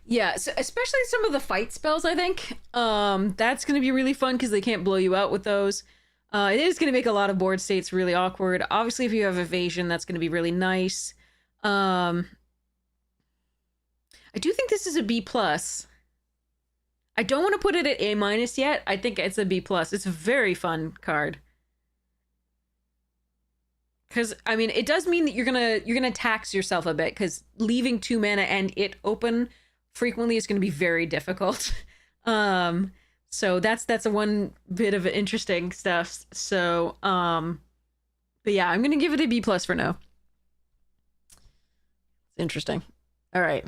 yeah, so especially some of the fight spells, I think. That's going to be really fun because they can't blow you out with those. It is going to make a lot of board states really awkward. Obviously, if you have evasion, that's going to be really nice. I do think this is a B+. I don't want to put it at A- yet. I think it's a B+. It's a very fun card. Because, I mean, it does mean that you're gonna tax yourself a bit, because leaving 2 mana and it open frequently is going to be very difficult. So that's a one bit of interesting stuff. So, but yeah, I'm going to give it a B+ for now. It's interesting. All right.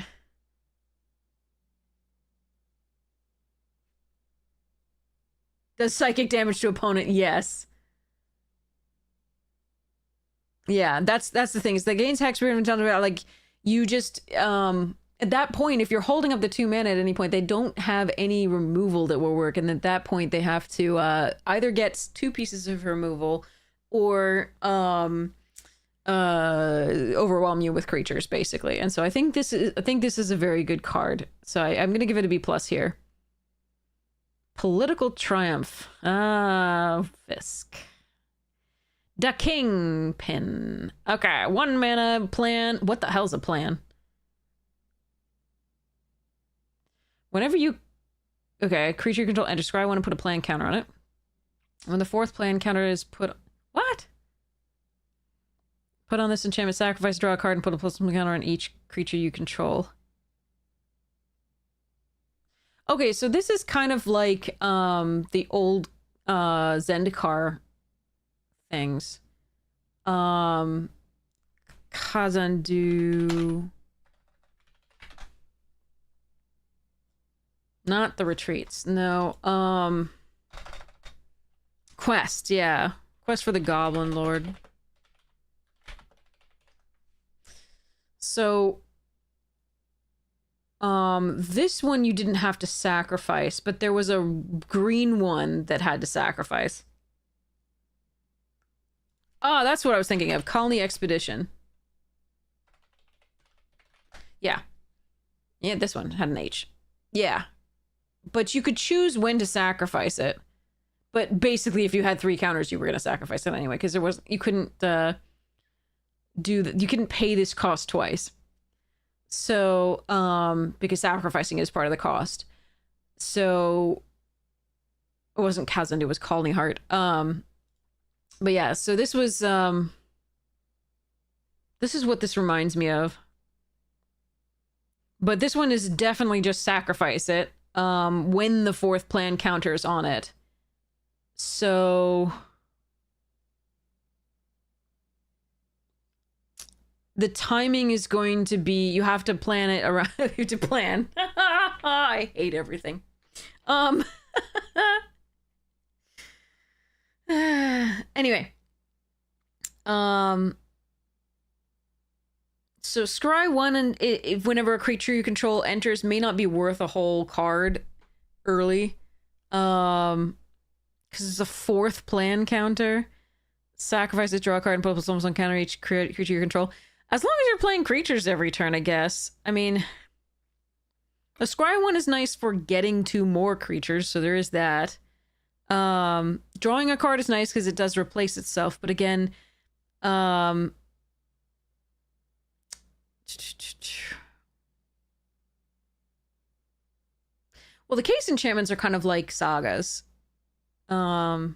Does psychic damage to opponent? Yes. Yeah, that's the thing. Is the gains hexproof and about like you just at that point, if you're holding up the 2 mana at any point, they don't have any removal that will work, and at that point they have to either get 2 pieces of removal or overwhelm you with creatures, basically. And so I think this is a very good card. So I'm gonna give it a B+ here. Political Triumph. Fisk. The Kingpin. Okay, 1 mana plan. What the hell's a plan? Whenever you... Okay, creature you control and describe, I want to put a plan counter on it. When the 4th plan counter is put... What? Put on this enchantment, sacrifice, draw a card, and put a +1 counter on each creature you control. Okay, so this is kind of like the old Zendikar things. Khazandu. Not the retreats. No. Quest, yeah. Quest for the Goblin Lord. So this one you didn't have to sacrifice, but there was a green one that had to sacrifice. Oh, that's what I was thinking of. Colony Expedition. Yeah. Yeah, this one had an H. Yeah. But you could choose when to sacrifice it. But basically, if you had 3 counters, you were going to sacrifice it anyway, because you couldn't you couldn't pay this cost twice. So, because sacrificing is part of the cost. So, it wasn't Khazandu, it was Colony Heart. But yeah, so this was, this is what this reminds me of. But this one is definitely just sacrifice it, when the 4th plan counters on it. So the timing is going to be, you have to plan it around, you have to plan. I hate everything. Anyway. So scry 1, and if whenever a creature you control enters, may not be worth a whole card early. Because it's a 4th plan counter. Sacrifice it, draw a card, and put plus almost on counter each creature you control. As long as you're playing creatures every turn, I guess. I mean, the scry 1 is nice for getting 2 more creatures, so there is that. Drawing a card is nice because it does replace itself, but again, well, the case enchantments are kind of like sagas. I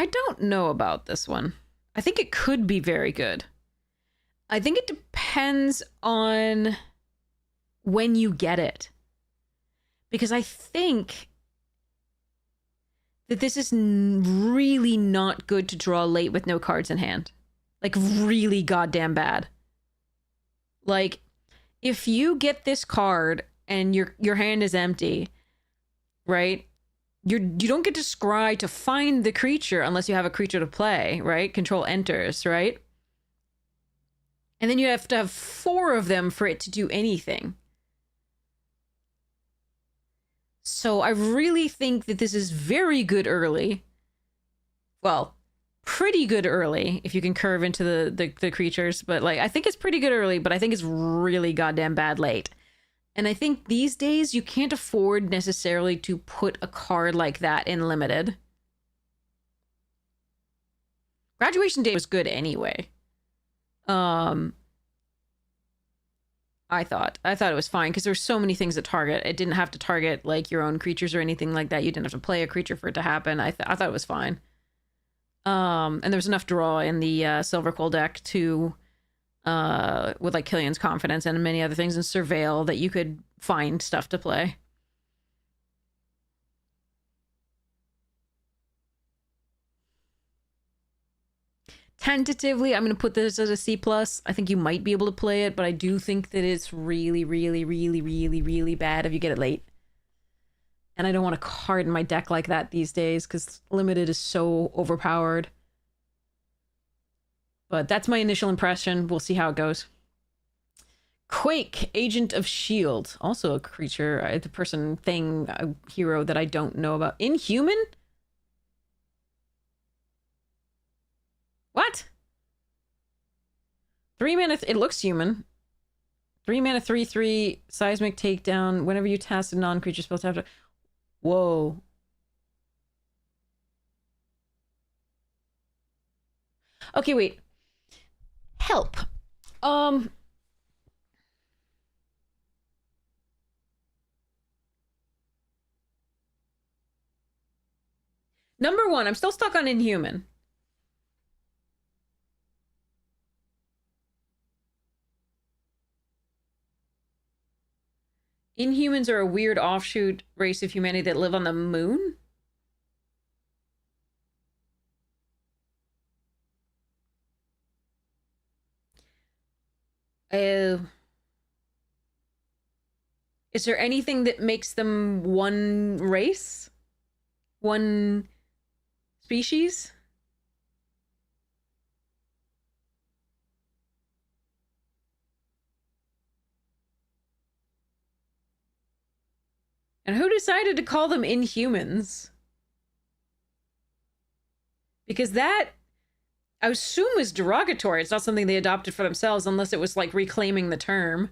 don't know about this one. I think it could be very good. I think it depends on when you get it. Because I think that this is really not good to draw late with no cards in hand. Like, really goddamn bad. Like, if you get this card and your hand is empty, right? You don't get to scry to find the creature unless you have a creature to play, right? Control enters, right? And then you have to have 4 of them for it to do anything. So I really think that this is very good early. Well, pretty good early if you can curve into the creatures, but like I think it's pretty good early, but I think it's really goddamn bad late. And I think these days you can't afford necessarily to put a card like that in limited. Graduation Day was good anyway. I thought it was fine because there's so many things to target. It didn't have to target like your own creatures or anything like that. You didn't have to play a creature for it to happen. I thought it was fine. And there was enough draw in the Silverquill deck to with like Killian's Confidence and many other things and Surveil that you could find stuff to play. Tentatively, I'm going to put this as a C+. I think you might be able to play it, but I do think that it's really, really, really, really, really bad if you get it late. And I don't want a card in my deck like that these days, because limited is so overpowered. But that's my initial impression. We'll see how it goes. Quake, Agent of S.H.I.E.L.D. Also a creature, the person, thing, a hero that I don't know about. Inhuman? What? 3 mana, it looks human. 3 mana, 3/3, seismic takedown. Whenever you cast a non-creature spell, tap. Whoa. Okay, wait. Help. Number 1, I'm still stuck on Inhuman. Inhumans are a weird offshoot race of humanity that live on the moon? Uh, is there anything that makes them one race? One species? And who decided to call them Inhumans? Because that, I assume, is derogatory. It's not something they adopted for themselves unless it was like reclaiming the term.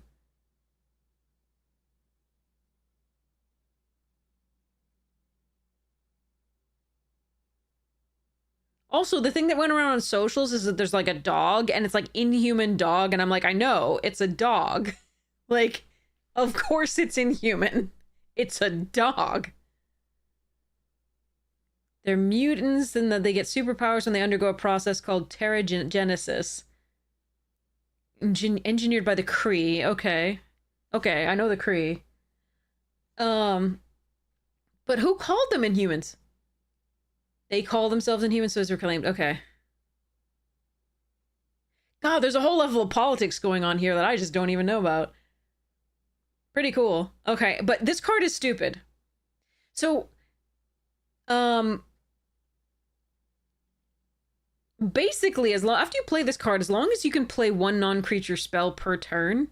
Also, the thing that went around on socials is that there's like a dog and it's like Inhuman dog. And I'm like, I know, it's a dog. Like, of course it's inhuman. It's a dog. They're mutants and that they get superpowers when they undergo a process called Terrigenesis. Engineered by the Kree. Okay. Okay, I know the Kree. But who called them Inhumans? They call themselves Inhumans, so it's reclaimed. Okay. God, there's a whole level of politics going on here that I just don't even know about. Pretty cool. Okay, but this card is stupid. So, basically, after you play this card, as long as you can play one non-creature spell per turn,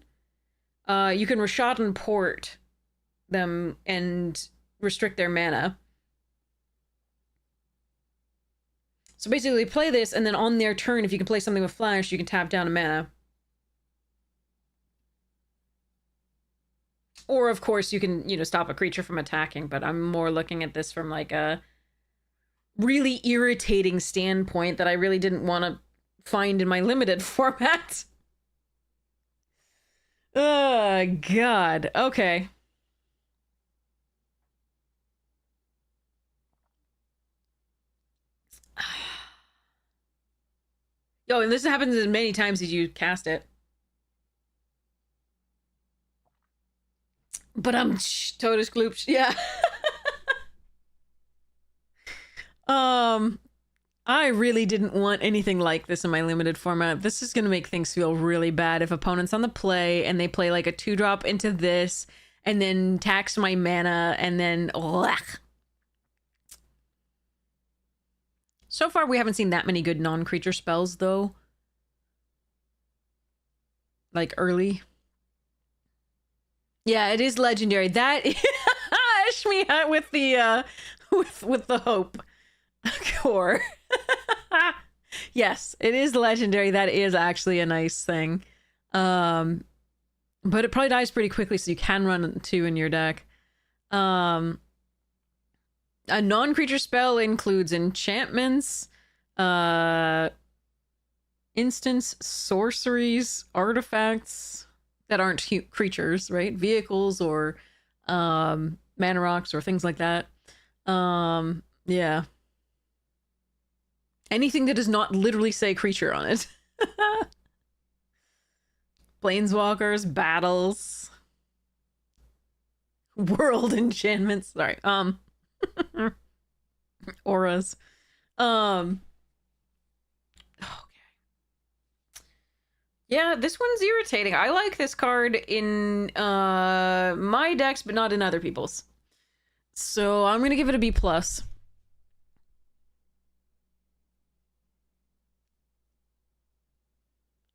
you can Rashad and Port them and restrict their mana. So basically, play this, and then on their turn, if you can play something with Flash, you can tap down a mana. Or, of course, you can, stop a creature from attacking, but I'm more looking at this from, like, a really irritating standpoint that I really didn't want to find in my limited format. Oh, God. Okay. Yo, and this happens as many times as you cast it. But I'm Totus Gloops. Yeah. I really didn't want anything like this in my limited format. This is going to make things feel really bad if opponents on the play and they play like a 2-drop into this and then tax my mana and then ugh. So far we haven't seen that many good non-creature spells though. Like early. Yeah, it is legendary. That Ashmi with the with the hope core. Yes, it is legendary. That is actually a nice thing. But it probably dies pretty quickly, so you can run 2 in your deck. A non-creature spell includes enchantments, instants, sorceries, artifacts that aren't creatures, right? Vehicles or mana rocks or things like that. Yeah. Anything that does not literally say creature on it. Planeswalkers, battles, world enchantments. Sorry. Auras. Okay. Yeah, this one's irritating. I like this card in my decks, but not in other people's. So I'm gonna give it a B+.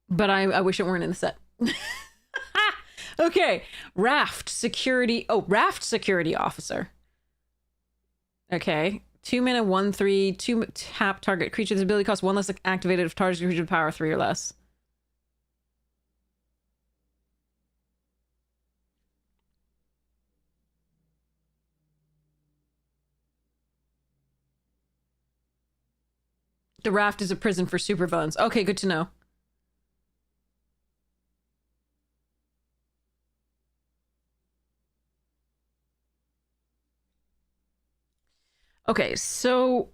But I wish it weren't in the set. Okay, Raft Security. Oh, Raft Security Officer. Okay, 2 mana, 1/3, 2 tap target creature. This ability costs 1 less activated if target creature power 3 or less. The Raft is a prison for supervillains. Okay, good to know. Okay, so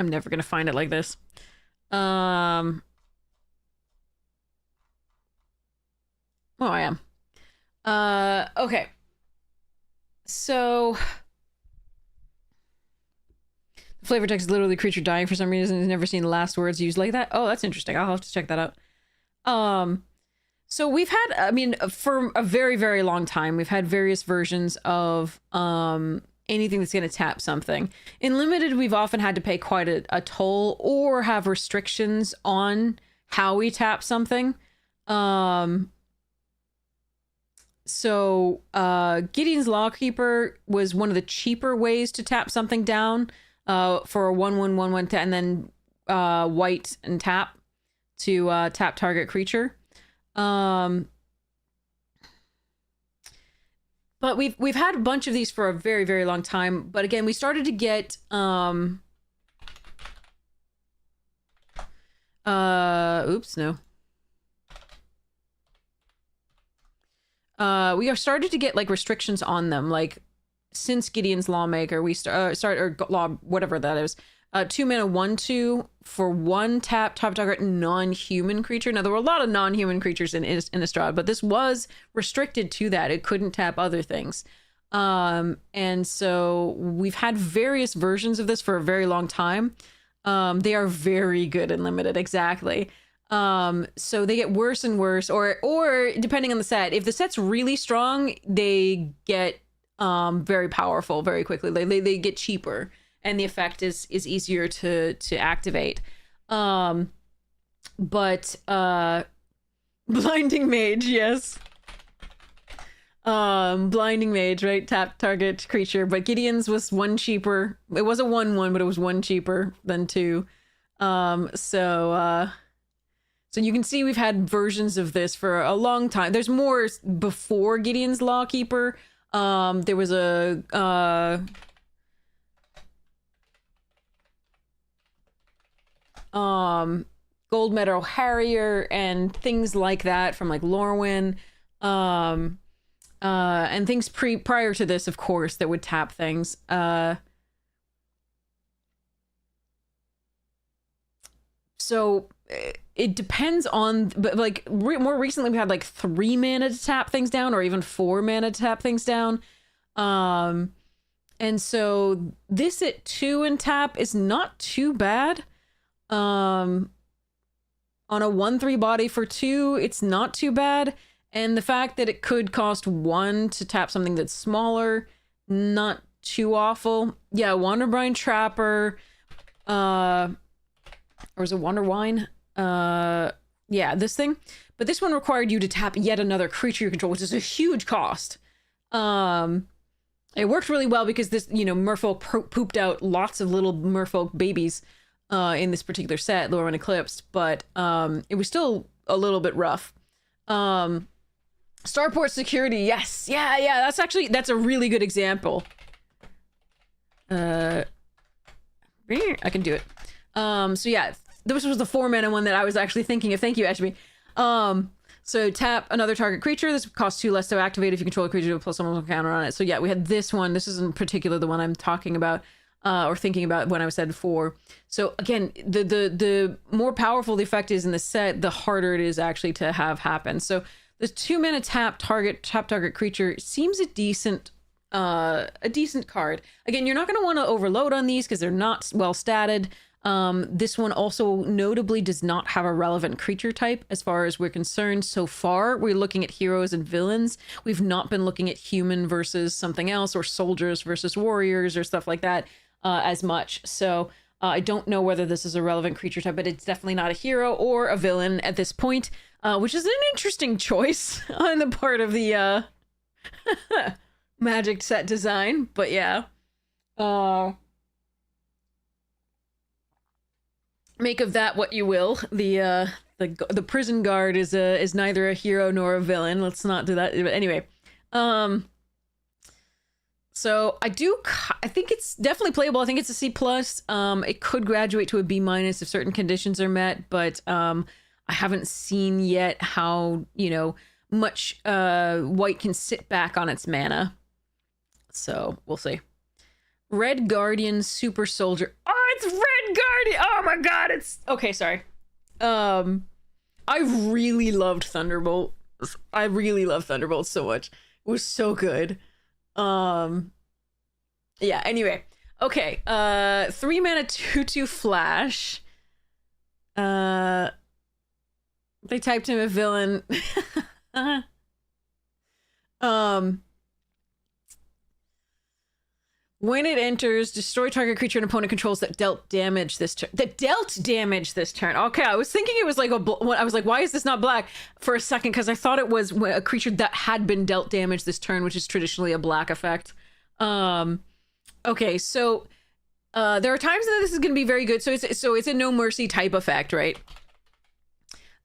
I'm never gonna find it like this. Oh, I am. Okay. So the flavor text is literally creature dying for some reason. I've never seen the last words used like that. Oh, that's interesting. I'll have to check that out. So we've had, I mean, for a very, very long time, we've had various versions of anything that's going to tap something. In Limited, we've often had to pay quite a toll or have restrictions on how we tap something. So Gideon's Lawkeeper was one of the cheaper ways to tap something down for a 1/1/1/1 and then white and tap to tap target creature. But we've had a bunch of these for a very, very long time. But again, we started to get oops, no. We are started to get like restrictions on them, like since Gideon's Lawmaker, we law, whatever that is. 2 mana 1/2 for 1 tap target non-human creature. Now there were a lot of non-human creatures in Innistrad, but this was restricted to that. It couldn't tap other things. And so we've had various versions of this for a very long time. They are very good in Limited, exactly. So they get worse and worse, or depending on the set. If the set's really strong, they get very powerful very quickly. They get cheaper, and the effect is easier to activate. But Blinding Mage, yes. Blinding Mage, right? Tap target creature. But Gideon's was 1 cheaper. It was a 1/1, but it was 1 cheaper than 2. So you can see we've had versions of this for a long time. There's more before Gideon's Lawkeeper. There was a Gold Meadow Harrier and things like that from like Lorwyn. And things prior to this, of course, that would tap things. So it depends on, but like more recently we had like 3 mana to tap things down, or even 4 mana to tap things down. And so this at 2 and tap is not too bad. On a 1/3 body for 2, it's not too bad. And the fact that it could cost 1 to tap something that's smaller, not too awful. Yeah, Wanderbrine Trapper, or was it Wonderwine? Yeah, this thing. But this one required you to tap yet another creature you control, which is a huge cost. It worked really well because this, Merfolk pooped out lots of little Merfolk babies in this particular set, Lorwyn Eclipsed, but it was still a little bit rough. Starport Security, yes. Yeah, that's a really good example. I can do it. So yeah, this was the 4 mana one that I was actually thinking of. Thank you, Ashby. So tap another target creature. This costs 2 less to activate if you control a creature plus someone's counter on it. So yeah, we had this one. This is in particular the one I'm talking about, or thinking about when I said before. So again, the more powerful the effect is in the set, the harder it is actually to have happen. So the 2 mana tap target creature seems a decent card. Again, you're not going to want to overload on these because they're not well statted. This one also notably does not have a relevant creature type as far as we're concerned. So far, we're looking at heroes and villains. We've not been looking at human versus something else, or soldiers versus warriors or stuff like that as much. So I don't know whether this is a relevant creature type, but it's definitely not a hero or a villain at this point, which is an interesting choice on the part of the Magic set design. But yeah. Make of that what you will. The prison guard is neither a hero nor a villain. Let's not do that. But anyway, so I think it's definitely playable. I think it's a C+. It could graduate to a B- if certain conditions are met, but I haven't seen yet how much white can sit back on its mana. So we'll see. Red Guardian Super Soldier. Oh, it's Red Guardian. Oh my god, it's okay. Sorry. I really loved Thunderbolt. I really love Thunderbolt so much. It was so good. Yeah. Anyway, okay. 3 mana 2/2 flash. They typed him a villain. When it enters, destroy target creature an opponent controls that dealt damage this turn. Okay, I was thinking it was like I was like, why is this not black for a second? Because I thought it was a creature that had been dealt damage this turn, which is traditionally a black effect. Okay, so there are times that this is going to be very good. So it's a no mercy type effect, right?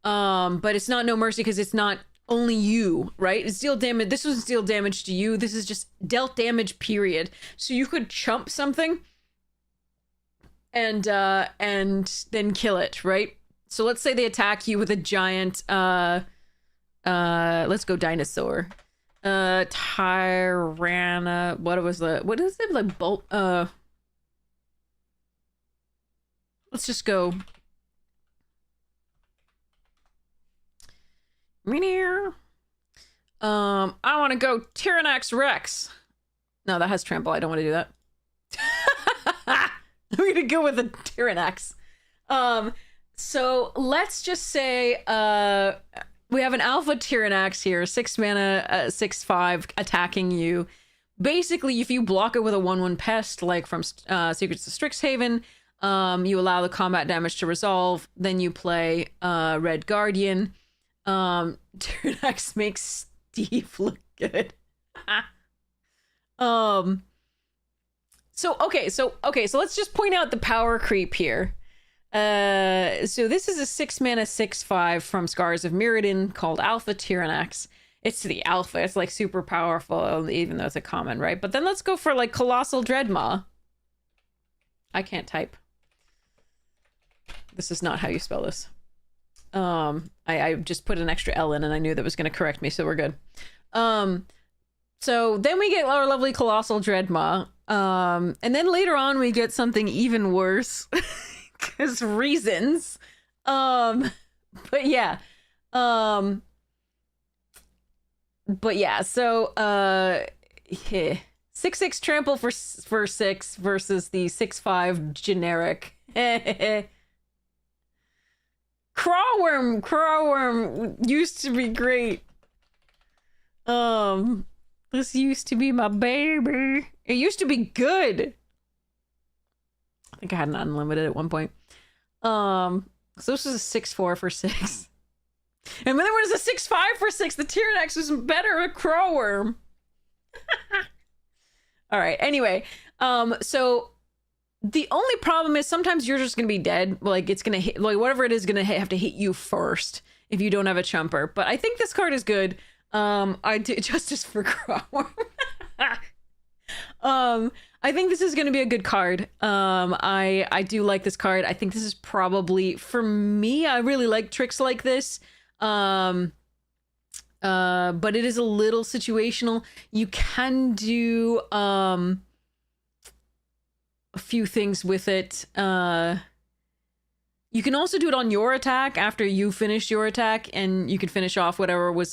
But it's not no mercy because it's not only you, right? It's deal damage. This was deal damage to you. This is just dealt damage, period. So you could chump something and then kill it, right? So let's say they attack you with a giant let's go dinosaur. Tyranna, what is it like bolt let's just go I want to go Tyrannax Rex. No, that has trample. I don't want to do that. I'm gonna go with the Tyrannax. So let's just say we have an alpha Tyrannax here, 6 mana, 6/5 attacking you. Basically, if you block it with a 1/1 pest, like from Secrets of Strixhaven, you allow the combat damage to resolve. Then you play Red Guardian. Tyrannax makes Steve look good. So let's just point out the power creep here. So this is a 6 mana 6/5 from Scars of Mirrodin called Alpha Tyrannax. It's the alpha. It's like super powerful, even though it's a common, right? But then let's go for like Colossal Dreadmaw. I can't type. This is not how you spell this. I just put an extra L in and I knew that was going to correct me, so we're good. So then we get our lovely Colossal Dreadmaw. And then later on we get something even worse. Because reasons. But yeah. So 6/6 trample for 6 versus the 6/5 generic. Crawworm used to be great. This used to be my baby. It used to be good. I think I had an unlimited at one point. So this was a 6/4 for 6. And when there was a 6/5 for 6, the Tyrannax was better at Crawworm. All right. Anyway, so the only problem is sometimes you're just gonna be dead. Like it's gonna hit, like whatever it is, gonna have to hit you first if you don't have a chumper. But I think this card is good. I do justice for Crawworm. I think this is going to be a good card. I do like this card. I think this is probably, for me, I really like tricks like this. But it is a little situational. You can do a few things with it. You can also do it on your attack after you finish your attack, and you can finish off whatever was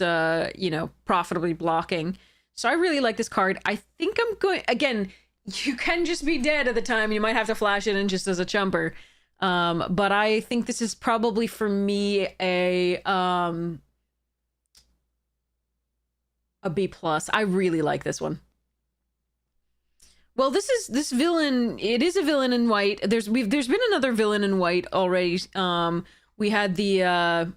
profitably blocking. So I really like this card. I think I'm going, again, you can just be dead at the time. You might have to flash it in just as a chumper. But I think this is probably for me a B+. I really like this one. Well, this villain, it is a villain in white. There's been another villain in white already. We had the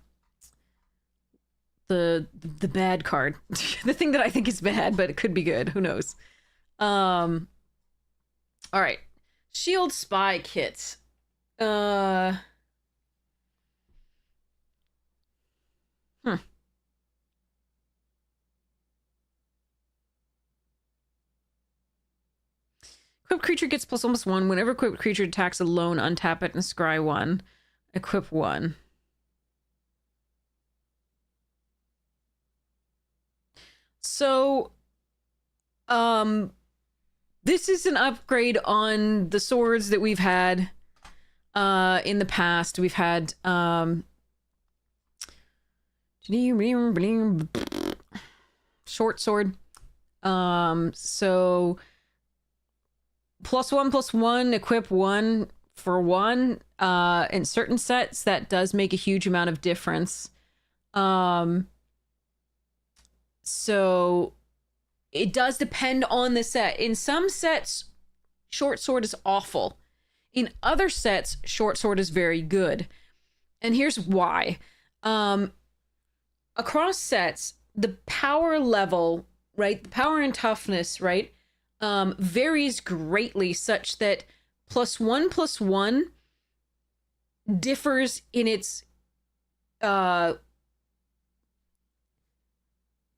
bad card. The thing that I think is bad, but it could be good. Who knows? All right. Shield Spy Kit. Equipped creature gets +1/+1. Whenever equipped creature attacks alone, untap it and scry 1. Equip 1. So, this is an upgrade on the swords that we've had. In the past, we've had short sword. So +1/+1, equip 1 for 1. In certain sets, that does make a huge amount of difference. So it does depend on the set. In some sets, short sword is awful. In other sets, short sword is very good. And here's why. Across sets, the power level, right? The power and toughness, right? Varies greatly, such that +1/+1 differs in its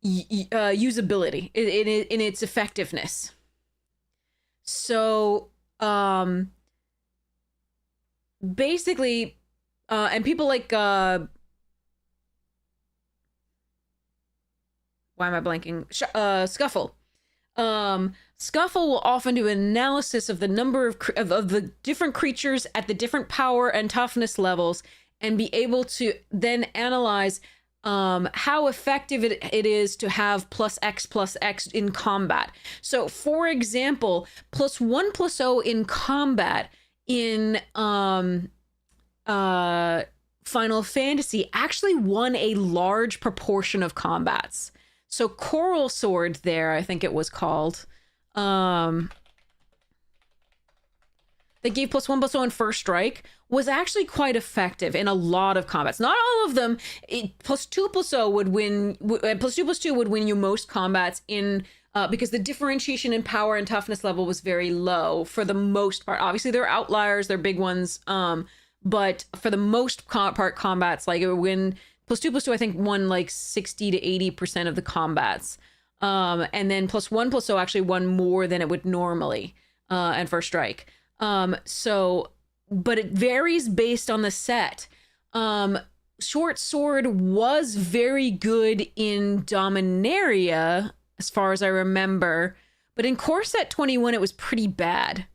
usability, in its effectiveness. So basically, and people like why am I blanking? Scuffle. Scuffle will often do an analysis of the number of the different creatures at the different power and toughness levels, and be able to then analyze how effective it is to have +X in combat. So, for example, +1/+0 in combat in Final Fantasy actually won a large proportion of combats. So Coral Sword there, I think it was called. That gave +1/+0 in first strike was actually quite effective in a lot of combats. Not all of them. +2/+0 would win, +2/+2 would win you most combats in because the differentiation in power and toughness level was very low for the most part. Obviously, there are outliers, there are big ones, but for the most part, combats, like it would win. +2/+2, I think, won like 60 to 80% of the combats. And then +1/+0 actually won more than it would normally, and first strike. So, but it varies based on the set. Short sword was very good in Dominaria, as far as I remember, but in Core Set 21, it was pretty bad,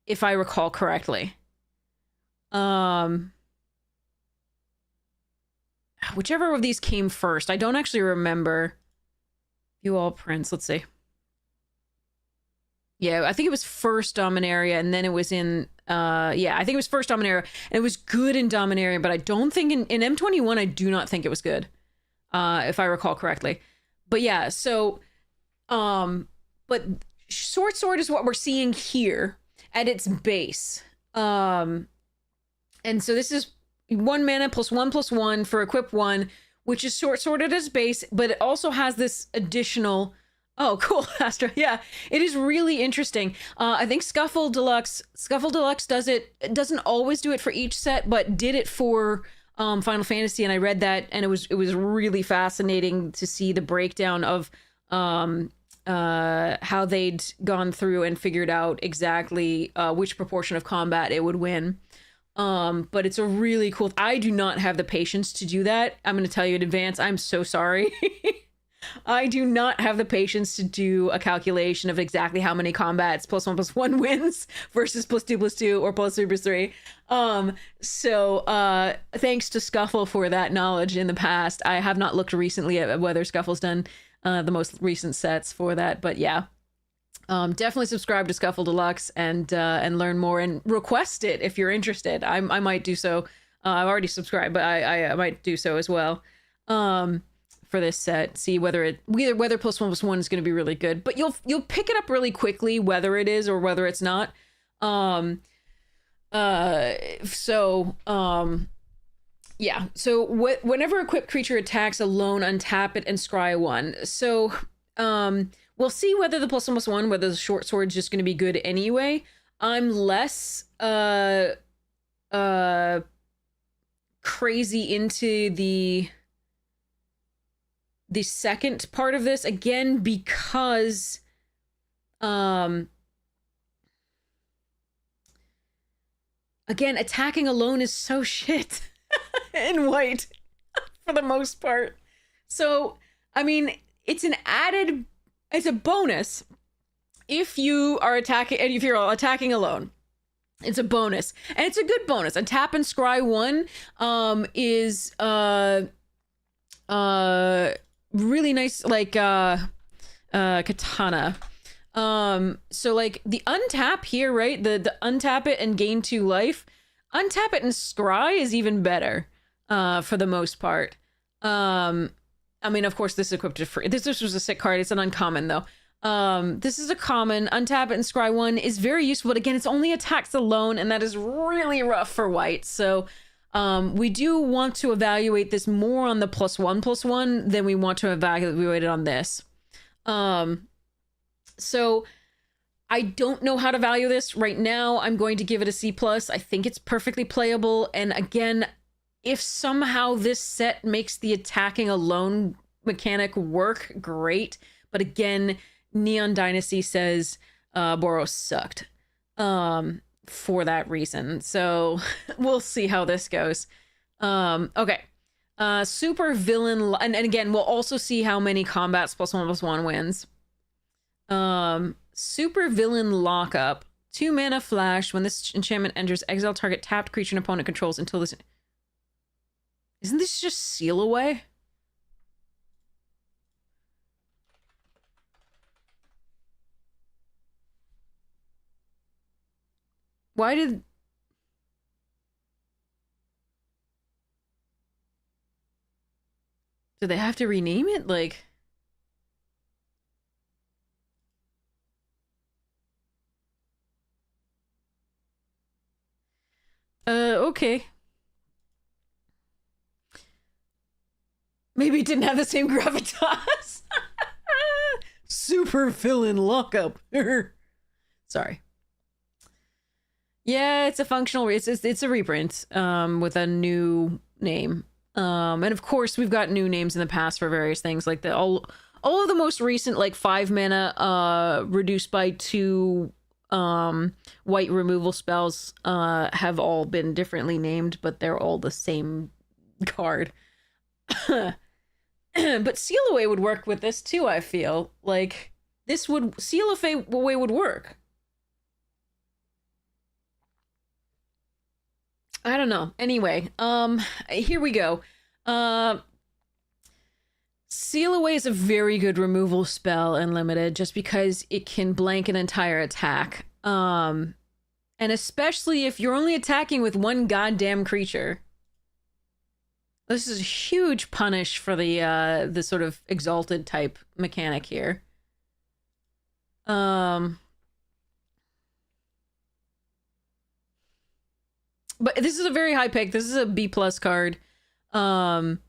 if I recall correctly. Whichever of these came first, I don't actually remember. View all prints, let's see. Yeah, I think it was first Dominaria, and then it was in, yeah, I think it was first Dominaria, and it was good in Dominaria, but I don't think in M21, I do not think it was good, if I recall correctly. But yeah, so, but short sword is what we're seeing here at its base. And so this is 1 mana +1/+1 for equip 1, which is short sword at its base, but it also has this additional. Oh, cool, Astra. Yeah, it is really interesting. I think Scuffle Deluxe does it. It doesn't always do it for each set, but did it for Final Fantasy, and I read that, and it was really fascinating to see the breakdown of how they'd gone through and figured out exactly which proportion of combat it would win. But it's a really cool. I do not have the patience to do that. I'm going to tell you in advance. I'm so sorry. I do not have the patience to do a calculation of exactly how many combats +1/+1 wins versus +2/+2 or +3/3. So thanks to Scuffle for that knowledge in the past. I have not looked recently at whether Scuffle's done the most recent sets for that, but yeah. Definitely subscribe to Scuffle Deluxe and learn more, and request it if you're interested. I might do so. I've already subscribed, but I might do so as well. For this set, see whether +1/+1 is going to be really good, but you'll pick it up really quickly whether it is or whether it's not. Yeah. So whenever equipped creature attacks alone, untap it and scry 1. So we'll see whether the +1/+1, whether the short sword is just going to be good anyway. I'm less crazy into the second part of this, again, because again, attacking alone is so shit in white for the most part. So I mean, it's a bonus if you are attacking, and if you're attacking alone. It's a bonus, and it's a good bonus. A tap and scry 1 is really nice, like katana. So like the untap here, right? The untap it and gain 2 life. Untap it and scry is even better for the most part. I mean, of course, this is equipped to free. This was a sick card. It's an uncommon though. This is a common. Untap it and scry 1 is very useful, but again, it's only attacks alone, and that is really rough for white. So we do want to evaluate this more on the +1/+1 than we want to evaluate it on this. So I don't know how to value this right now. I'm going to give it a C+. I think it's perfectly playable. And again, if somehow this set makes the attacking alone mechanic work, great. But again, Neon Dynasty says Boros sucked for that reason. So we'll see how this goes. Okay. Super villain, and again, we'll also see how many combats +1/+1 wins. Super villain lockup. 2 mana flash. When this enchantment enters, exile target tapped creature an opponent controls until this... Isn't this just seal away? Why did... Do they have to rename it? Like... Okay. Maybe it didn't have the same gravitas. Super villain lockup. Sorry. Yeah, it's a functional... It's a reprint with a new name. And of course, we've got new names in the past for various things, like all of the most recent, like 5 mana reduced by 2 white removal spells have all been differently named, but they're all the same card. But Seal Away would work with this too, I feel. Like, this would... Seal Away would work. I don't know. Anyway, here we go. Seal Away is a very good removal spell in Limited, just because it can blank an entire attack. And especially if you're only attacking with one goddamn creature. This is a huge punish for the sort of exalted type mechanic here. But this is a very high pick. This is a B+ card. The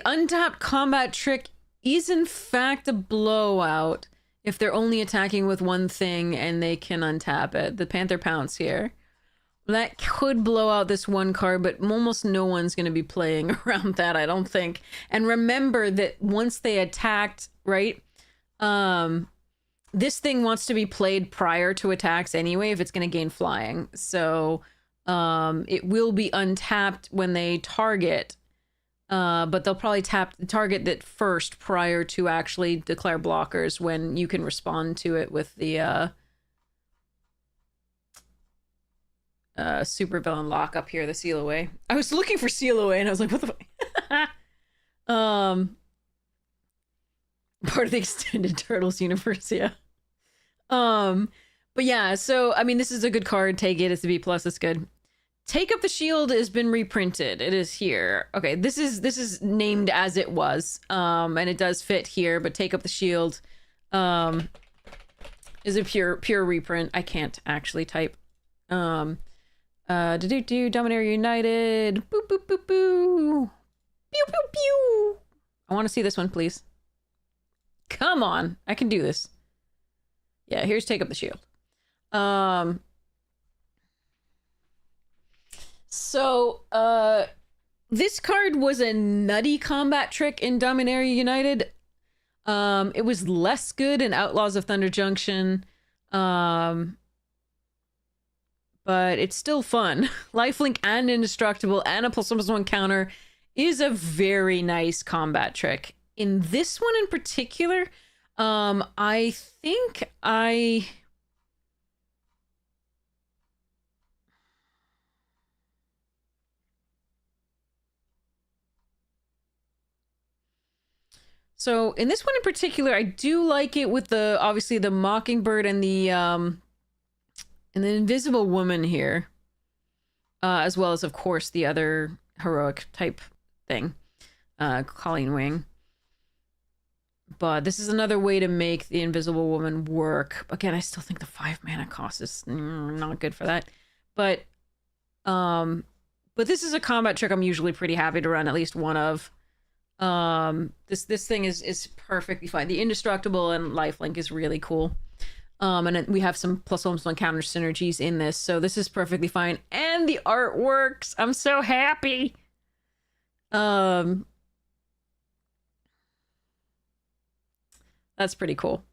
untapped combat trick is in fact a blowout if they're only attacking with one thing and they can untap it. The Panther Pounce here. That could blow out this one card, but almost no one's going to be playing around that, I don't think. And remember that once they attacked, right? This thing wants to be played prior to attacks anyway if it's going to gain flying. So it will be untapped when they target, but they'll probably target that first prior to actually declare blockers, when you can respond to it with the super villain lock up here, the Seal Away. I was looking for Seal Away and I was like, what the fuck? Part of the extended Turtles universe, yeah. But yeah, so I mean, this is a good card. Take it. It's a B+. It's good. Take Up the Shield has been reprinted. It is here. Okay, this is named as it was, and it does fit here. But Take Up the Shield is a pure reprint. I can't actually type. Dominaria United. Boop boop boop boo. Pew pew pew. I want to see this one, please. Come on, I can do this. Yeah, here's Take Up the Shield. So, this card was a nutty combat trick in Dominaria United. It was less good in Outlaws of Thunder Junction. But it's still fun. Lifelink and Indestructible and a +1/+1 counter is a very nice combat trick. In this one in particular, I think I So in this one in particular, I do like it with the, obviously the Mockingbird and the Invisible Woman here. As well as, of course, the other heroic type thing, Colleen Wing. But this is another way to make the Invisible Woman work. Again, I still think the 5 mana cost is not good for that. But this is a combat trick I'm usually pretty happy to run at least one of. This thing is perfectly fine. The Indestructible and Lifelink is really cool. And we have some plus almost one counter synergies in this, so this is perfectly fine. And the art works. I'm so happy. That's pretty cool.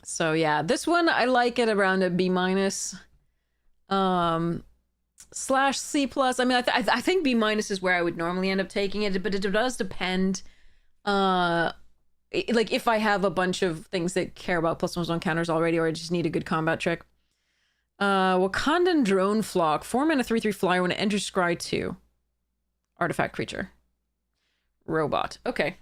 So yeah, this one I like it around a B-. Slash C+. I mean, I think B- is where I would normally end up taking it, but it does depend. Like if I have a bunch of things that care about plus ones on counters already, or I just need a good combat trick. Wakandan Drone Flock, 4 mana 3/3 flyer when it enters Scry 2. Artifact creature. Robot. Okay.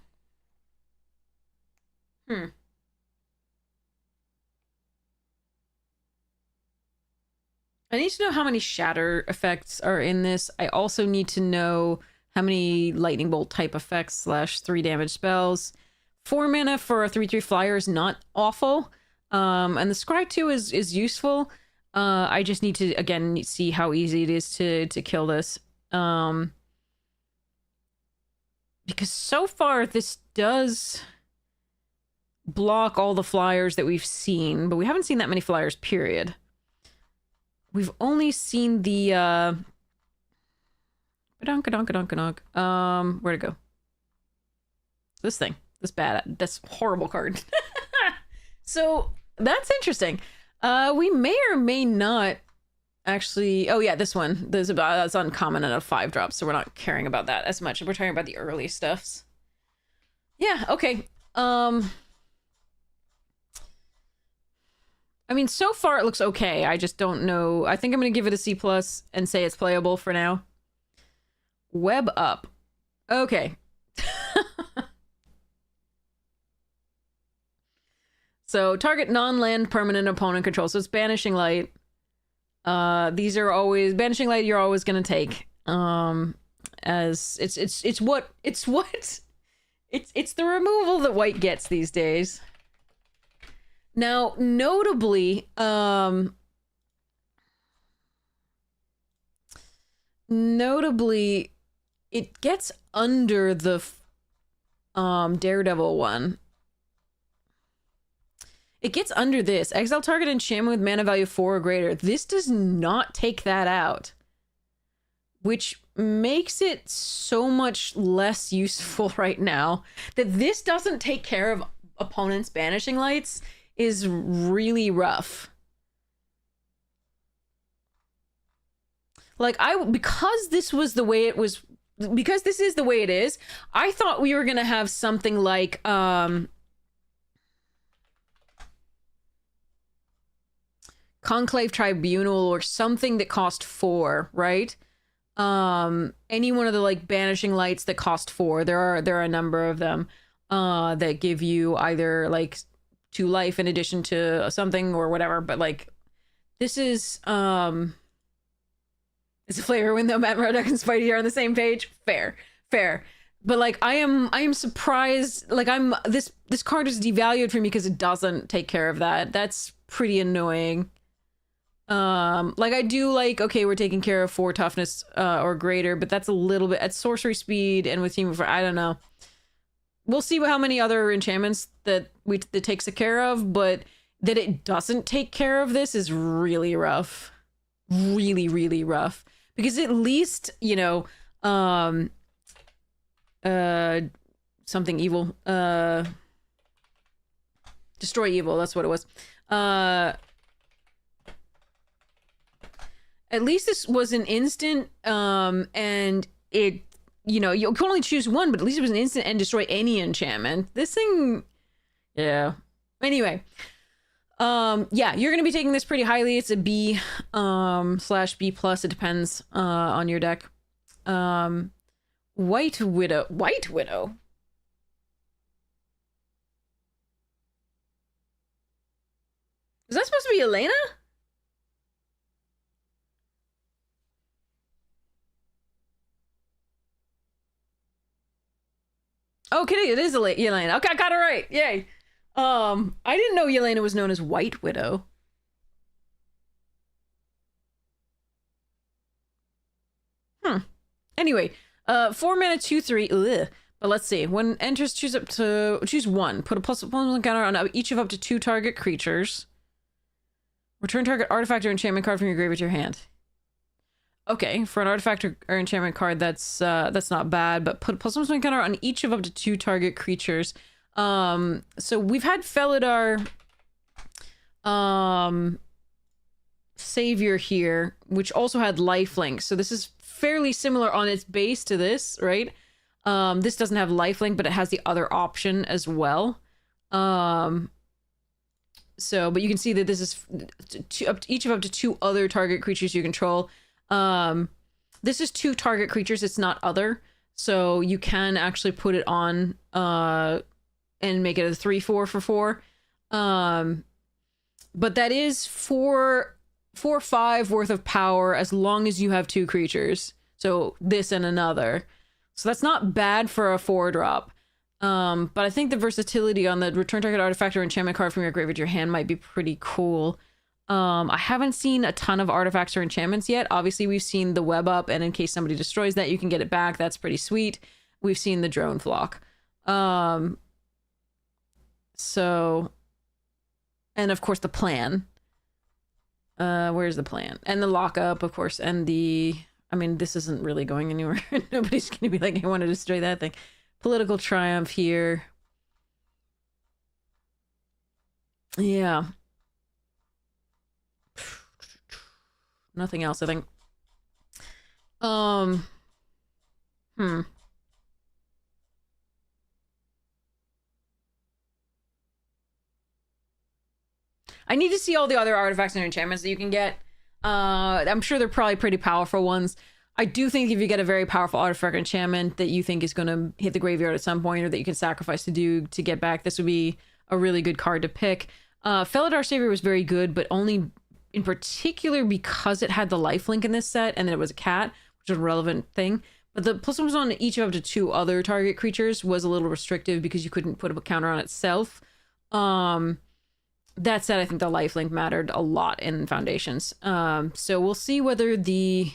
I need to know how many shatter effects are in this. I also need to know how many lightning bolt type effects / 3 damage spells. 4 mana for a 3/3 flyer is not awful. And the Scry 2 is useful. I just need to, again, see how easy it is to kill this. Because so far this does block all the flyers that we've seen, but we haven't seen that many flyers, period. We've only seen the where'd it go? This thing. This horrible card. So that's interesting. We may or may not actually. Oh yeah, this one. That's uncommon and a 5-drop, so we're not caring about that as much. We're talking about the early stuffs. Yeah. Okay. I mean, so far it looks okay. I just don't know. I think I'm gonna give it a C+ and say it's playable for now. Web up. Okay. So target non-land permanent opponent control. So it's Banishing Light. These are always Banishing Light. You're always gonna take. As it's the removal that white gets these days. Now, notably, it gets under the Daredevil one. It gets under this. Exile target enchantment with mana value 4 or greater. This does not take that out, which makes it so much less useful right now. That this doesn't take care of opponents' Banishing Lights is really rough. Like, because this was the way it was, because this is the way it is, I thought we were gonna have something like Conclave Tribunal or something that cost 4, right? Any one of the like Banishing Lights that cost 4. There are a number of them that give you either like 2 life in addition to something or whatever, but like this is it's a flavor when though Matt Murdock and Spidey are on the same page. Fair. But like I am surprised. Like this card is devalued for me because it doesn't take care of that. That's pretty annoying. Like I do like, okay, we're taking care of 4 toughness or greater, but that's a little bit at sorcery speed and with human. I don't know. We'll see how many other enchantments that takes care of, but that it doesn't take care of this is really rough. Really, really rough. Because at least, you know, something evil. Destroy evil, that's what it was. At least this was an instant, and it, you know, you can only choose one, but at least it was an instant and destroy any enchantment. This thing, yeah. Anyway, yeah, you're gonna be taking this pretty highly. It's a B, /B+. It depends, on your deck. White Widow. White Widow? Is that supposed to be Elena? Okay, it is Yelena. Okay, I got it right. Yay. I didn't know Yelena was known as White Widow. Anyway, 4 mana, 2/3. Ugh. But let's see. When enters, choose one. Put a +1 counter on each of up to 2 target creatures. Return target artifact or enchantment card from your grave to your hand. Okay, for an artifact or enchantment card, that's not bad. But put a +1 counter on each of up to 2 target creatures. So we've had Felidar, Savior here, which also had lifelink. So this is fairly similar on its base to this, right? This doesn't have lifelink, but it has the other option as well. So, but you can see that this is each of up to 2 other target creatures you control. This is 2 target creatures, it's not other. So you can actually put it on and make it a 3/4 for 4. But that is 4/5 worth of power as long as you have 2 creatures. So this and another. So that's not bad for a 4-drop. But I think the versatility on the return target artifact or enchantment card from your graveyard to your hand might be pretty cool. I haven't seen a ton of artifacts or enchantments yet. Obviously, we've seen the web up, and in case somebody destroys that, you can get it back. That's pretty sweet. We've seen the drone flock. So, and of course the plan. Where's the plan? And the lockup, of course, and I mean, this isn't really going anywhere. Nobody's gonna be like, I want to destroy that thing. Political triumph here. Yeah. Nothing else, I think. I need to see all the other artifacts and enchantments that you can get. I'm sure they're probably pretty powerful ones. I do think if you get a very powerful artifact or enchantment that you think is going to hit the graveyard at some point, or that you can sacrifice to get back, this would be a really good card to pick. Felidar Savior was very good, but only in particular because it had the lifelink in this set, and then it was a cat, which is a relevant thing. But the +1 was on each of up to 2 other target creatures was a little restrictive because you couldn't put a counter on itself. That said, I think the lifelink mattered a lot in Foundations. So we'll see whether we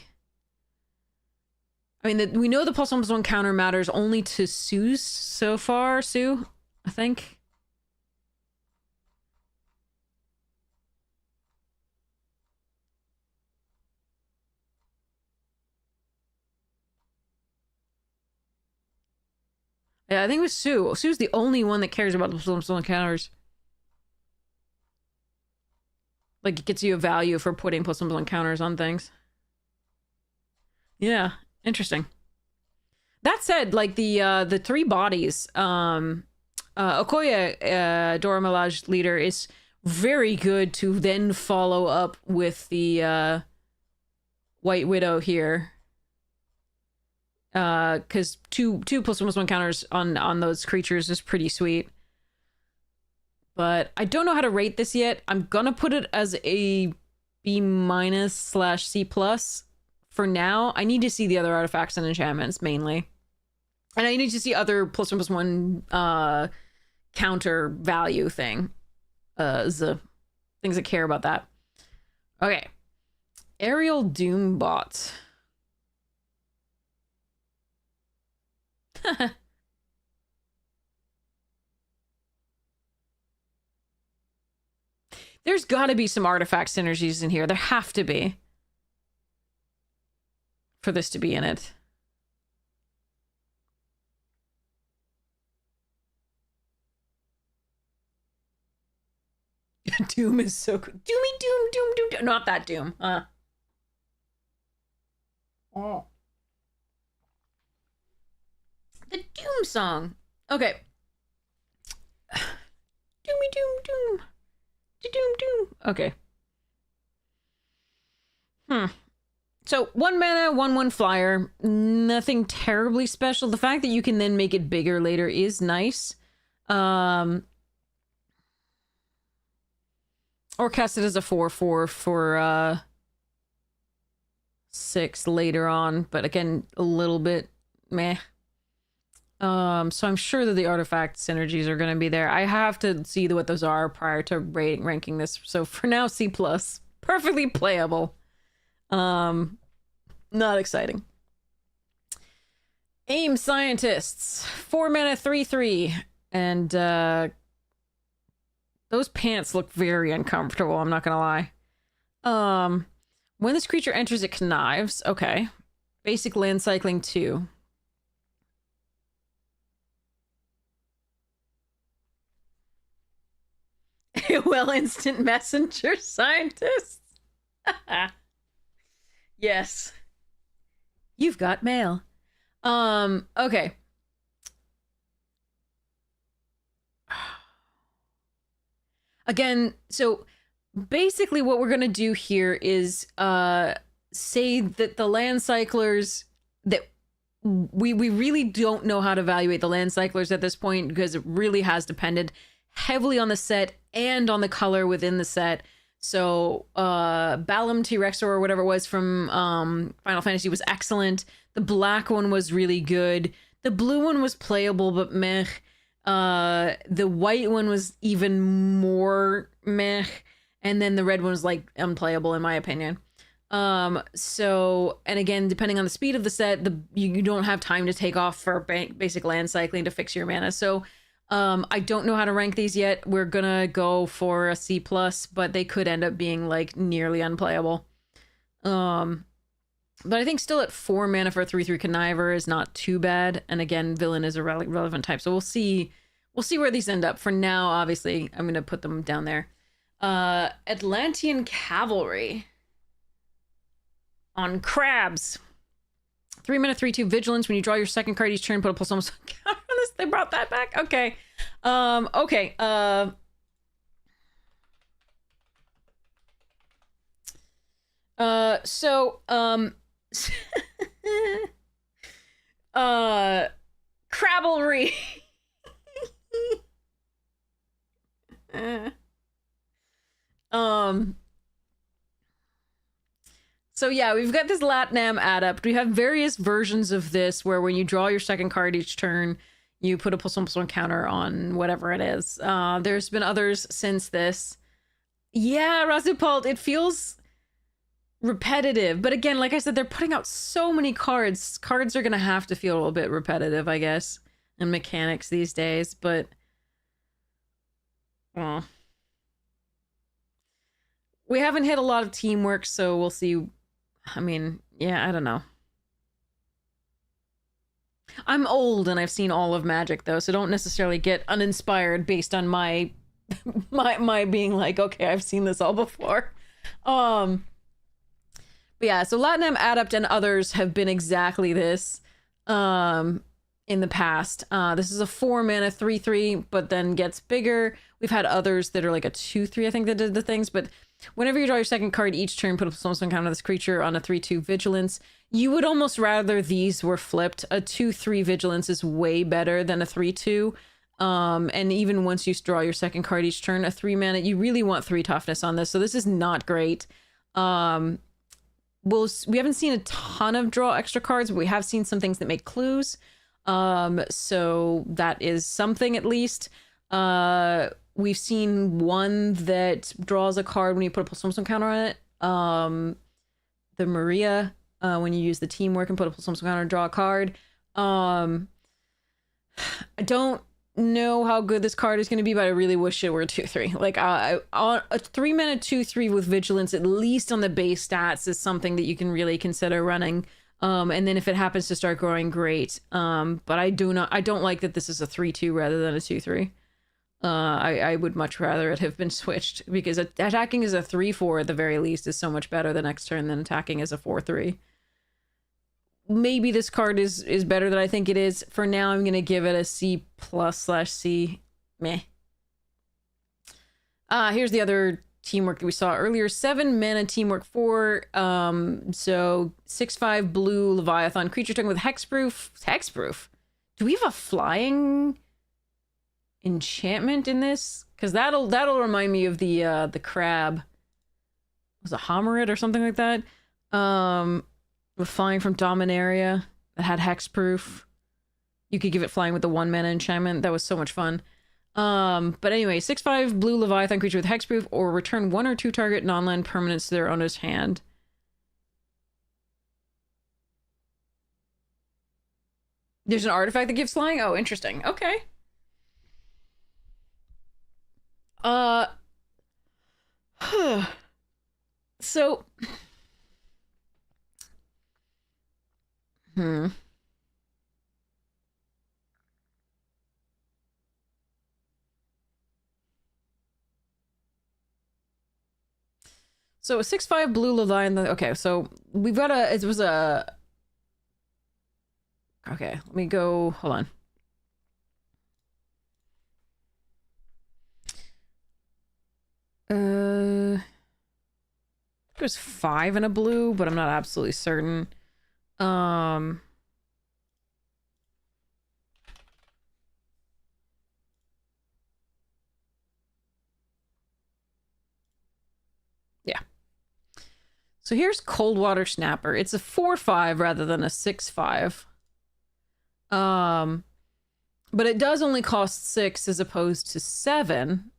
know the +1/+1 counter matters only to Sue so far. Sue, I think. Yeah, I think it was Sue. Sue's the only one that cares about the +1/+1 counters. Like, it gets you a value for putting +1/+1 counters on things. Yeah, interesting. That said, like the 3 bodies, Okoye, Dora Milaje leader, is very good to then follow up with the White Widow here. Because two +1/+1 counters on those creatures is pretty sweet. But I don't know how to rate this yet. I'm gonna put it as a B-/C+ for now. I need to see the other artifacts and enchantments mainly. And I need to see other +1/+1 counter value things that care about that. Okay. Aerial Doombot. There's got to be some artifact synergies in here. There have to be. For this to be in it. Doom is so good. Doomy Doom, Doom. Not that Doom. Oh. The Doom song. Okay. Doomy Doom. Doom. Okay. So 1 mana, 1/1 flyer, nothing terribly special. The fact that you can then make it bigger later is nice. Or cast it as a 4/4 for 6 later on, but again, a little bit meh. So I'm sure that the artifact synergies are going to be there. I have to see what those are prior to ranking this. So for now, C+. Perfectly playable. Not exciting. AIM Scientists. 4 mana, 3/3. And those pants look very uncomfortable, I'm not gonna lie. When this creature enters, it connives. Okay. Basic land cycling 2. Well, instant messenger scientists. Yes. You've got mail. Okay. Again, so basically what we're going to do here is say that the land cyclers that we really don't know how to evaluate the land cyclers at this point because it really has depended heavily on the set and on the color within the set. So Balam T-Rex or whatever it was from Final Fantasy was excellent. The black one was really good. The blue one was playable but meh. The white one was even more meh. And then the red one was like unplayable in my opinion. So, and again, depending on the speed of the set, you don't have time to take off for basic land cycling to fix your mana. So I don't know how to rank these yet. We're gonna go for a C+, but they could end up being like nearly unplayable. But I think still at 4 mana for a 3/3 Conniver is not too bad. And again, villain is a relevant type. So we'll see where these end up. For now, obviously, I'm gonna put them down there. Atlantean Cavalry on crabs. 3 mana, 3/2 Vigilance. When you draw your second card each turn, put a plus almost counter on this. They brought that back? Okay. Okay. Crabalry. So yeah, we've got this Latnam adept. We have various versions of this where when you draw your second card each turn, you put a +1/+1 counter on whatever it is. There's been others since this. Yeah, Razipult, it feels repetitive. But again, like I said, they're putting out so many cards. Cards are going to have to feel a little bit repetitive, I guess, and mechanics these days. But, well, we haven't hit a lot of teamwork, so we'll see. I mean, yeah, I don't know. I'm old and I've seen all of Magic though, so don't necessarily get uninspired based on my my being like, okay, I've seen this all before. But yeah, so Latnam Adept and others have been exactly this in the past. This is a 4 mana 3/3, but then gets bigger. We've had others that are like a 2/3, I think, that did the things, but whenever you draw your second card each turn, put a +1/+1 counter on this creature on a 3/2 Vigilance. You would almost rather these were flipped. A 2/3 Vigilance is way better than a 3/2. And even once you draw your second card each turn, a 3 mana, you really want 3 toughness on this. So this is not great. We haven't seen a ton of draw extra cards, but we have seen some things that make clues. So that is something at least. We've seen one that draws a card when you put a +1/+1 counter on it. The Maria, when you use the teamwork and put a +1/+1 counter, draw a card. I don't know how good this card is going to be, but I really wish it were a 2/3. Like a 3 mana 2/3 with Vigilance, at least on the base stats, is something that you can really consider running. And then if it happens to start growing, great. But I don't like that this is a 3/2 rather than a 2/3. I would much rather it have been switched, because attacking as a 3/4 at the very least is so much better the next turn than attacking as a 4/3. Maybe this card is better than I think it is. For now, I'm going to give it a C+/C. Meh. Here's the other teamwork that we saw earlier. 7 mana teamwork 4. So 6/5 blue Leviathan creature token with hexproof. Hexproof. Do we have a flying enchantment in this? Because that'll remind me of the crab. Was it Homerid or something like that? With flying from Dominaria that had hexproof. You could give it flying with the 1 mana enchantment. That was so much fun. But anyway, 6/5 blue Leviathan creature with hexproof, or return 1 or 2 target non-land permanents to their owner's hand. There's an artifact that gives flying? Oh, interesting. Okay. So So a 6/5 blue Leviathan. Okay, so we've got it was a. Okay, let me go. Hold on. It was 5 and a blue, but I'm not absolutely certain. Yeah. So here's Coldwater Snapper. It's a 4/5 rather than a 6/5. But it does only cost 6 as opposed to 7.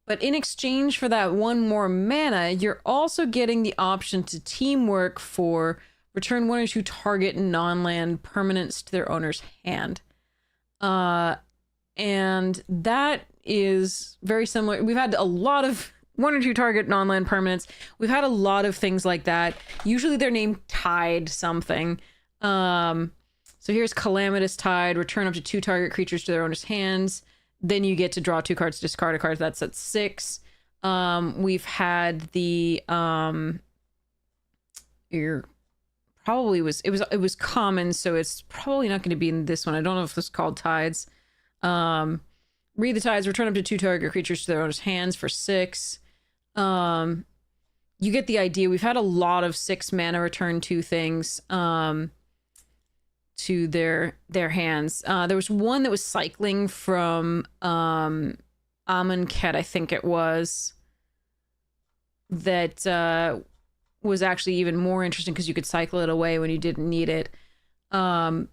But in exchange for that 1 more mana, you're also getting the option to teamwork for return 1 or 2 target non-land permanents to their owner's hand. And that is very similar. We've had a lot of 1 or 2 target non-land permanents. We've had a lot of things like that. Usually they're named Tide something. So here's Calamitous Tide, return up to 2 target creatures to their owner's hands. Then you get to draw 2 cards, discard a card. That's at 6. We've had the it was common, so it's probably not going to be in this one. I don't know if this is called Tides. Read the Tides, return up to 2 target creatures to their owner's hands for 6. You get the idea. We've had a lot of 6 mana return 2 things to their hands. There was one that was cycling from Amonkhet, I think it was, that was actually even more interesting because you could cycle it away when you didn't need it. So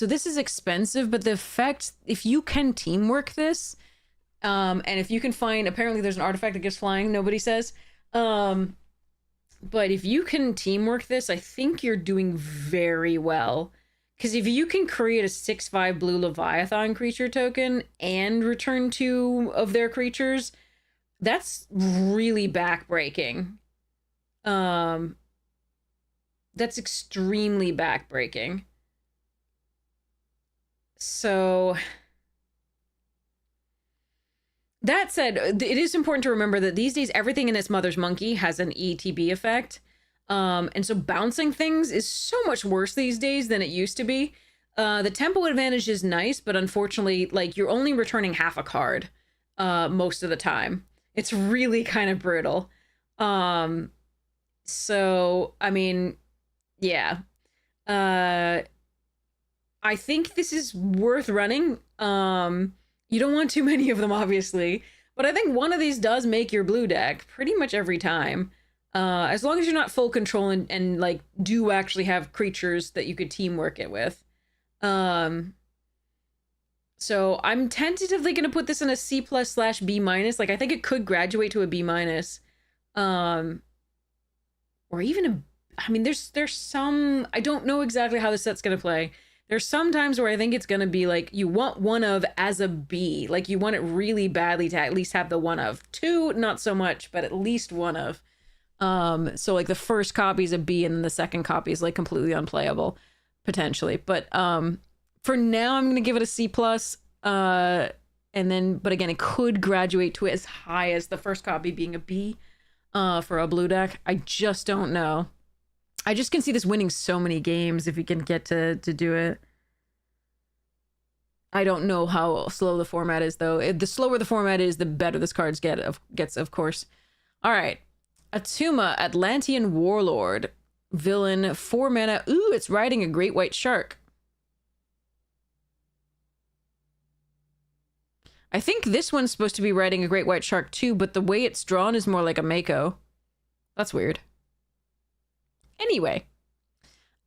this is expensive, but the effect, if you can teamwork this, and if you can find, apparently there's an artifact that gives flying, nobody says, but if you can teamwork this, I think you're doing very well. Because if you can create a 6/5 blue Leviathan creature token and return 2 of their creatures, that's really backbreaking. That's extremely backbreaking. So that said, it is important to remember that these days everything in its mother's monkey has an ETB effect. And so bouncing things is so much worse these days than it used to be. The tempo advantage is nice, but unfortunately, like, you're only returning half a card most of the time. It's really kind of brutal. So, I mean, yeah. I think this is worth running. You don't want too many of them, obviously. But I think one of these does make your blue deck pretty much every time. As long as you're not full control and like do actually have creatures that you could teamwork it with. So I'm tentatively going to put this in a C+/B-. Like, I think it could graduate to a B-. Or even I mean, there's some, I don't know exactly how the set's going to play. There's some times where I think it's going to be like, you want 1 of as a B. Like, you want it really badly to at least have the 1 of. 2, not so much, but at least 1 of. So like the first copy is a B and then the second copy is like completely unplayable potentially. But for now I'm going to give it a C+. And then, but again, it could graduate to as high as the first copy being a B for a blue deck. I just don't know. I just can see this winning so many games if you can get to do it. I don't know how slow the format is, though. The slower the format is, the better this card gets, of course. All right. Attuma, Atlantean Warlord. Villain, 4 mana. Ooh, it's riding a great white shark. I think this one's supposed to be riding a great white shark too, but the way it's drawn is more like a Mako. That's weird. Anyway.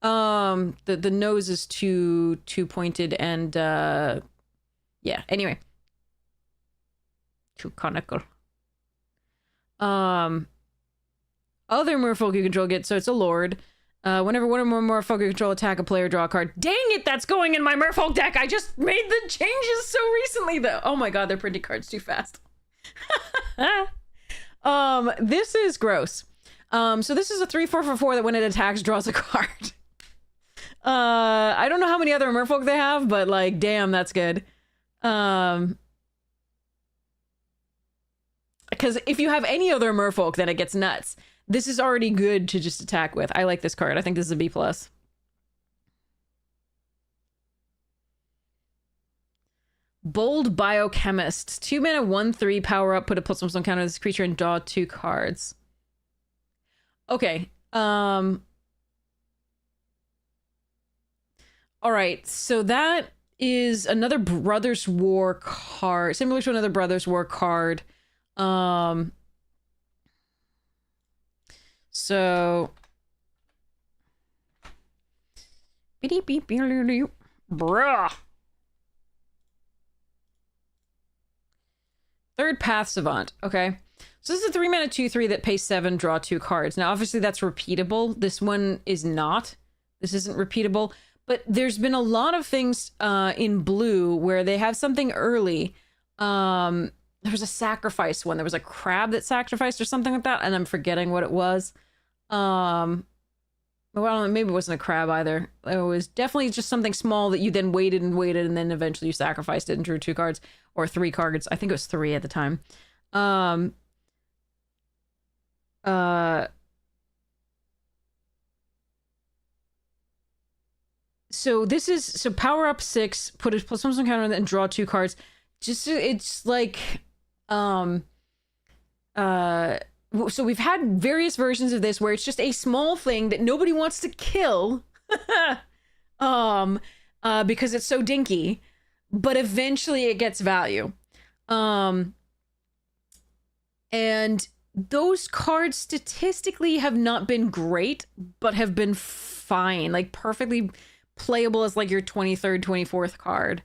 The nose is too pointed and, yeah, anyway. Too conical. Other merfolk you control get, so it's a lord. Whenever one or more merfolk you control attack a player, draw a card. Dang it, that's going in my merfolk deck! I just made the changes so recently, though. Oh my god, they're printing cards too fast. This is gross. So this is a 3/4 for 4 that when it attacks, draws a card. I don't know how many other merfolk they have, but like, damn, that's good. Because if you have any other merfolk, then it gets nuts. This is already good to just attack with. I like this card. I think this is a B+. Bold Biochemist. 2 mana, 1/3, power up, put a +1/+1 counter on this creature and draw 2 cards. Okay. All right, so that is another Brothers War card, similar to another Brothers War card. So bruh. Third Path Savant. Okay. So this is a 3 mana 2/3 that pays 7, draw 2 cards. Now obviously that's repeatable. This one is not. This isn't repeatable. But there's been a lot of things in blue where they have something early. There was a sacrifice one. There was a crab that sacrificed or something like that, and I'm forgetting what it was. Well, maybe it wasn't a crab either. It was definitely just something small that you then waited, and then eventually you sacrificed it and drew 2 cards or 3 cards. I think it was 3 at the time. So this is, so power up 6, put a +1/+1 counter on it and draw 2 cards. Just, it's like, so we've had various versions of this where it's just a small thing that nobody wants to kill, because it's so dinky, but eventually it gets value. And those cards statistically have not been great, but have been fine, like perfectly playable as like your 23rd, 24th card.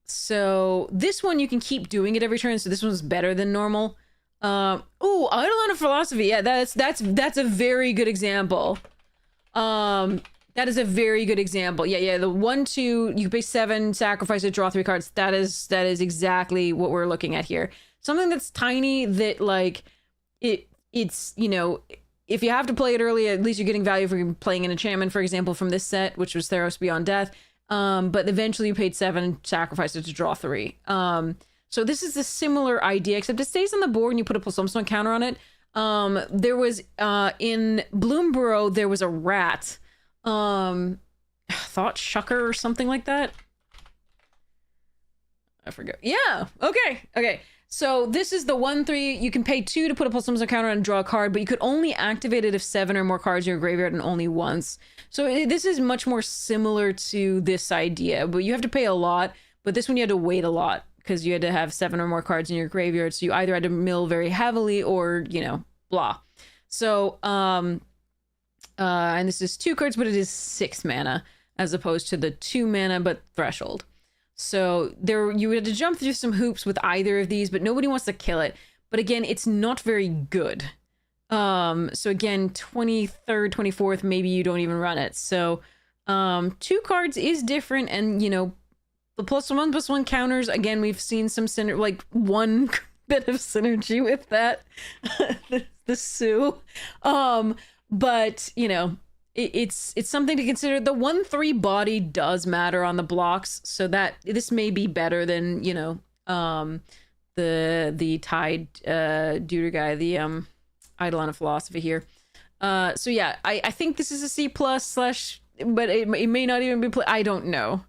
So this one you can keep doing it every turn, so this one's better than normal. Oh, Eidolon of Philosophy. Yeah, that's a very good example. That is a very good example. Yeah, the 1/2, you pay 7, sacrifice it, draw 3 cards. That is exactly what we're looking at here. Something that's tiny that like it's, you know, if you have to play it early, at least you're getting value for playing an enchantment, for example, from this set, which was Theros Beyond Death. But eventually you paid 7, sacrificed it to draw 3. So this is a similar idea, except it stays on the board and you put a +1/+1 counter on it. There was, in Bloomburrow, there was a rat. Thought Shucker or something like that. I forget. Yeah, okay. So this is the 1/3. You can pay 2 to put a +1/+1 counter and draw a card, but you could only activate it if 7 or more cards in your graveyard and only once. So this is much more similar to this idea, but you have to pay a lot. But this one you had to wait a lot because you had to have 7 or more cards in your graveyard. So you either had to mill very heavily or, you know, blah. So, and this is 2 cards, but it is 6 mana as opposed to the 2 mana, but threshold. So there, you had to jump through some hoops with either of these, but nobody wants to kill it. But again, it's not very good. So again, 23rd, 24th, maybe you don't even run it. So 2 cards is different, and you know, the +1/+1 counters, again, we've seen some like one bit of synergy with that. the Sue. But you know, it's something to consider. The 1/3 body does matter on the blocks, so that this may be better than, you know, the Tide Duder guy, the Eidolon of Philosophy here. So yeah, I think this is a C+/, but it may not even be play. I don't know.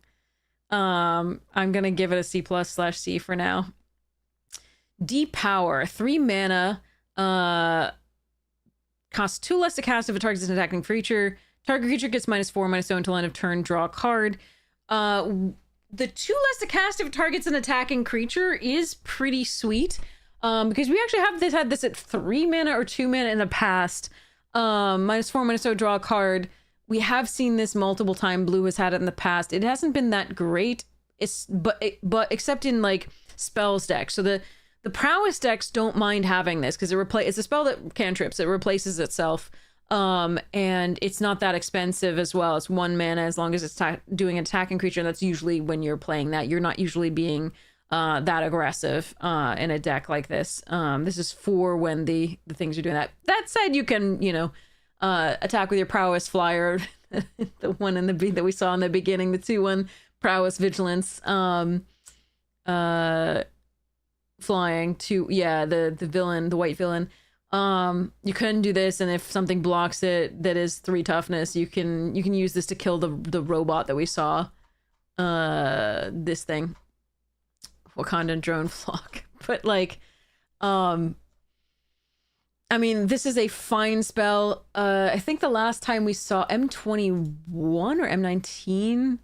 I'm gonna give it a C+/C for now. Depower, 3 mana, costs 2 less to cast if it targets an attacking creature. Target creature gets -4/-0 until end of turn, draw a card. The 2 less to cast if it targets an attacking creature is pretty sweet. Because we actually have had this at 3 mana or 2 mana in the past. -4/-0, draw a card. We have seen this multiple times. Blue has had it in the past. It hasn't been that great. But except in like spells decks. So the prowess decks don't mind having this because it's a spell that cantrips. It replaces itself. And it's not that expensive as well. It's 1 mana as long as it's doing an attacking creature. And that's usually when you're playing that. You're not usually being that aggressive in a deck like this. This is for when the things are doing that. That said, you can, attack with your prowess flyer, the one in that we saw in the beginning, the 2/1 prowess vigilance, flying to the villain, the white villain. You can do this, and if something blocks it that is 3 toughness, you can use this to kill the robot that we saw. This thing, Wakandan drone flock. But like, I mean, this is a fine spell. I think the last time we saw M21 or M19,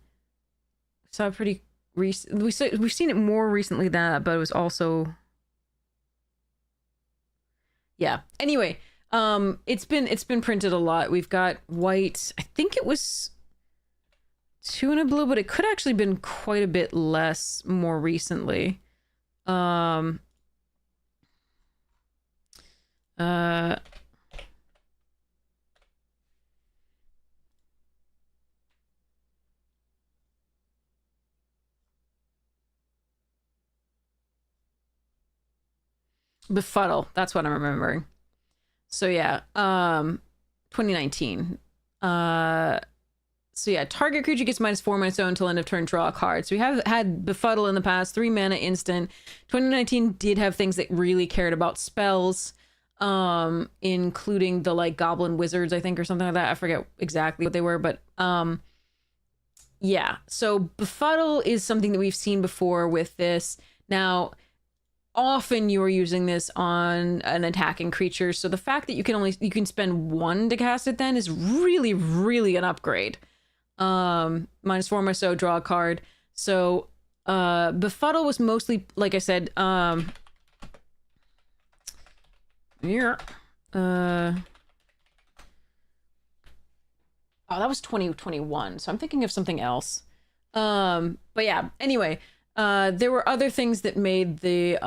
saw pretty recent. We've seen it more recently than that, but it was also, yeah. Anyway, it's been printed a lot. We've got white. I think it was 2 and a blue, but it could actually been quite a bit less more recently. Befuddle, that's what I'm remembering. So yeah, 2019. So yeah, target creature gets -4/-0 until end of turn, draw a card. So we have had Befuddle in the past, 3 mana instant. 2019 did have things that really cared about spells, including the like Goblin Wizards, I think, or something like that. I forget exactly what they were, but yeah. So Befuddle is something that we've seen before with this. Now, often you are using this on an attacking creature, so the fact that you can spend 1 to cast it then is really, really an upgrade. -4/-0, draw a card. So Befuddle was mostly, like I said, yeah. Oh, that was 2021, so I'm thinking of something else. But yeah, anyway, there were other things that made the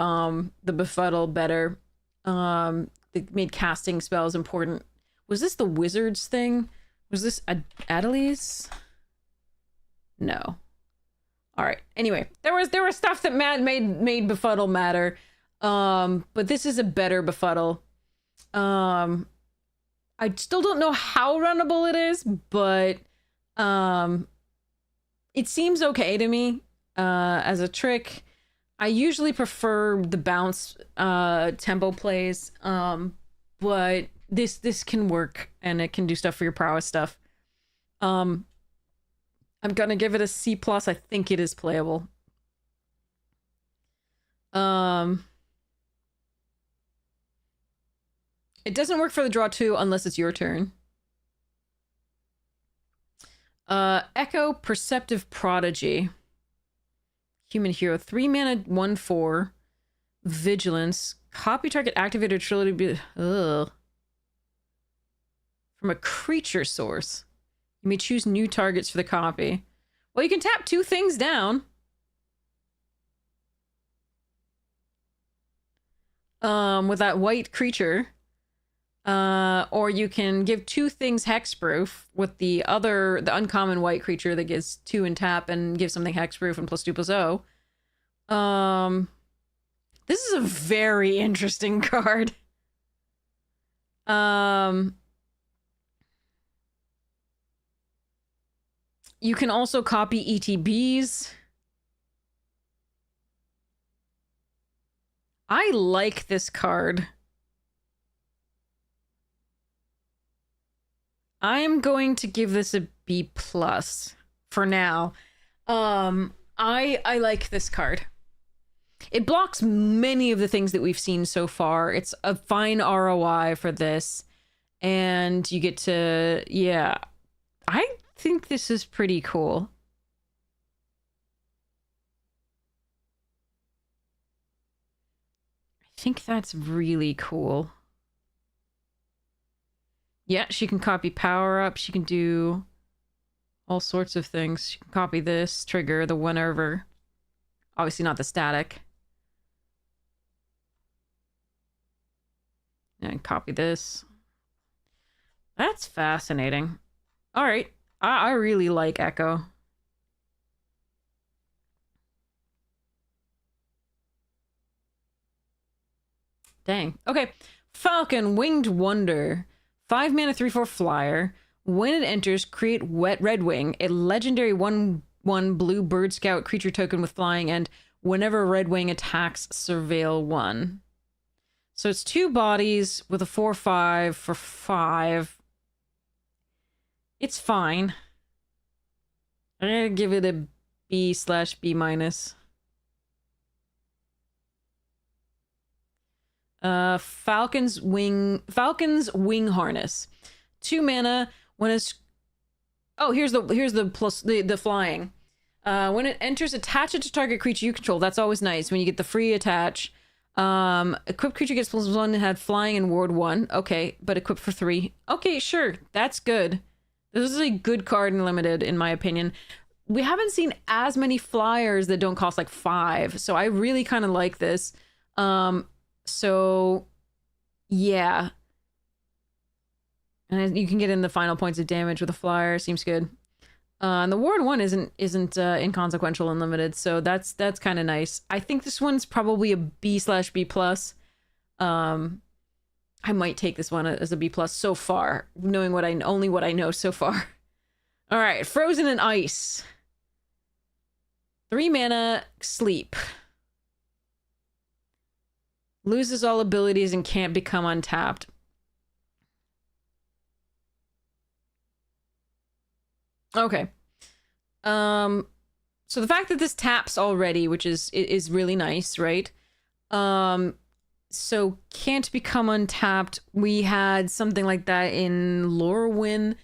Befuddle better. That made casting spells important. Was this the Wizards thing? Was this Adelies? No. All right. Anyway, there was stuff that made Befuddle matter. But this is a better Befuddle. I still don't know how runnable it is, but it seems okay to me as a trick. I usually prefer the bounce tempo plays, but this can work, and it can do stuff for your prowess stuff. I'm gonna give it a C+. I think it is playable. It doesn't work for the draw 2 unless it's your turn. Echo Perceptive Prodigy. Human Hero. 3 mana, 1/4. Vigilance. Copy target activated trilogy. Ugh. From a creature source. You may choose new targets for the copy. Well, you can tap 2 things down. With that white creature. Or you can give 2 things hexproof with the uncommon white creature that gives 2 and tap and gives something hexproof and +2/+0. This is a very interesting card. You can also copy ETBs. I like this card. I'm going to give this a B plus for now. I like this card. It blocks many of the things that we've seen so far. It's a fine ROI for this. And you get to, yeah. I think this is pretty cool. I think that's really cool. Yeah, she can copy power-up. She can do all sorts of things. She can copy this, trigger the whenever. Obviously not the static. And copy this. That's fascinating. All right. I really like Echo. Dang. Okay. Falcon, Winged Wonder. 5 mana, 3/4 flyer. When it enters, create Wet Red Wing, a legendary 1/1 blue bird scout creature token with flying, and whenever Red Wing attacks, surveil 1. So it's 2 bodies with a 4/5 for 5. It's fine. I'm gonna give it a B/B minus. Falcon's Wing Harness. 2 mana. When it's here's the plus the flying. When it enters, attach it to target creature you control. That's always nice when you get the free attach. Equipped creature gets +1 and had flying and ward 1. Okay, but equipped for 3. Okay, sure, that's good. This is a good card in limited, in my opinion. We haven't seen as many flyers that don't cost like 5, so I really kind of like this. So yeah. And you can get in the final points of damage with a flyer. Seems good. And the ward 1 isn't inconsequential and limited, so that's kind of nice. I think this one's probably a B/B plus. I might take this one as a B plus so far, knowing only what I know so far. All right, Frozen in Ice. 3 mana, sleep. Loses all abilities and can't become untapped. Okay. So the fact that this taps already, which is really nice, right? So can't become untapped. We had something like that in Lorwyn.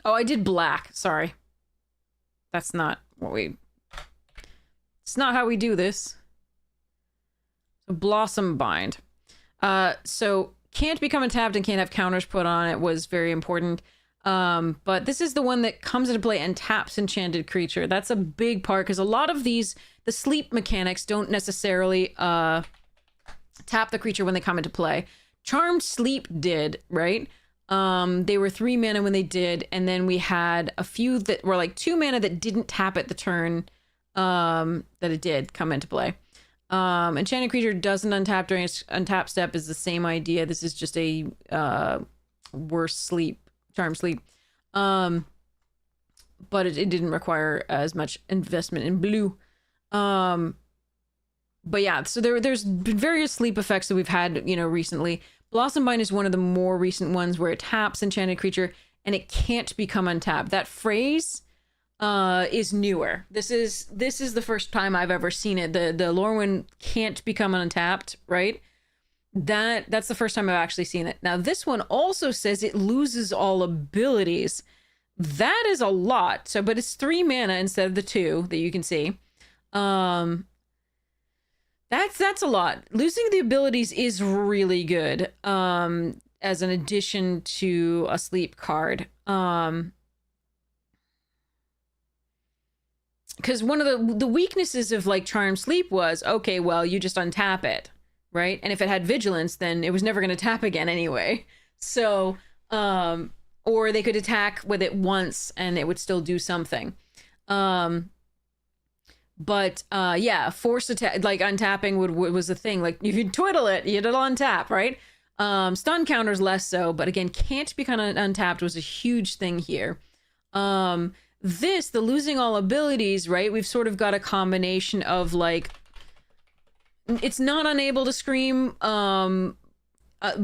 Oh, I did black. Sorry. That's not what we... It's not how we do this. So Blossom Bind. So can't become untapped and can't have counters put on it was very important. But this is the one that comes into play and taps enchanted creature. That's a big part because a lot of the sleep mechanics don't necessarily tap the creature when they come into play. Charmed Sleep did, right? They were 3 mana when they did, and then we had a few that were like 2 mana that didn't tap at the turn that it did come into play. Enchanted creature doesn't untap during its untap step is the same idea. This is just a worse sleep, Charmed Sleep. But it didn't require as much investment in blue. But yeah, so there's been various sleep effects that we've had, recently. Blossom Bind is one of the more recent ones where it taps enchanted creature and it can't become untapped. That phrase is newer. This is the first time I've ever seen it. The Lorwyn can't become untapped, right? That's the first time I've actually seen it. Now this one also says it loses all abilities. That is a lot. So, but it's 3 mana instead of the 2 that you can see. That's a lot. Losing the abilities is really good as an addition to a sleep card. Because one of the weaknesses of like Charmed Sleep was, okay, well, you just untap it, right? And if it had Vigilance, then it was never going to tap again anyway. So, or they could attack with it once and it would still do something. But yeah, force attack, like untapping was a thing. Like if you twiddle it, it'll untap, right? Stun counters less so, but again, can't be kind of untapped was a huge thing here. The losing all abilities, right? We've sort of got a combination of like, it's not unable to scream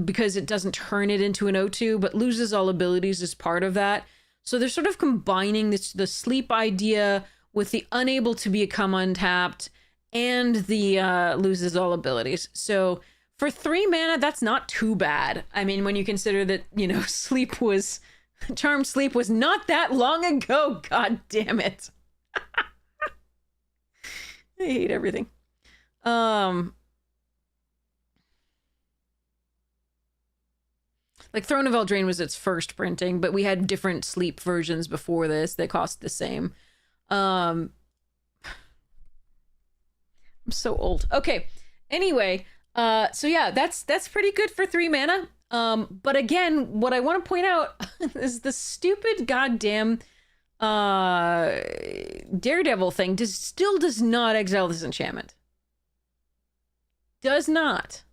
because it doesn't turn it into an O2, but loses all abilities as part of that. So they're sort of combining the sleep idea with the unable to become untapped and the loses all abilities. So for 3 mana, that's not too bad. I mean, when you consider that, you know, Charmed Sleep was not that long ago. God damn it. I hate everything. Like Throne of Eldraine was its first printing, but we had different sleep versions before this. They cost the same. I'm so old. Okay. Anyway, so yeah, that's pretty good for 3 mana. But again, what I want to point out is the stupid goddamn Daredevil thing still does not exile this enchantment. Does not.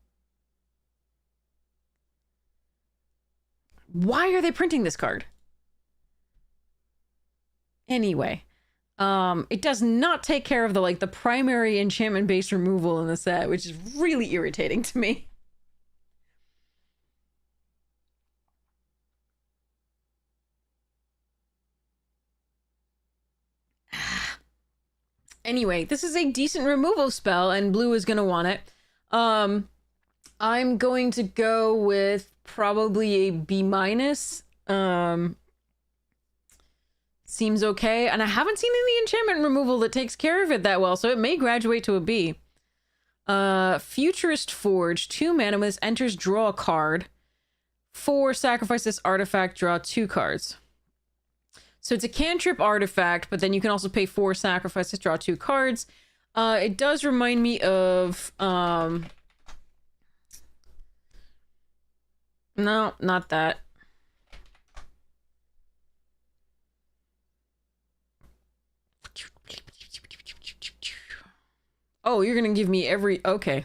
Why are they printing this card? Anyway, it does not take care of the primary enchantment based removal in the set, which is really irritating to me. Anyway, this is a decent removal spell, and blue is going to want it. I'm going to go with probably a B-. Seems okay. And I haven't seen any enchantment removal that takes care of it that well, so it may graduate to a B. Futurist Forge, 2 mana. When this enters, draw a card. 4, sacrifice this artifact, draw 2 cards. So it's a cantrip artifact, but then you can also pay 4 sacrifices, draw 2 cards. It does remind me of... No, not that. Oh, you're gonna give me every... Okay.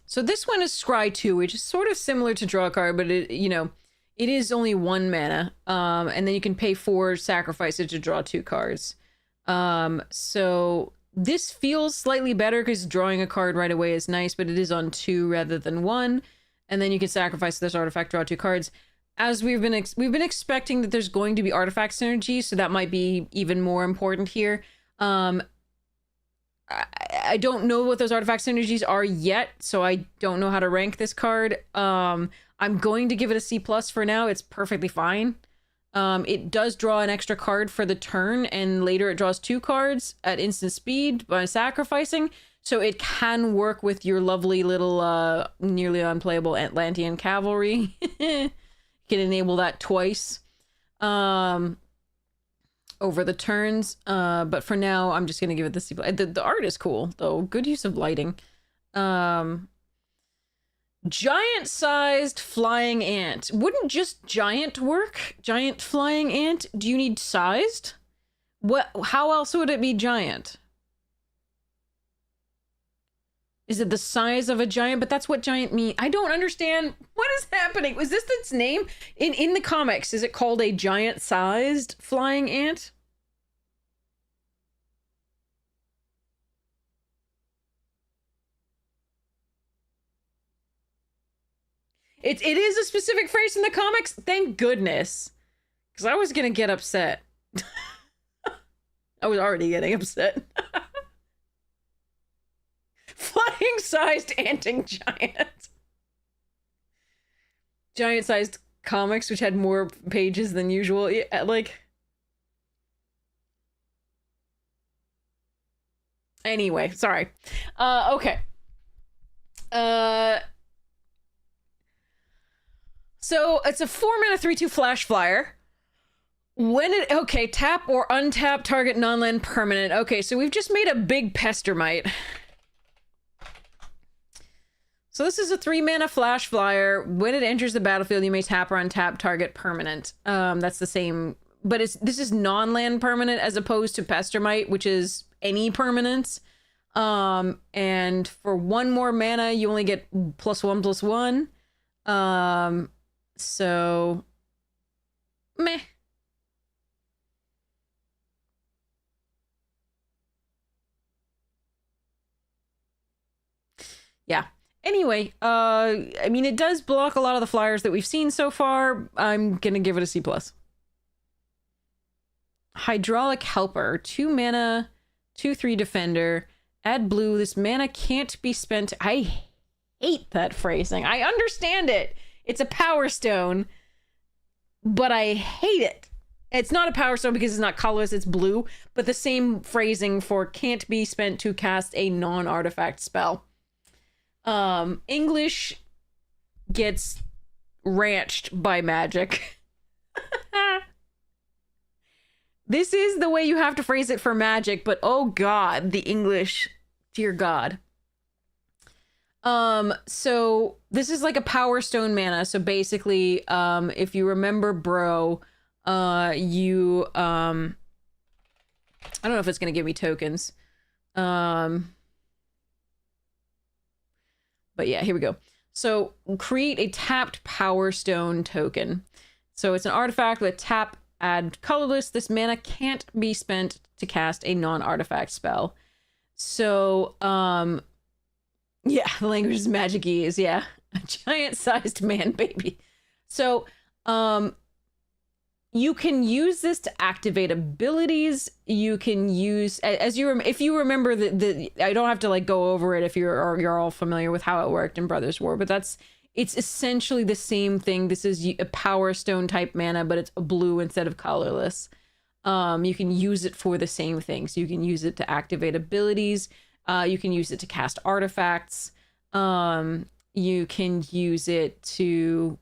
So this one is Scry 2, which is sort of similar to draw a card, but it, you know, it is only 1 mana. And then you can pay 4 sacrifices to draw 2 cards. So this feels slightly better because drawing a card right away is nice, but it is on 2 rather than 1. And then you can sacrifice this artifact, draw 2 cards. As we've been expecting that there's going to be artifact synergy, so that might be even more important here. I don't know what those artifact synergies are yet, so I don't know how to rank this card. I'm going to give it a C+ for now. It's perfectly fine. It does draw an extra card for the turn, and later it draws 2 cards at instant speed by sacrificing. So it can work with your lovely little nearly unplayable Atlantean cavalry. Can enable that twice over the turns. But for now, I'm just going to give it the C+. The art is cool, though. Good use of lighting. Giant-sized flying ant. Wouldn't just giant work? Giant flying ant? Do you need sized? What? How else would it be giant? Is it the size of a giant? But that's what giant mean. I don't understand. What is happening? Was this its name? In the comics, is it called a giant-sized flying ant? It is a specific phrase in the comics? Thank goodness. Because I was going to get upset. I was already getting upset. Flying-sized anting giant. Giant-sized comics, which had more pages than usual. Yeah, like... Anyway, sorry. Okay. So it's a 4 mana 3/2 flash flyer. When it... Okay, tap or untap target non-land permanent. Okay, so we've just made a big Pestermite. So this is a 3 mana flash flyer. When it enters the battlefield, you may tap or untap target permanent. That's the same, but this is non-land permanent as opposed to Pestermite, which is any permanence. And for 1 more mana, you only get +1/+1. So meh. Yeah. Anyway, I mean, it does block a lot of the flyers that we've seen so far. I'm gonna give it a C+. Hydraulic Helper, 2 mana, 2/3 defender, add blue. This mana can't be spent. I hate that phrasing. I understand it. It's a power stone, but I hate it. It's not a power stone because it's not colorless, it's blue, but the same phrasing for can't be spent to cast a non-artifact spell. English gets ranched by Magic. This is the way you have to phrase it for Magic, but oh god, the English, dear god. So this is like a power stone mana. So basically, if you remember Bro, I don't know if it's gonna give me tokens. But yeah, here we go. So create a tapped Power Stone token. So it's an artifact with tap, add colorless. This mana can't be spent to cast a non-artifact spell. So, yeah, the language is Magic-y is, yeah. A giant-sized man baby. So, you can use this to activate abilities. You can use, as if you remember the I don't have to like go over it if you're all familiar with how it worked in Brothers War, but it's essentially the same thing. This is a Power Stone type mana, but it's a blue instead of colorless. You can use it for the same things. You can use it to activate abilities. You can use it to cast artifacts. You can use it to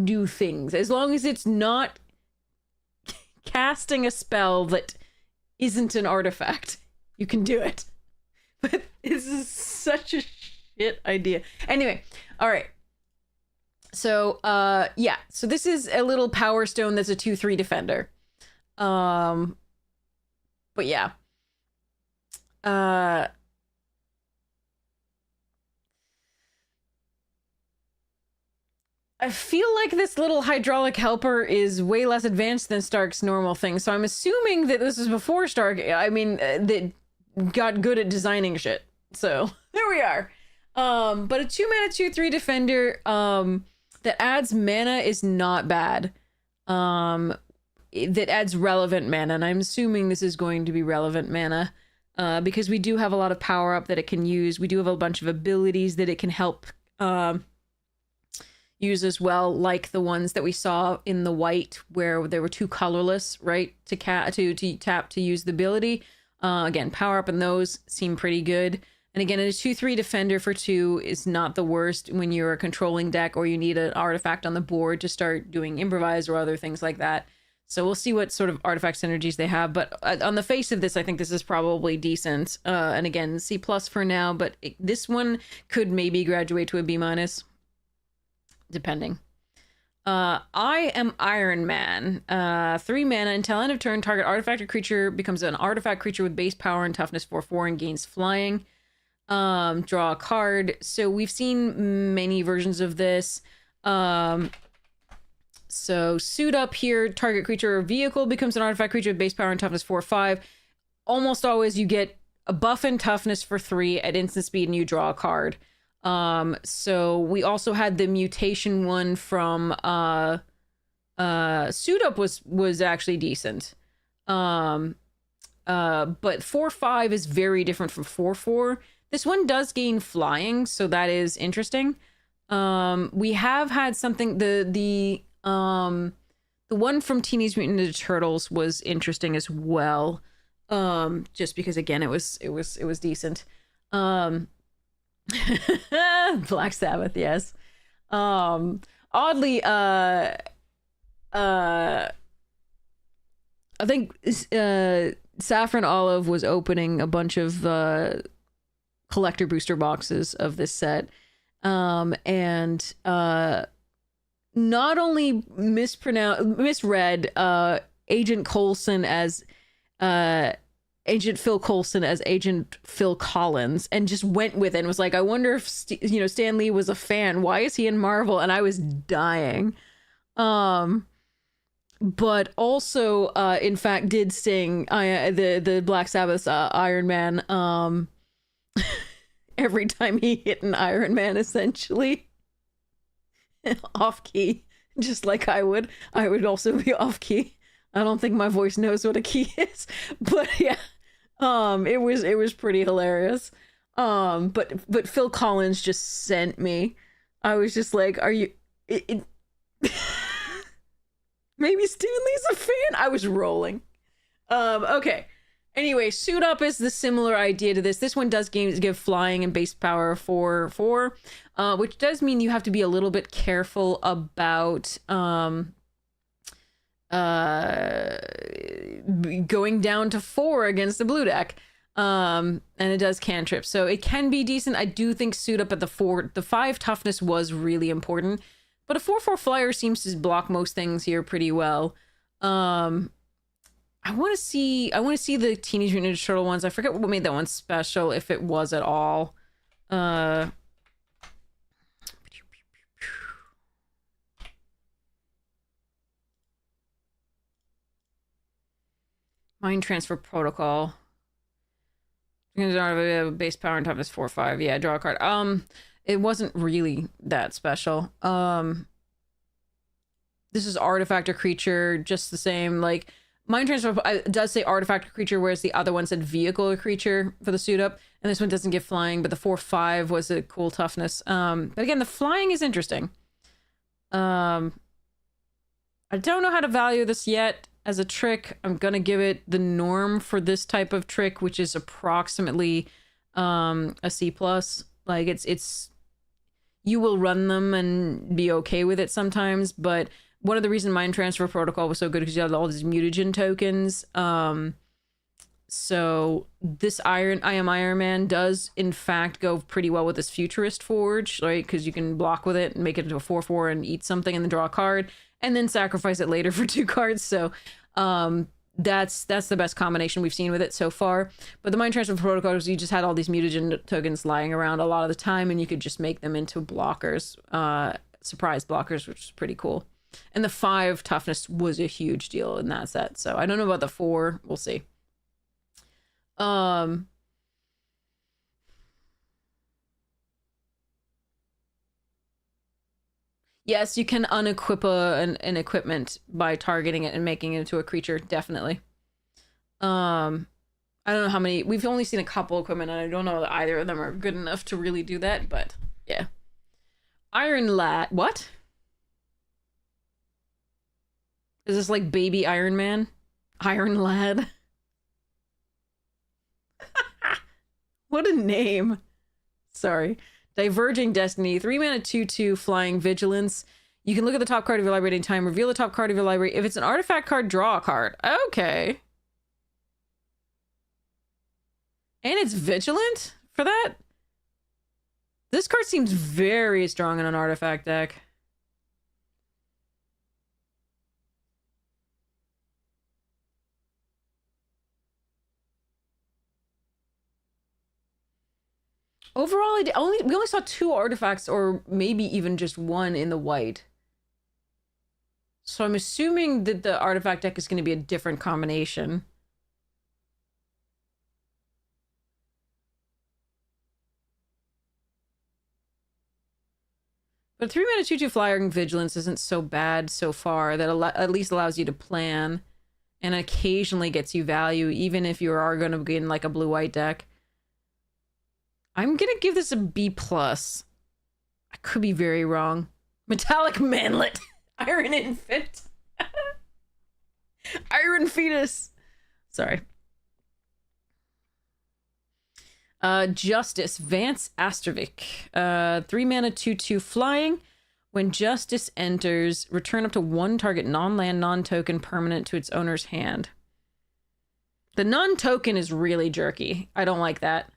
do things, as long as it's not casting a spell that isn't an artifact. You can do it. But this is such a shit idea. Anyway, all right. So yeah, so this is a little Power Stone that's a 2/3 defender. But yeah. I feel like this little Hydraulic Helper is way less advanced than Stark's normal thing, so I'm assuming that this is before Stark, that got good at designing shit. So, there we are. But a 2 mana 2/3 defender that adds mana is not bad. That adds relevant mana, and I'm assuming this is going to be relevant mana, because we do have a lot of power up that it can use. We do have a bunch of abilities that it can help use as well, like the ones that we saw in the white where there were 2 colorless, right, to tap to use the ability. Again, power up in those seem pretty good. And again, a 2/3 defender for 2 is not the worst when you're a controlling deck or you need an artifact on the board to start doing improvise or other things like that. So we'll see what sort of artifact synergies they have. But on the face of this, I think this is probably decent. And again, C+ for now, but this one could maybe graduate to a B-, depending. I am Iron Man. 3 mana. Until end of turn, target artifact or creature becomes an artifact creature with base power and toughness 4/4 and gains flying. Draw a card. So we've seen many versions of this. So suit up here, target creature or vehicle becomes an artifact creature with base power and toughness 4/5. Almost always you get a buff and toughness for 3 at instant speed and you draw a card. So we also had the mutation one from suit up was actually decent. But 4/5 is very different from 4/4. This one does gain flying, so that is interesting. We have had something, the one from Teenage Mutant Ninja Turtles was interesting as well. Just because again it was decent. Black Sabbath, yes. Oddly, I think Saffron Olive was opening a bunch of collector booster boxes of this set, and not only misread Agent Coulson as Agent Phil Coulson as Agent Phil Collins and just went with it and was like, I wonder if Stan Lee was a fan. Why is he in Marvel? And I was dying. But also, in fact, did sing the Black Sabbath's Iron Man every time he hit an Iron Man, essentially. Off key, just like I would. I would also be off key. I don't think my voice knows what a key is, but yeah, it was pretty hilarious. But Phil Collins just sent me. I was just like, are you? Maybe Stan Lee's a fan? I was rolling. Okay. Anyway, Suit Up is the similar idea to this. This one does give flying and base power 4/4, which does mean you have to be a little bit careful about going down to 4 against the blue deck. And it does cantrip, so it can be decent. I do think Suit Up at the 4, the 5 toughness was really important, but a 4/4 flyer seems to block most things here pretty well. I want to see the Teenage Mutant Ninja Turtle ones. I forget what made that one special, if it was at all. Mind Transfer Protocol. Base power and toughness 4/5. Yeah, draw a card. It wasn't really that special. This is artifact or creature, just the same. Like, Mind Transfer does say artifact or creature, whereas the other one said vehicle or creature for the Suit Up, and this one doesn't give flying, but the 4/5 was a cool toughness. But again, the flying is interesting. I don't know how to value this yet as a trick. I'm gonna give it the norm for this type of trick, which is approximately a C+. Like, it's you will run them and be okay with it sometimes, but one of the reasons Mind Transfer Protocol was so good because you had all these mutagen tokens. So this I Am Iron Man does in fact go pretty well with this Futurist Forge, right? Because you can block with it and make it into a 4/4 and eat something and then draw a card and then sacrifice it later for 2 cards. So that's the best combination we've seen with it so far. But the Mind Transfer Protocol is you just had all these mutagen tokens lying around a lot of the time, and you could just make them into blockers, surprise blockers, which is pretty cool. And the 5 toughness was a huge deal in that set. So I don't know about the 4. We'll see. Yes, you can unequip an equipment by targeting it and making it into a creature, definitely. I don't know how many. We've only seen a couple equipment, and I don't know that either of them are good enough to really do that, but yeah. Iron Lad. What? Is this like baby Iron Man? Iron Lad? What a name. Sorry. Diverging Destiny. 3 mana 2/2 flying vigilance. You can look at the top card of your library at any time. Reveal the top card of your library. If it's an artifact card, draw a card. Okay. And it's vigilant for that? This card seems very strong in an artifact deck. Overall, we only saw 2 artifacts, or maybe even just 1 in the white. So I'm assuming that the artifact deck is going to be a different combination. But 3 mana 2/2 flying vigilance isn't so bad so far. That at least allows you to plan, and occasionally gets you value, even if you are going to be in like a blue-white deck. I'm gonna give this a B+. I could be very wrong. Metallic Manlet. Iron Infant. Iron Fetus. Sorry. Justice. Vance Astrovik. 3 mana 2/2 flying. When Justice enters, return up to 1 target non-land, non-token permanent to its owner's hand. The non-token is really jerky. I don't like that.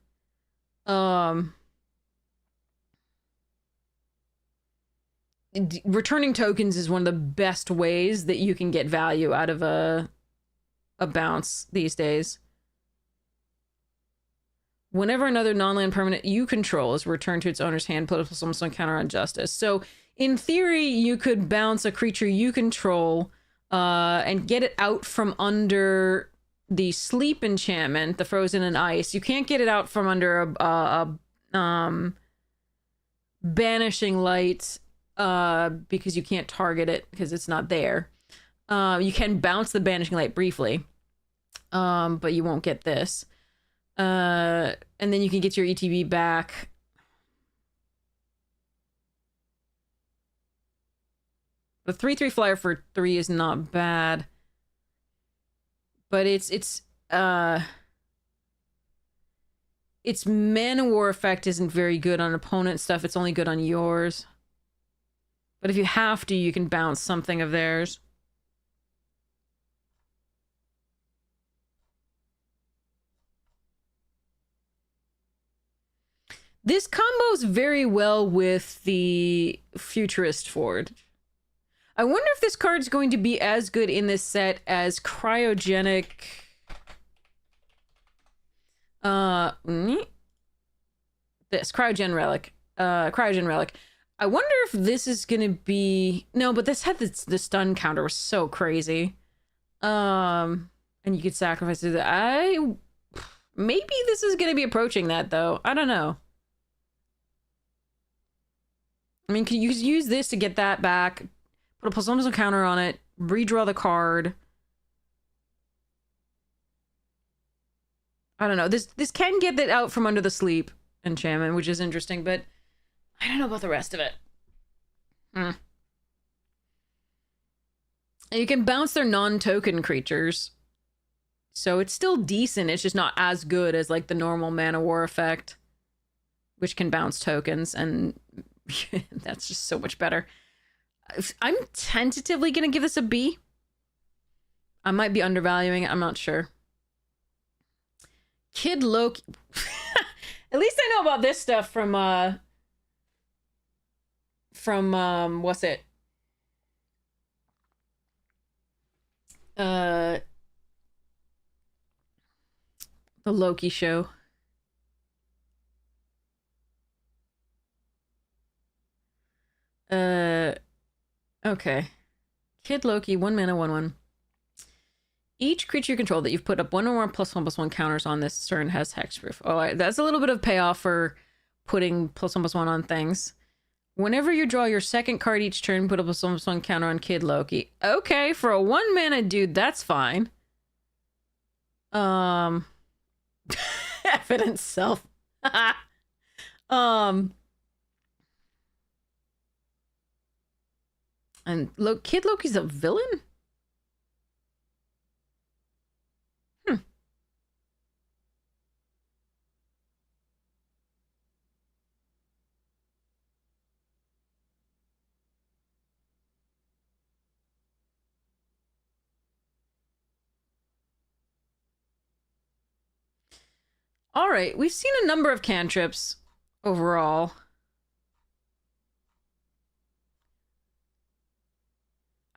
Returning tokens is one of the best ways that you can get value out of a bounce these days. Whenever another non-land permanent you control is returned to its owner's hand, put a +1/+1 counter on justice. So in theory, you could bounce a creature you control and get it out from under the sleep enchantment, the frozen and ice. You can't get it out from under a banishing light because you can't target it because it's not there. You can bounce the banishing light briefly, but you won't get this. And then you can get your ETB back. The 3/3 flyer for 3 is not bad. But its Mana War effect isn't very good on opponent stuff. It's only good on yours. But if you have to, you can bounce something of theirs. This combos very well with the Futurist Forge. I wonder if this card's going to be as good in this set as Cryogenic... This, Cryogen Relic. Cryogen Relic. I wonder if this is gonna be... No, but this had the stun counter was so crazy. And you could sacrifice it. Maybe this is gonna be approaching that, though. I don't know. I mean, you could use this to get that back, put a +1/+1 counter on it, redraw the card. I don't know. This can get that out from under the sleep enchantment, which is interesting, but I don't know about the rest of it. And you can bounce their non-token creatures. So it's still decent. It's just not as good as like the normal Mana War effect, which can bounce tokens, and that's just so much better. I'm tentatively gonna give this a B. I might be undervaluing it. I'm not sure. Kid Loki. At least I know about this stuff from what's it? The Loki show. Okay. Kid Loki, 1 mana, 1/1. Each creature you control that you've put up 1 or more +1/+1 counters on this turn has hexproof. Oh, that's a little bit of payoff for putting +1/+1 on things. Whenever you draw your second card each turn, put a +1/+1 counter on Kid Loki. Okay, for a 1 mana dude, that's fine. Evidence self. And Kid Loki's a villain? All right, we've seen a number of cantrips overall.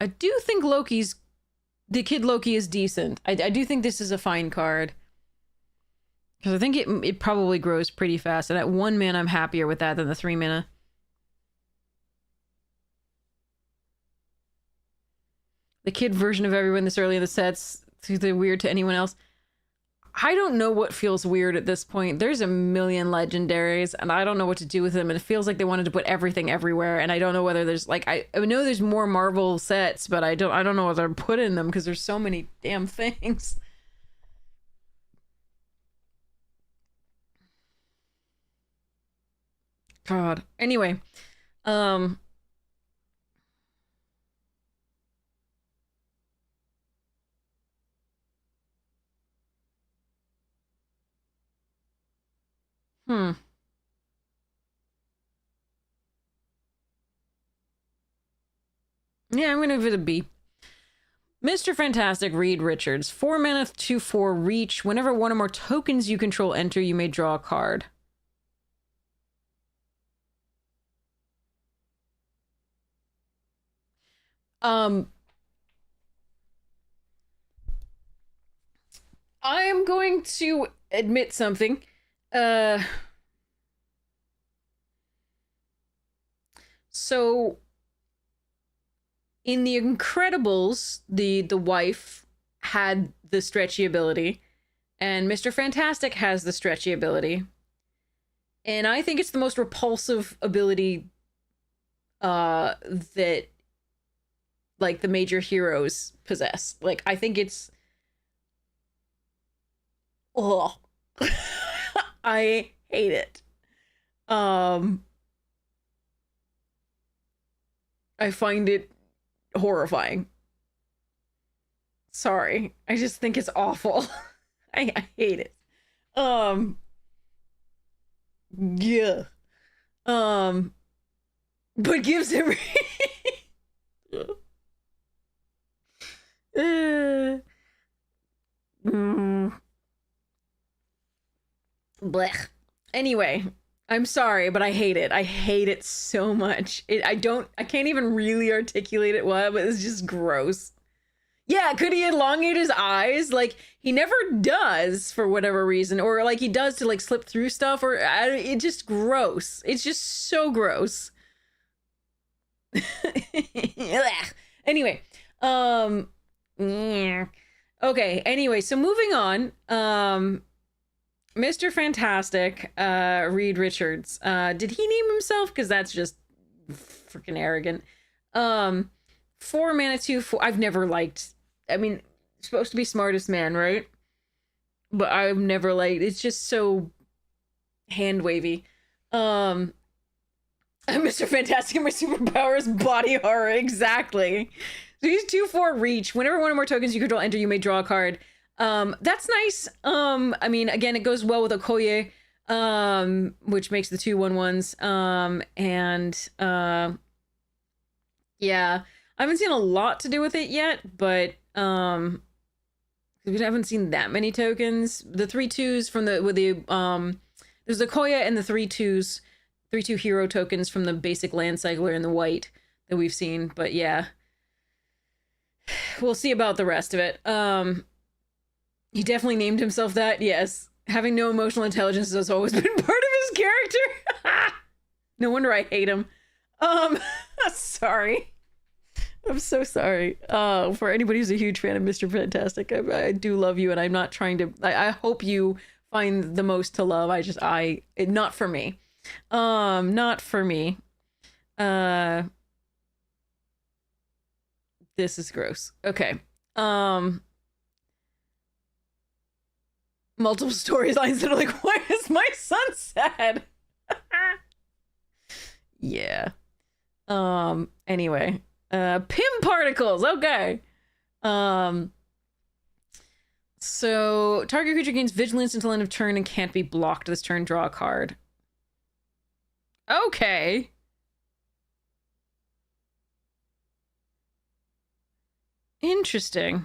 I do think the Kid Loki is decent. I do think this is a fine card. Because I think it probably grows pretty fast. And at 1 mana, I'm happier with that than the 3 mana. The kid version of everyone this early in the sets, they're weird to anyone else. I don't know what feels weird at this point. There's a million legendaries, and I don't know what to do with them. And it feels like they wanted to put everything everywhere. And I don't know whether there's like I know there's more Marvel sets, but I don't know what they're putting them because there's so many damn things. God. Anyway, Yeah, I'm gonna give it a B. Mr. Fantastic, Reed Richards. 4 mana, 2/4 reach. Whenever 1 or more tokens you control enter, you may draw a card. I am going to admit something. Uh, so in The Incredibles, the wife had the stretchy ability, and Mr. Fantastic has the stretchy ability. And I think it's the most repulsive ability that like the major heroes possess. Like I think it's oh I hate it. I find it horrifying. Sorry. I just think it's awful. I hate it. Yeah. But gives him Blech. Anyway, I'm sorry, but I hate it. I hate it so much. I can't even really articulate it well, but it's just gross. Yeah, could he elongate his eyes? Like, he never does for whatever reason. Or, like, he does to, like, slip through stuff. Or, it's just gross. It's just so gross. Anyway. Okay, anyway, so moving on. Mr. Fantastic, Reed Richards. Did he name himself? Because that's just freaking arrogant. 4 mana, 2/4. I've never liked. I mean, supposed to be smartest man, right? But I've never liked. It's just so hand wavy. Mr. Fantastic and my superpowers, body horror. Exactly. So he's 2/4 reach. Whenever one or more tokens you control enter, you may draw a card. That's nice. I mean, again, it goes well with Okoye, which makes the 2/1/1s. Yeah, I haven't seen a lot to do with it yet, but, we haven't seen that many tokens. The 3/2s from there's the Okoye and the 3/2s, 3/2 hero tokens from the basic land cycler in the white that we've seen, but yeah. We'll see about the rest of it. He definitely named himself that, yes. Having no emotional intelligence has always been part of his character. No wonder I hate him. Sorry. I'm so sorry. For anybody who's a huge fan of Mr. Fantastic, I do love you, and I'm not trying to... I hope you find the most to love. Not for me. Not for me. This is gross. Okay. Multiple storylines that are like, why is my son sad? Yeah. Anyway. Pim particles. Okay. So target creature gains vigilance until end of turn and can't be blocked this turn. Draw a card. Okay. Interesting.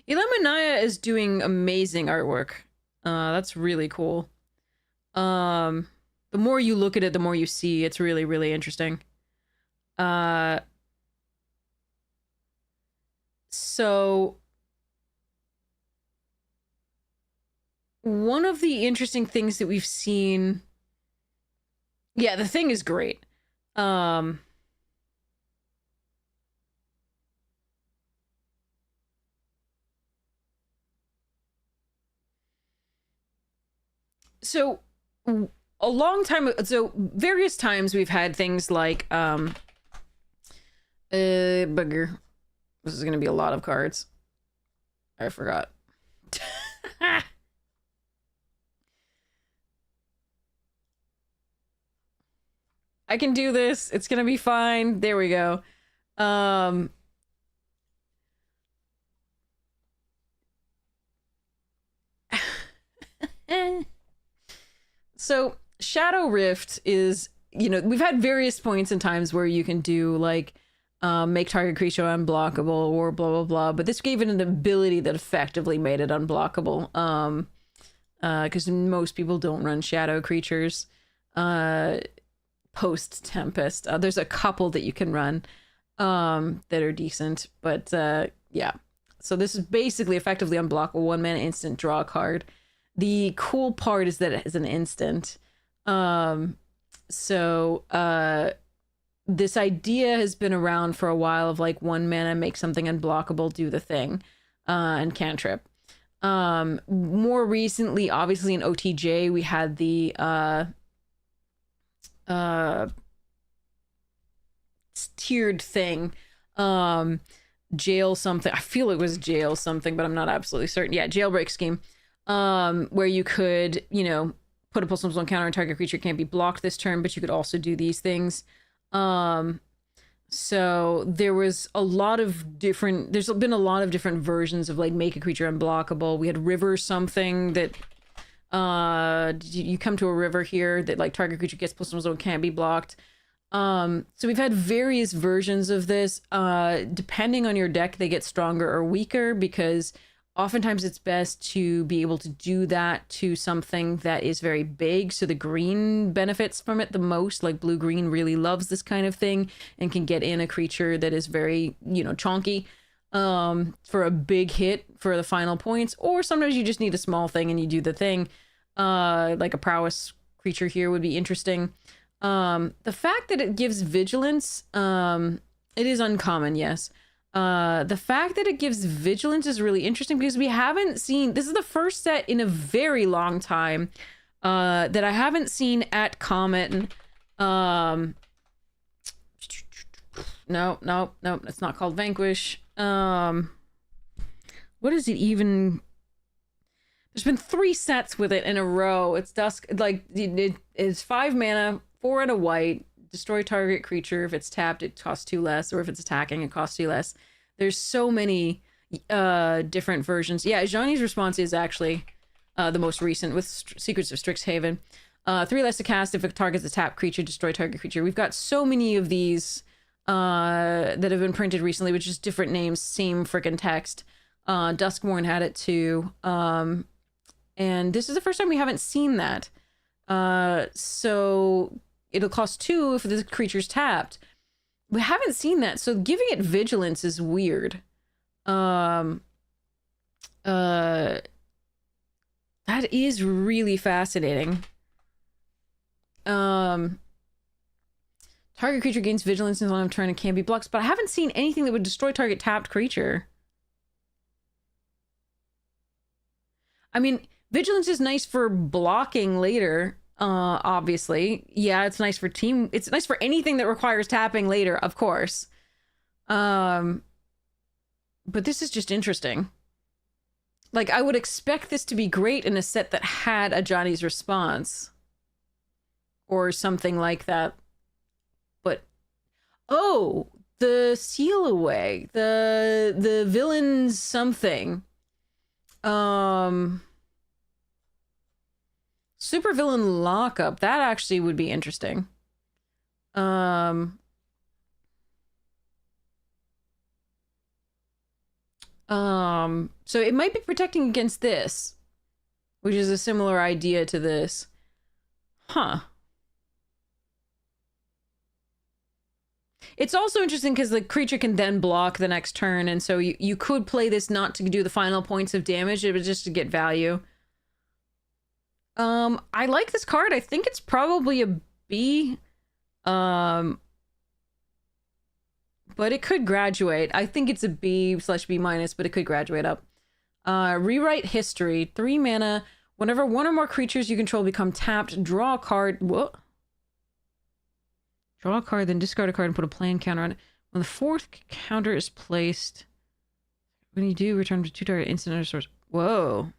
Ilamanaya is doing amazing artwork. That's really cool. The more you look at it, the more you see. It's really, really interesting. So one of the interesting things that we've seen... Yeah, the thing is great. So a long time, so various times we've had things like bugger. This is gonna be a lot of cards. I forgot. I can do this. It's gonna be fine. There we go. So Shadow Rift is, we've had various points and times where you can do like make target creature unblockable or blah blah blah, but this gave it an ability that effectively made it unblockable. Because most people don't run shadow creatures post Tempest. There's a couple that you can run. that are decent. But yeah. So this is basically effectively unblockable 1-mana instant, draw a card. The cool part is that it is an instant. This idea has been around for a while of like 1 mana, make something unblockable, do the thing, and cantrip. More recently, obviously in OTJ, we had the tiered thing. Jail something. I feel it was jail something, but I'm not absolutely certain. Yeah, jailbreak scheme. Where you could, you know, put a +1/+1 counter on target creature can't be blocked this turn, but you could also do these things. So there was a lot of different, there's been a lot of different versions of like make a creature unblockable. We had river something that you come to a river here that like target creature gets +1/+1 can't be blocked. So we've had various versions of this. Depending on your deck, they get stronger or weaker, because oftentimes it's best to be able to do that to something that is very big, so the green benefits from it the most. Like blue-green really loves this kind of thing and can get in a creature that is very, you know, chonky for a big hit for the final points. Or sometimes you just need a small thing and you do the thing. Like a prowess creature here would be interesting. The fact that it gives vigilance, it is uncommon, yes. The fact that it gives vigilance is really interesting, because we haven't seen, this is the first set in a very long time that I haven't seen at Comet. No, it's not called Vanquish. What is it even? There's been 3 sets with it in a row. It's Dusk, like it's 5 mana, 4 and a white. Destroy target creature. If it's tapped, it costs 2 less, or if it's attacking, it costs 2 less. There's so many different versions. Yeah, Johnny's Response is actually the most recent with Secrets of Strixhaven. 3 less to cast if it targets a tapped creature, destroy target creature. We've got so many of these that have been printed recently with just different names, same freaking text. Duskmourn had it too. And this is the first time we haven't seen that. So it'll cost 2 if the creature's tapped. We haven't seen that, so giving it vigilance is weird. That is really fascinating. Target creature gains vigilance until end of turn and can't be blocked, but I haven't seen anything that would destroy target tapped creature. I mean, vigilance is nice for blocking later. Obviously, yeah, it's nice for it's nice for anything that requires tapping later, of course. But this is just interesting. Like, I would expect this to be great in a set that had a Johnny's Response or something like that. But oh, the Seal Away, the villain's something. Supervillain Lockup, that actually would be interesting. So it might be protecting against this, which is a similar idea to this. Huh. It's also interesting because the creature can then block the next turn, and so you could play this not to do the final points of damage, it was just to get value. I like this card. I think it's probably a B. But it could graduate. I think it's a B/B minus, but it could graduate up. Rewrite History. 3 mana. Whenever 1 or more creatures you control become tapped, draw a card. What? Draw a card, then discard a card and put a plan counter on it. When the 4th counter is placed, when you do, return to 2 target instant or source. Whoa.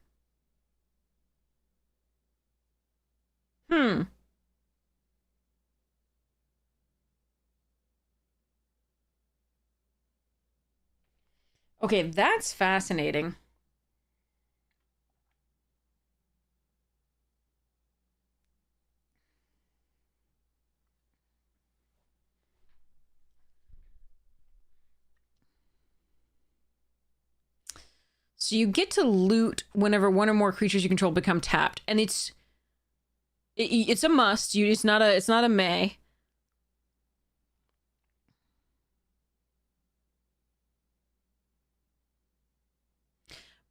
Okay, that's fascinating. So you get to loot whenever 1 or more creatures you control become tapped, and it's a must. It's not a may.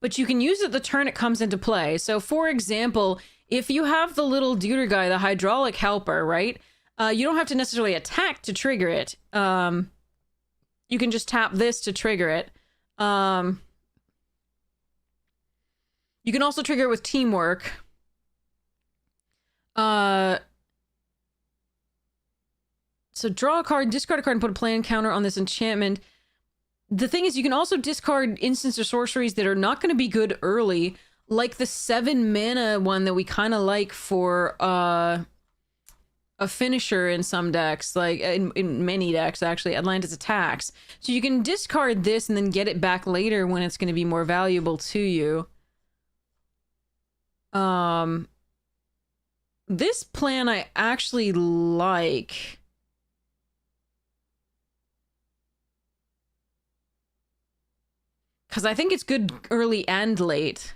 but you can use it the turn it comes into play. So for example, if you have the little deuter guy, the hydraulic helper, right? You don't have to necessarily attack to trigger it. You can just tap this to trigger it. You can also trigger it with teamwork. So draw a card, discard a card, and put a plan counter on this enchantment. The thing is, you can also discard instants or sorceries that are not going to be good early, like the 7 mana one that we kind of like for a finisher in some decks, like in many decks, actually, Atlantis Attacks. So you can discard this and then get it back later when it's going to be more valuable to you. This plan I actually like. Because I think it's good early and late.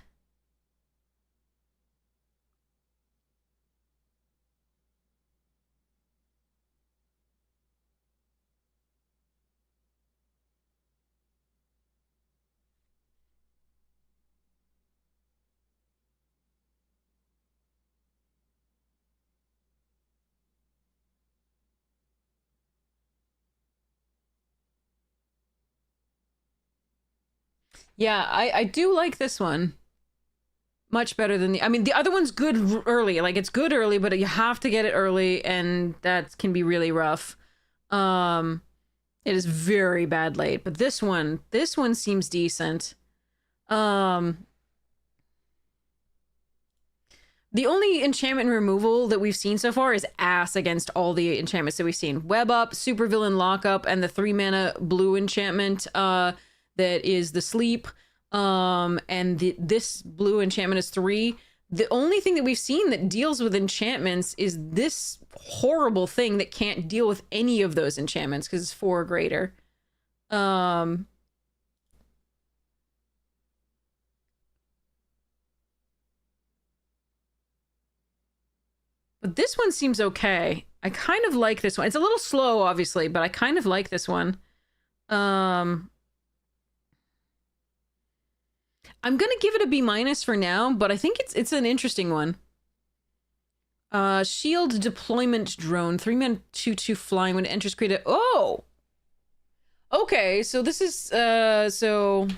Yeah, I do like this one. Much better than I mean, the other one's good early. Like, it's good early, but you have to get it early, and that can be really rough. It is very bad late, but this one seems decent. The only enchantment removal that we've seen so far is ass against all the enchantments that we've seen. Web Up, Supervillain Lockup, and the 3-mana blue enchantment, that is the sleep. And this blue enchantment is 3. The only thing that we've seen that deals with enchantments is this horrible thing that can't deal with any of those enchantments because it's 4 or greater. But this one seems okay. I kind of like this one. It's a little slow, obviously, but I kind of like this one. I'm gonna give it a B- for now, but I think it's an interesting one. Shield Deployment Drone, 3-man 2/2 flying. When it enters, create a... Oh! Okay, so this is, so...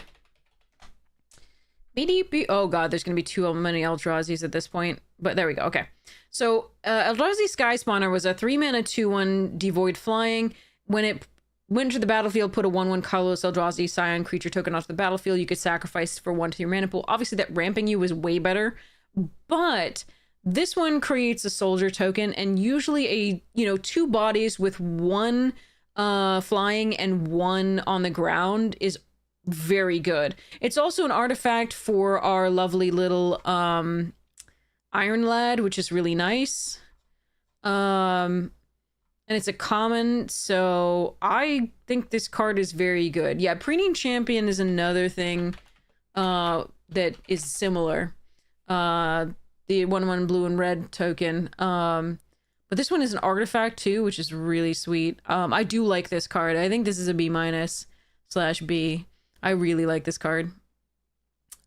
BDP... Oh god, there's gonna be too many Eldrazi's at this point. But there we go, okay. So, Eldrazi Sky Spawner was a 3-mana 2/1 devoid flying. When it went to the battlefield, put a 1/1 colorless Eldrazi Scion creature token onto the battlefield. You could sacrifice for 1 to your mana pool. Obviously, that ramping you was way better, but this one creates a soldier token, and usually a 2 bodies with 1 flying and 1 on the ground is very good. It's also an artifact for our lovely little Iron Lad, which is really nice. And it's a common, so I think this card is very good. Yeah, Preening Champion is another thing that is similar. The 1/1 blue and red token. But this one is an artifact too, which is really sweet. I do like this card. I think this is a B-/B. I really like this card.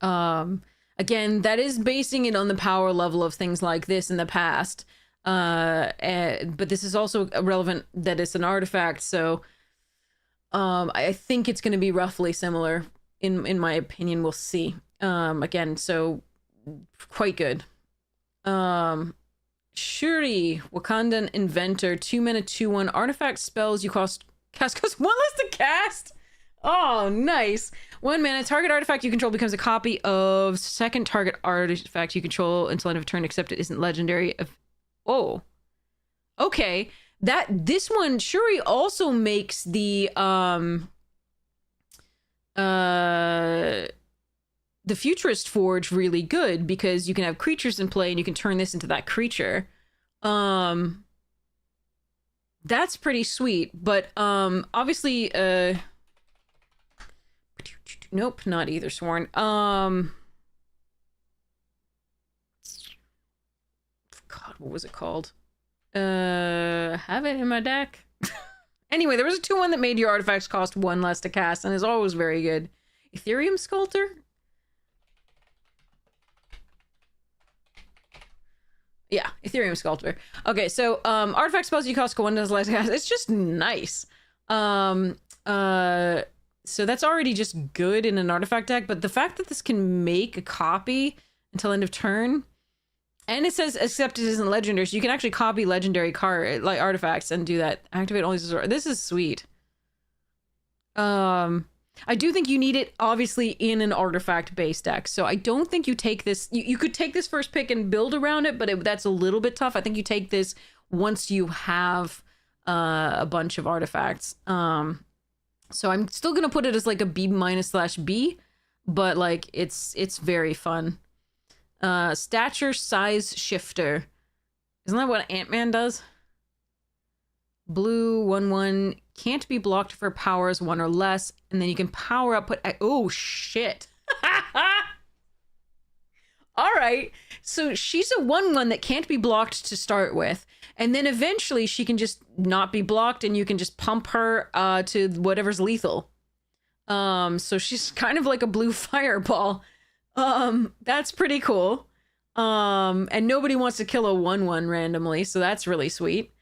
Again, that is basing it on the power level of things like this in the past. But this is also relevant that it's an artifact, so I think it's going to be roughly similar in my opinion. We'll see. Again, so quite good. Shuri, Wakandan Inventor, 2-mana 2/1 artifact spells you cast cost 1 less to cast. Oh, nice. 1 mana, target artifact you control becomes a copy of second target artifact you control until end of turn, except it isn't legendary. Oh, okay. This one, Shuri also makes the Futurist Forge really good because you can have creatures in play and you can turn this into that creature. That's pretty sweet, but obviously nope, not either sworn. God, what was it called? Have it in my deck. Anyway, there was a 2/1 that made your artifacts cost 1 less to cast and is always very good. Ethereum Sculptor? Ethereum Sculptor. Okay, so artifact spells you cost 1 does less. It's just nice. So that's already just good in an artifact deck, but the fact that this can make a copy until end of turn, and it says except it isn't legendary, so you can actually copy legendary card like artifacts and do that. Activate only. This is sweet. I do think you need it obviously in an artifact based deck, so I don't think you take this. You could take this first pick and build around it, but that's a little bit tough. I think you take this once you have a bunch of artifacts. So I'm still gonna put it as like a B-/B, but like it's very fun. Stature size shifter. Isn't that what Ant-Man does? Blue 1/1 can't be blocked for powers 1 or less, and then you can power up. Oh shit! All right, so she's a 1/1 that can't be blocked to start with, and then eventually she can just not be blocked, and you can just pump her to whatever's lethal. So she's kind of like a blue fireball. That's pretty cool. And nobody wants to kill a 1/1 randomly, so that's really sweet.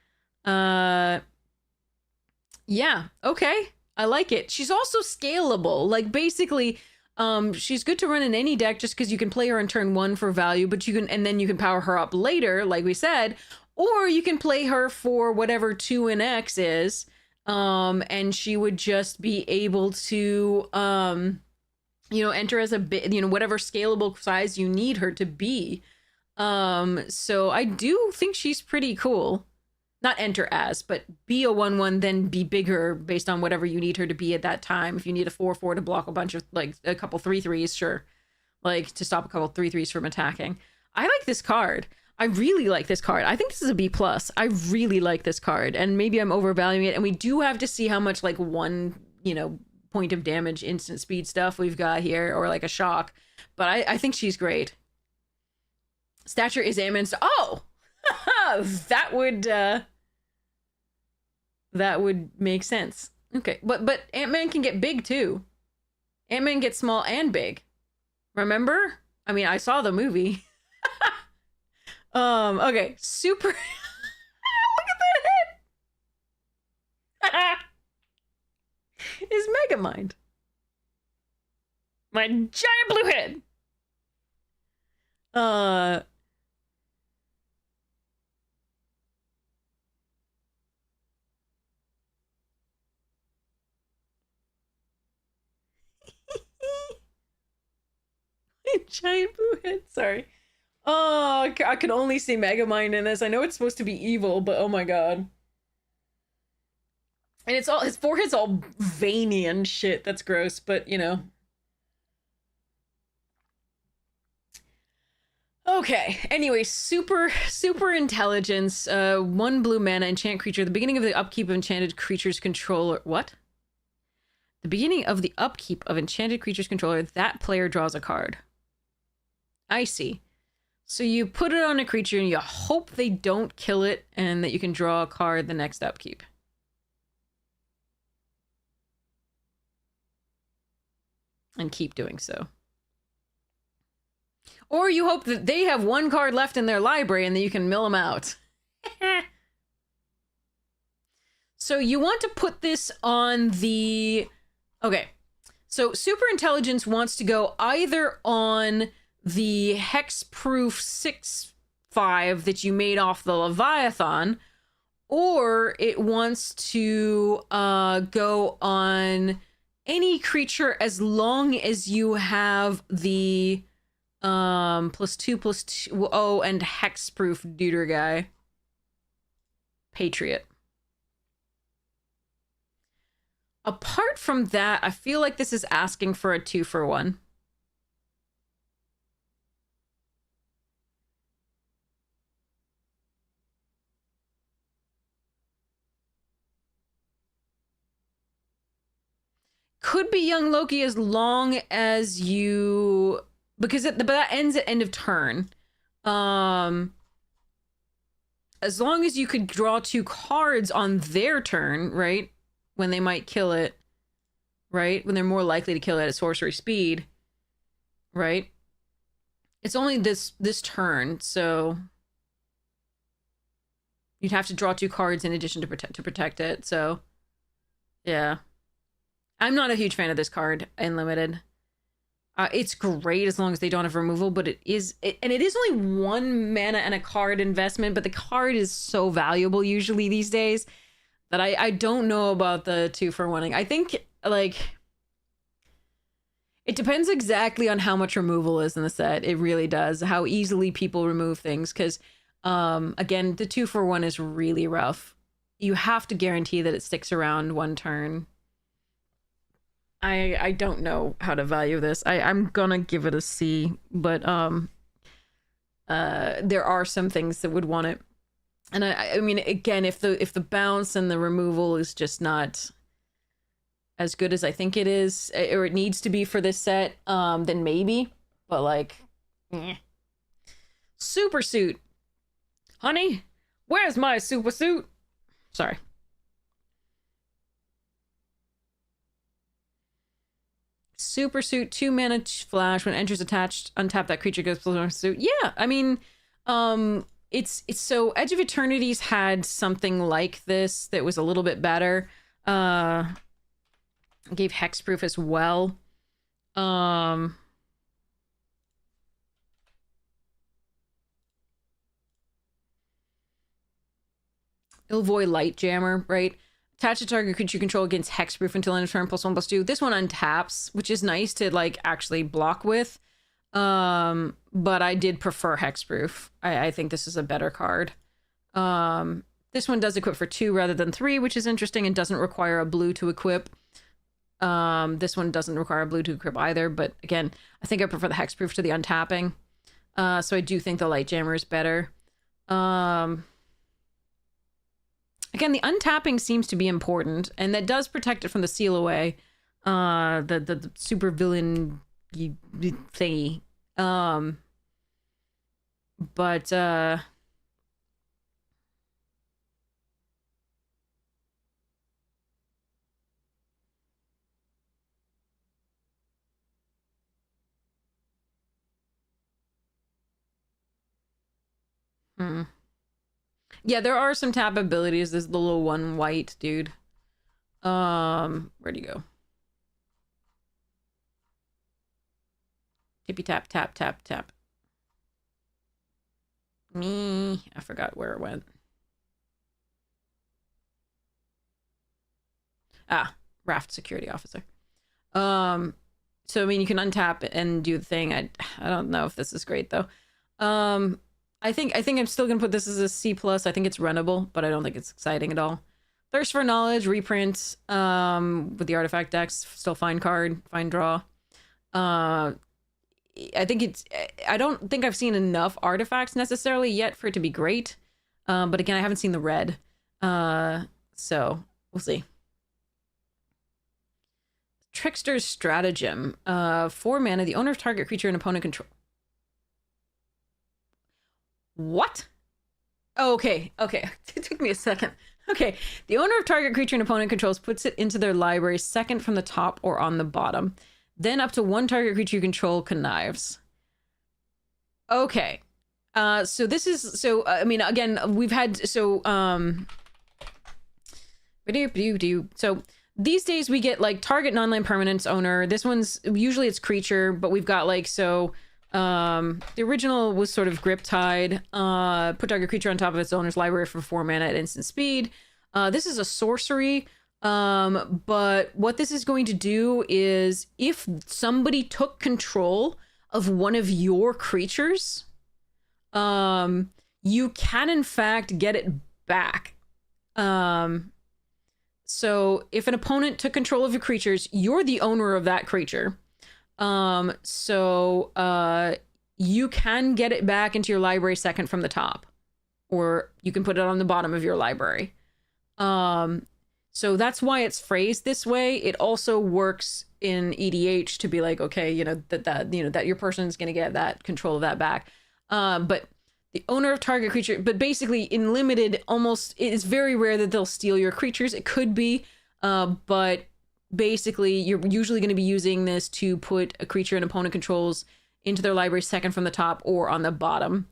Yeah, okay. I like it. She's also scalable. Like basically, she's good to run in any deck just because you can play her in turn 1 for value, but you can, and then you can power her up later, like we said, or you can play her for whatever 2 and X is, and she would just be able to, enter as a bit, whatever scalable size you need her to be. So I do think she's pretty cool. Not enter as, but be a 1/1, then be bigger based on whatever you need her to be at that time. If you need a 4/4 to block a bunch of, like, a couple 3/3s, sure. Like, to stop a couple 3/3s from attacking. I like this card. I really like this card. I think this is a B+. I really like this card, and maybe I'm overvaluing it, and we do have to see how much, like, 1, point of damage instant speed stuff we've got here, or, like, a shock. But I think she's great. Stature is Ant-Man's... Oh! That would make sense. Okay, but Ant-Man can get big too. Ant-Man gets small and big. Remember? I mean, I saw the movie. Okay, super. Look at that head. Is Megamind. My giant blue head. Giant blue head. Sorry. Oh, I can only see Megamind in this. I know it's supposed to be evil, but oh my god. And it's all, his forehead's all veiny and shit. That's gross, but Okay, anyway, super intelligence. 1 blue mana, enchant creature. The beginning of the upkeep of enchanted creature's controller. What? The beginning of the upkeep of enchanted creature's controller, that player draws a card. I see. So you put it on a creature and you hope they don't kill it and that you can draw a card the next upkeep. And keep doing so. Or you hope that they have 1 card left in their library and that you can mill them out. So you want to put this on the... Okay. So Super Intelligence wants to go either on the hexproof 6/5 that you made off the Leviathan, or it wants to go on any creature as long as you have the +2/+2 and hexproof Deuter guy. Patriot. Apart from that, I feel like this is asking for a 2-for-1. Could be Young Loki as long as you... Because but that ends at end of turn. As long as you could draw 2 cards on their turn, right? When they might kill it, right? When they're more likely to kill it at sorcery speed, right? It's only this turn, so... You'd have to draw 2 cards in addition to protect it. So, yeah. I'm not a huge fan of this card in limited. It's great as long as they don't have removal, but it is only 1 mana and a card investment, but the card is so valuable usually these days that I don't know about the 2 for 1. I think, like, it depends exactly on how much removal is in the set. It really does. How easily people remove things, because, again, the 2 for 1 is really rough. You have to guarantee that it sticks around 1 turn. I don't know how to value this. I'm gonna give it a C, but there are some things that would want it. And I mean, again, if the bounce and the removal is just not as good as I think it is, or it needs to be for this set, then maybe. But like, super suit, honey, where's my super suit? Sorry. Super suit, 2 mana flash. When it enters attached, untap that creature goes plus suit. Yeah, I mean, it's so Edge of Eternity's had something like this that was a little bit better. Gave hexproof as well. Ilvoy Lightjammer, right? Attach a target creature you control against hexproof until end of turn, +1/+2. This one untaps, which is nice to like actually block with. But I did prefer hexproof. I think this is a better card. This one does equip for 2 rather than 3, which is interesting and doesn't require a blue to equip. This one doesn't require a blue to equip either, but again, I think I prefer the hexproof to the untapping. So I do think the Lightjammer is better. Again, the untapping seems to be important, and that does protect it from the seal away. The super villain thingy. But yeah, there are some tap abilities. There's the little 1 white dude. Where'd he go? Tippy tap, tap, tap, tap. Me. I forgot where it went. Raft security officer. So I mean, you can untap and do the thing. I don't know if this is great though. I think I'm still gonna put this as a C+. I think it's runnable, but I don't think it's exciting at all. Thirst for Knowledge, reprint, with the artifact decks, still fine card, fine draw. I don't think I've seen enough artifacts necessarily yet for it to be great. But again, I haven't seen the red. So we'll see. Trickster's Stratagem. 4 mana, the owner of target creature and opponent control. What? Oh, okay. It took me a second. Okay. The owner of target creature and opponent controls puts it into their library second from the top or on the bottom. Then up to 1 target creature you control connives. Okay. So this is, so, I mean, again, we've had, so, so these days we get like target non-land permanence owner. This one's, usually it's creature, but we've got like, so, the original was sort of grip tied, put target creature on top of its owner's library for 4 mana at instant speed. This is a sorcery. But what this is going to do is if somebody took control of one of your creatures, you can in fact get it back. So if an opponent took control of your creatures, you're the owner of that creature. You can get it back into your library second from the top, or you can put it on the bottom of your library. So that's why it's phrased this way. It also works in EDH to be like, okay, you know, that your person is going to get that control of that back. But the owner of target creature, but basically in limited, almost, it's very rare that they'll steal your creatures. It could be, but basically you're usually going to be using this to put a creature an opponent controls into their library second from the top or on the bottom.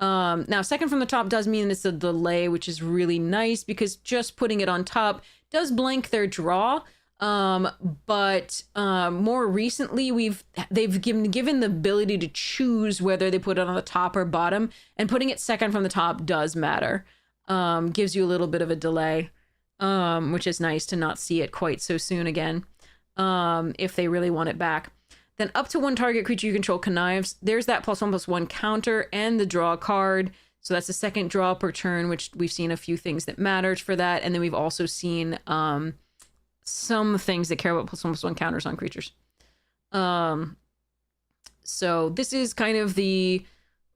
Now, second from the top does mean it's a delay, which is really nice because just putting it on top does blank their draw. But more recently, they've given the ability to choose whether they put it on the top or bottom, and putting it second from the top does matter. Gives you a little bit of a delay, which is nice to not see it quite so soon again, if they really want it back. Then up to one target creature you control connives. There's that +1/+1 counter and the draw card. So that's the second draw per turn, which we've seen a few things that matters for that. And then we've also seen some things that care about +1/+1 counters on creatures. So this is kind of the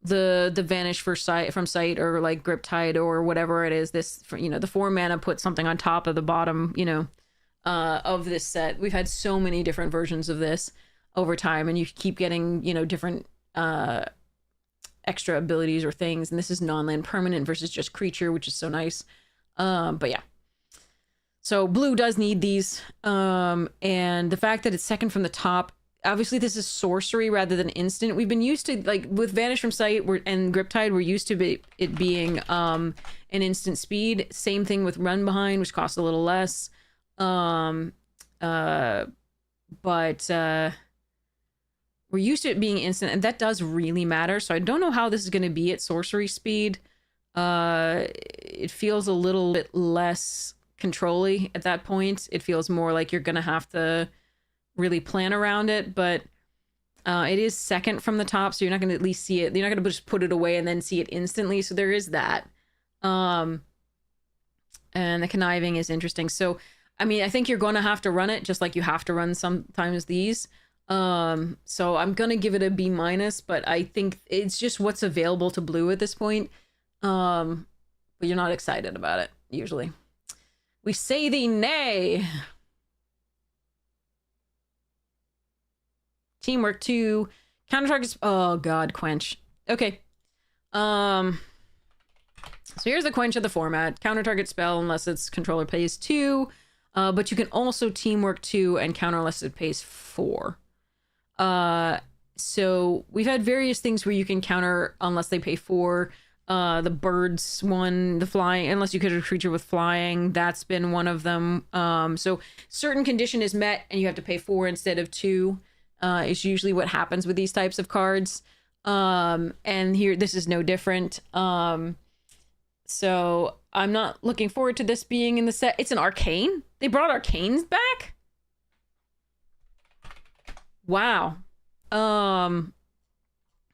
vanish from sight, or like Griptide or whatever it is. This, you know, the 4 mana put something on top of the bottom, you know, of this set. We've had so many different versions of this over time, and you keep getting, you know, different extra abilities or things, and this is non-land permanent versus just creature, which is so nice. But yeah, so blue does need these, and the fact that it's second from the top, obviously this is sorcery rather than instant. We've been used to, like, with Vanish from Sight and Griptide, we're used to it being an instant speed. Same thing with Run Behind, which costs a little less. We're used to it being instant, and that does really matter. So I don't know how this is going to be at sorcery speed. It feels a little bit less control-y at that point. It feels more like you're going to have to really plan around it, but it is second from the top, so you're not going to at least see it. You're not going to just put it away and then see it instantly. So there is that. And the conniving is interesting. So, I mean, I think you're going to have to run it, just like you have to run sometimes these. So I'm gonna give it a B-, but I think it's just what's available to blue at this point. But you're not excited about it, usually. We say thee nay. Teamwork 2. Counter targets. Oh god, Quench. Okay. So here's the Quench of the format. Counter target spell unless its controller pays 2. But you can also Teamwork 2 and counter unless it pays 4. So we've had various things where you can counter unless they pay 4. The birds one, the flying, unless you could a creature with flying, that's been one of them. So certain condition is met and you have to pay 4 instead of 2. Is usually what happens with these types of cards. And here, this is no different. So I'm not looking forward to this being in the set. It's an arcane. They brought arcanes back? Wow. I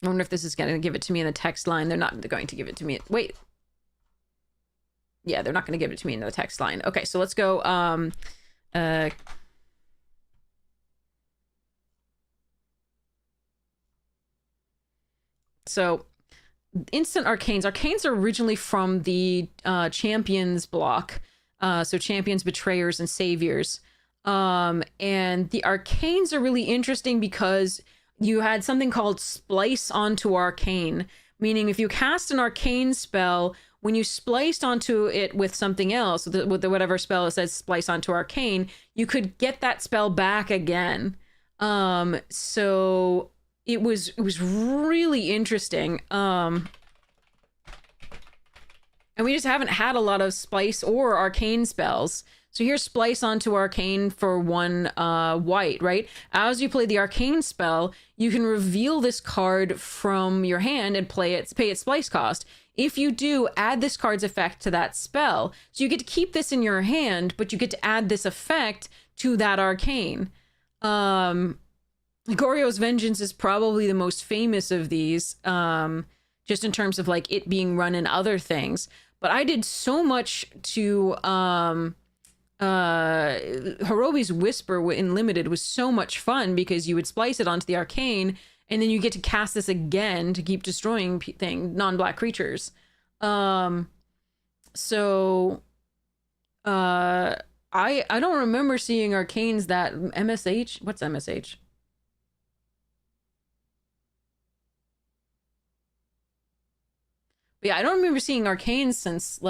wonder if this is going to give it to me in the text line. They're not going to give it to me. Wait. Yeah, they're not going to give it to me in the text line. Okay, so let's go. So instant arcanes. Arcanes are originally from the champions block. So champions, betrayers, and saviors. And the arcanes are really interesting because you had something called splice onto arcane, meaning if you cast an arcane spell, when you spliced onto it with something else, with whatever spell it says splice onto arcane, you could get that spell back again. So it was really interesting. And we just haven't had a lot of splice or arcane spells. So here's splice onto arcane for 1 white, right? As you play the arcane spell, you can reveal this card from your hand and pay its splice cost. If you do, add this card's effect to that spell. So you get to keep this in your hand, but you get to add this effect to that arcane. Goryo's Vengeance is probably the most famous of these, just in terms of like it being run in other things. But I did so much to Hirobi's Whisper in Limited was so much fun because you would splice it onto the arcane and then you get to cast this again to keep destroying non-black creatures. I don't remember seeing arcanes that MSH. What's MSH? But yeah, I don't remember seeing arcanes since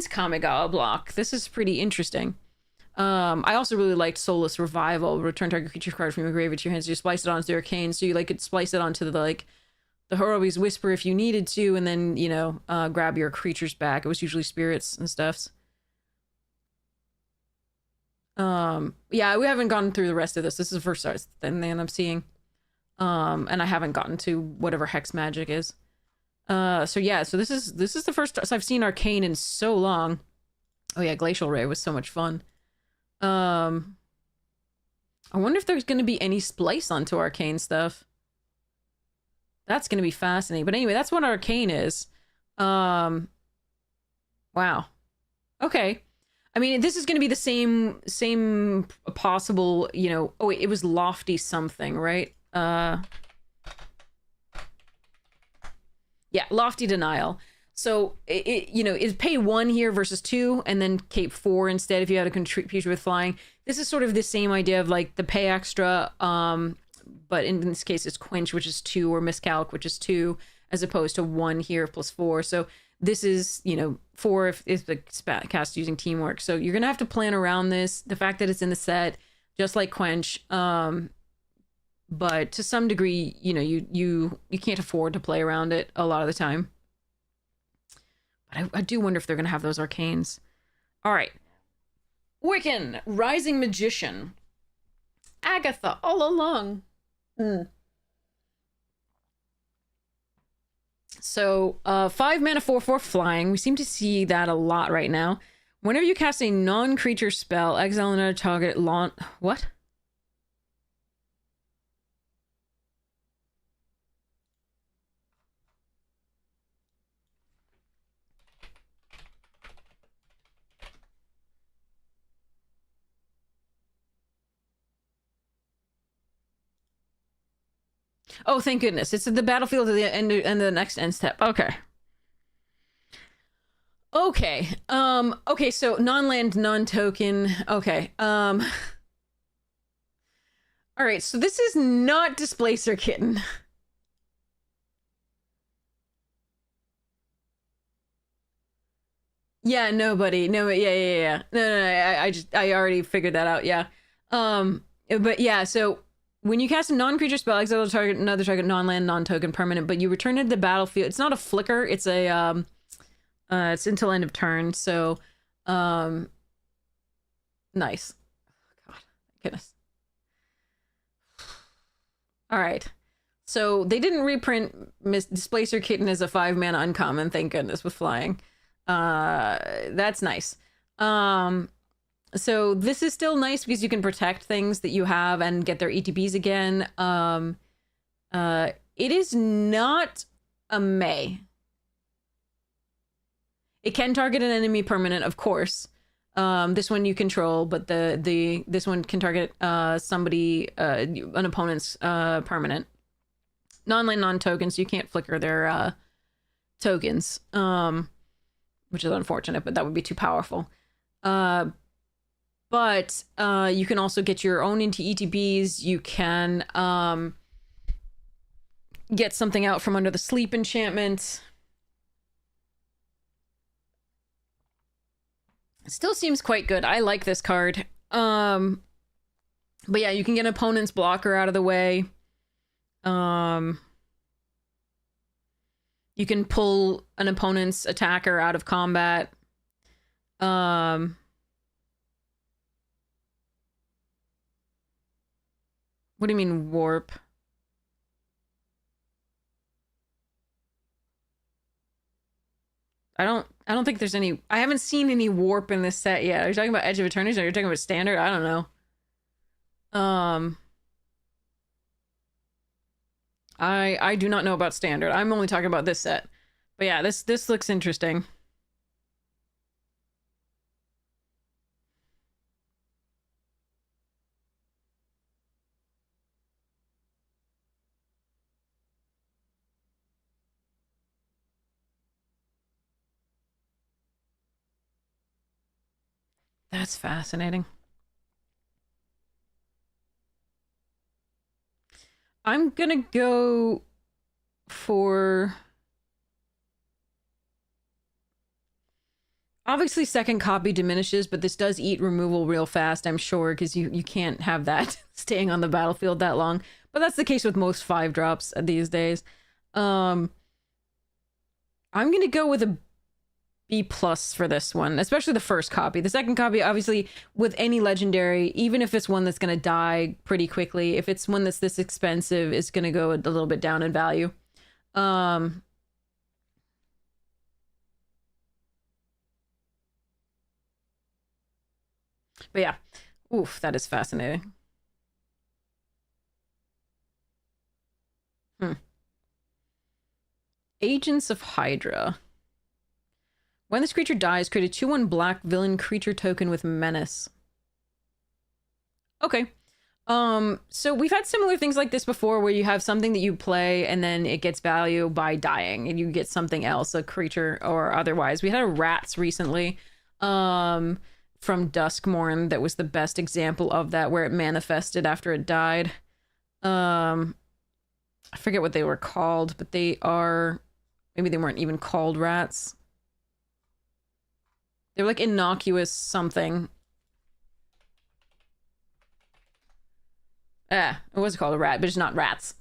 Kamigawa block. This is pretty interesting. I also really liked Soulless Revival. Return target creature card from your graveyard to your hands. You splice it onto the arcane, so you could splice it onto the the Horobi's Whisper if you needed to, and then, you know, grab your creatures back. It was usually spirits and stuffs. Yeah, we haven't gone through the rest of this. This is the first thing I'm seeing. And I haven't gotten to whatever hex magic is. So yeah, so this is the first so I've seen Arcane in so long. Oh yeah, Glacial Ray was so much fun. I wonder if there's going to be any splice onto Arcane stuff. That's going to be fascinating. But anyway, that's what Arcane is. Wow. Okay. I mean, this is going to be the same possible, you know... Oh, wait, it was Lofty something, right? Yeah, Lofty Denial. So, you know, is pay 1 here versus 2, and then cape 4 instead if you had a creature with flying. This is sort of the same idea of, like, the pay extra, but in this case it's Quench, which is 2, or Miscalc, which is 2, as opposed to 1 here plus 4. So... This is, you know, 4 if the cast using Teamwork. So you're going to have to plan around this. The fact that it's in the set, just like Quench. But to some degree, you know, you can't afford to play around it a lot of the time. But I do wonder if they're going to have those arcanes. All right. Wiccan, Rising Magician. Agatha, all along. So, 5 mana 4/4 flying. We seem to see that a lot right now. Whenever you cast a non-creature spell, exile another target what? Oh, thank goodness. It's at the battlefield at the end of the next end step. Okay. Okay. Okay, so non-land, non-token. Okay. All right, so this is not Displacer Kitten. Yeah, nobody. No, yeah. No, I already figured that out, yeah. But yeah, so when you cast a non-creature spell, exile another target non-land, non-token permanent, but you return it to the battlefield. It's not a flicker, it's a it's until end of turn, so nice. God, goodness. All right. So they didn't reprint Displacer Kitten as a 5 mana uncommon, thank goodness, with flying. That's nice. So this is still nice because you can protect things that you have and get their ETBs again. It is not a May. It can target an enemy permanent, of course. This one you control, but this one can target somebody, an opponent's permanent. Non-land, non-token, so you can't flicker their tokens, which is unfortunate, but that would be too powerful. But you can also get your own into ETBs. You can get something out from under the sleep enchantment. It still seems quite good. I like this card. But yeah, you can get an opponent's blocker out of the way. You can pull an opponent's attacker out of combat. What do you mean warp? I don't think there's any... I haven't seen any warp in this set yet. Are you talking about Edge of Eternities or are you talking about standard? I don't know. I do not know about standard. I'm only talking about this set. But yeah, this looks interesting. That's fascinating. I'm gonna go for... Obviously, second copy diminishes, but this does eat removal real fast, I'm sure, because you can't have that staying on the battlefield that long. But that's the case with most 5-drops these days. I'm gonna go with a B plus for this one, especially the first copy. The second copy, obviously, with any legendary, even if it's one that's gonna die pretty quickly, if it's one that's this expensive, it's gonna go a little bit down in value. But yeah, oof, that is fascinating. Agents of Hydra. When this creature dies, create a 2/1 black villain creature token with menace. Okay. So we've had similar things like this before where you have something that you play and then it gets value by dying and you get something else, a creature or otherwise. We had a rats recently, from Duskmorn that was the best example of that, where it manifested after it died. I forget what they were called, but they are, maybe they weren't even called rats. They were like innocuous something. It was called a rat, but it's not rats.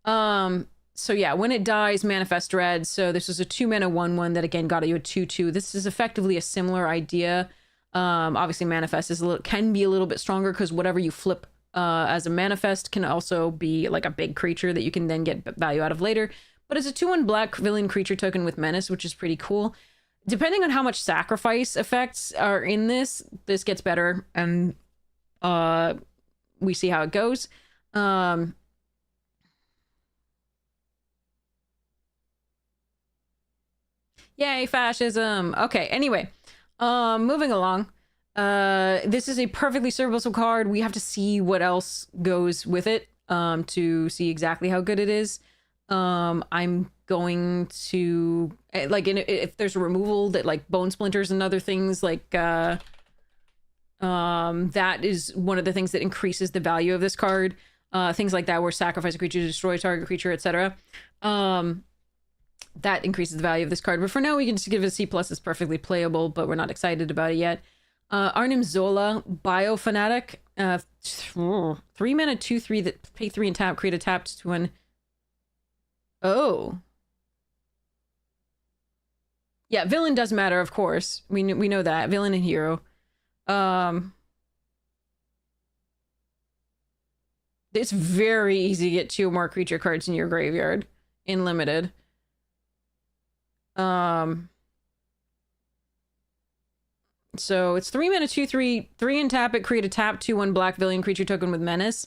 So yeah, when it dies, manifest red. So this is a 2-mana 1/1 that again got you a 2/2. This is effectively a similar idea. Obviously manifest is can be a little bit stronger because whatever you flip as a manifest can also be like a big creature that you can then get value out of later. But it's a 2/1 black villain creature token with menace, which is pretty cool. Depending on how much sacrifice effects are in this gets better, and we see how it goes. Yay, fascism. Okay, anyway, moving along. This is a perfectly serviceable card. We have to see what else goes with it to see exactly how good it is. I'm going to like if there's a removal that like bone splinters and other things like that is one of the things that increases the value of this card. Things like that where sacrifice a creature to destroy a target creature, etc. That increases the value of this card. But for now, we can just give it a C+. It's perfectly playable, but we're not excited about it yet. Arnim Zola, Biofanatic. 3-mana 2/3 that pay 3 and tap, create a tapped to an... Oh. Yeah, villain does matter, of course. We know that. Villain and hero. It's very easy to get 2 more creature cards in your graveyard in limited. So it's 3-mana 2/3, 3 and tap it, create a tap 2/1 black villain creature token with menace.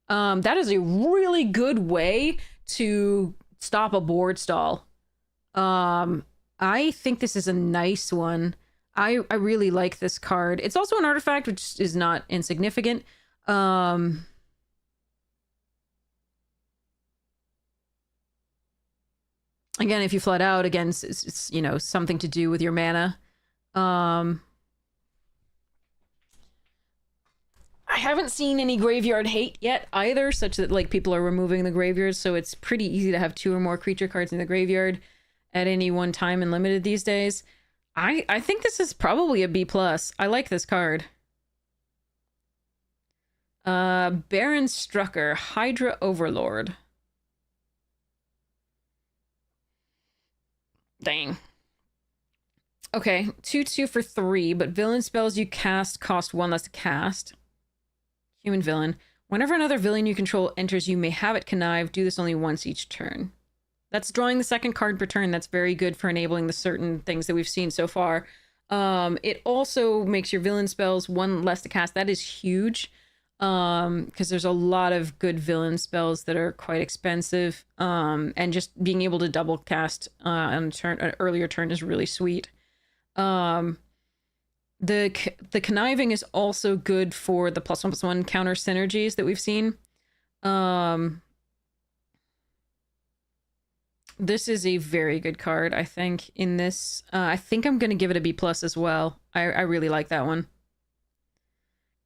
That is a really good way to stop a board stall. I think this is a nice one. I really like this card. It's also an artifact, which is not insignificant. Again, if you flood out, again, it's you know, something to do with your mana. I haven't seen any graveyard hate yet either, such that like people are removing the graveyards, so it's pretty easy to have 2 or more creature cards in the graveyard at any one time in limited these days. I think this is probably a B+. I like this card. Baron Strucker, Hydra Overlord. Dang. Okay, 2/2 for 3, but villain spells you cast cost 1 less to cast. Human villain. Whenever another villain you control enters, you may have it connive. Do this only once each turn. That's drawing the second card per turn. That's very good for enabling the certain things that we've seen so far. It also makes your villain spells 1 less to cast. That is huge, because there's a lot of good villain spells that are quite expensive. And just being able to double cast on an earlier turn is really sweet. The conniving is also good for the +1/+1 counter synergies that we've seen. This is a very good card, I think, in this. I think I'm going to give it a B+ as well. I really like that one.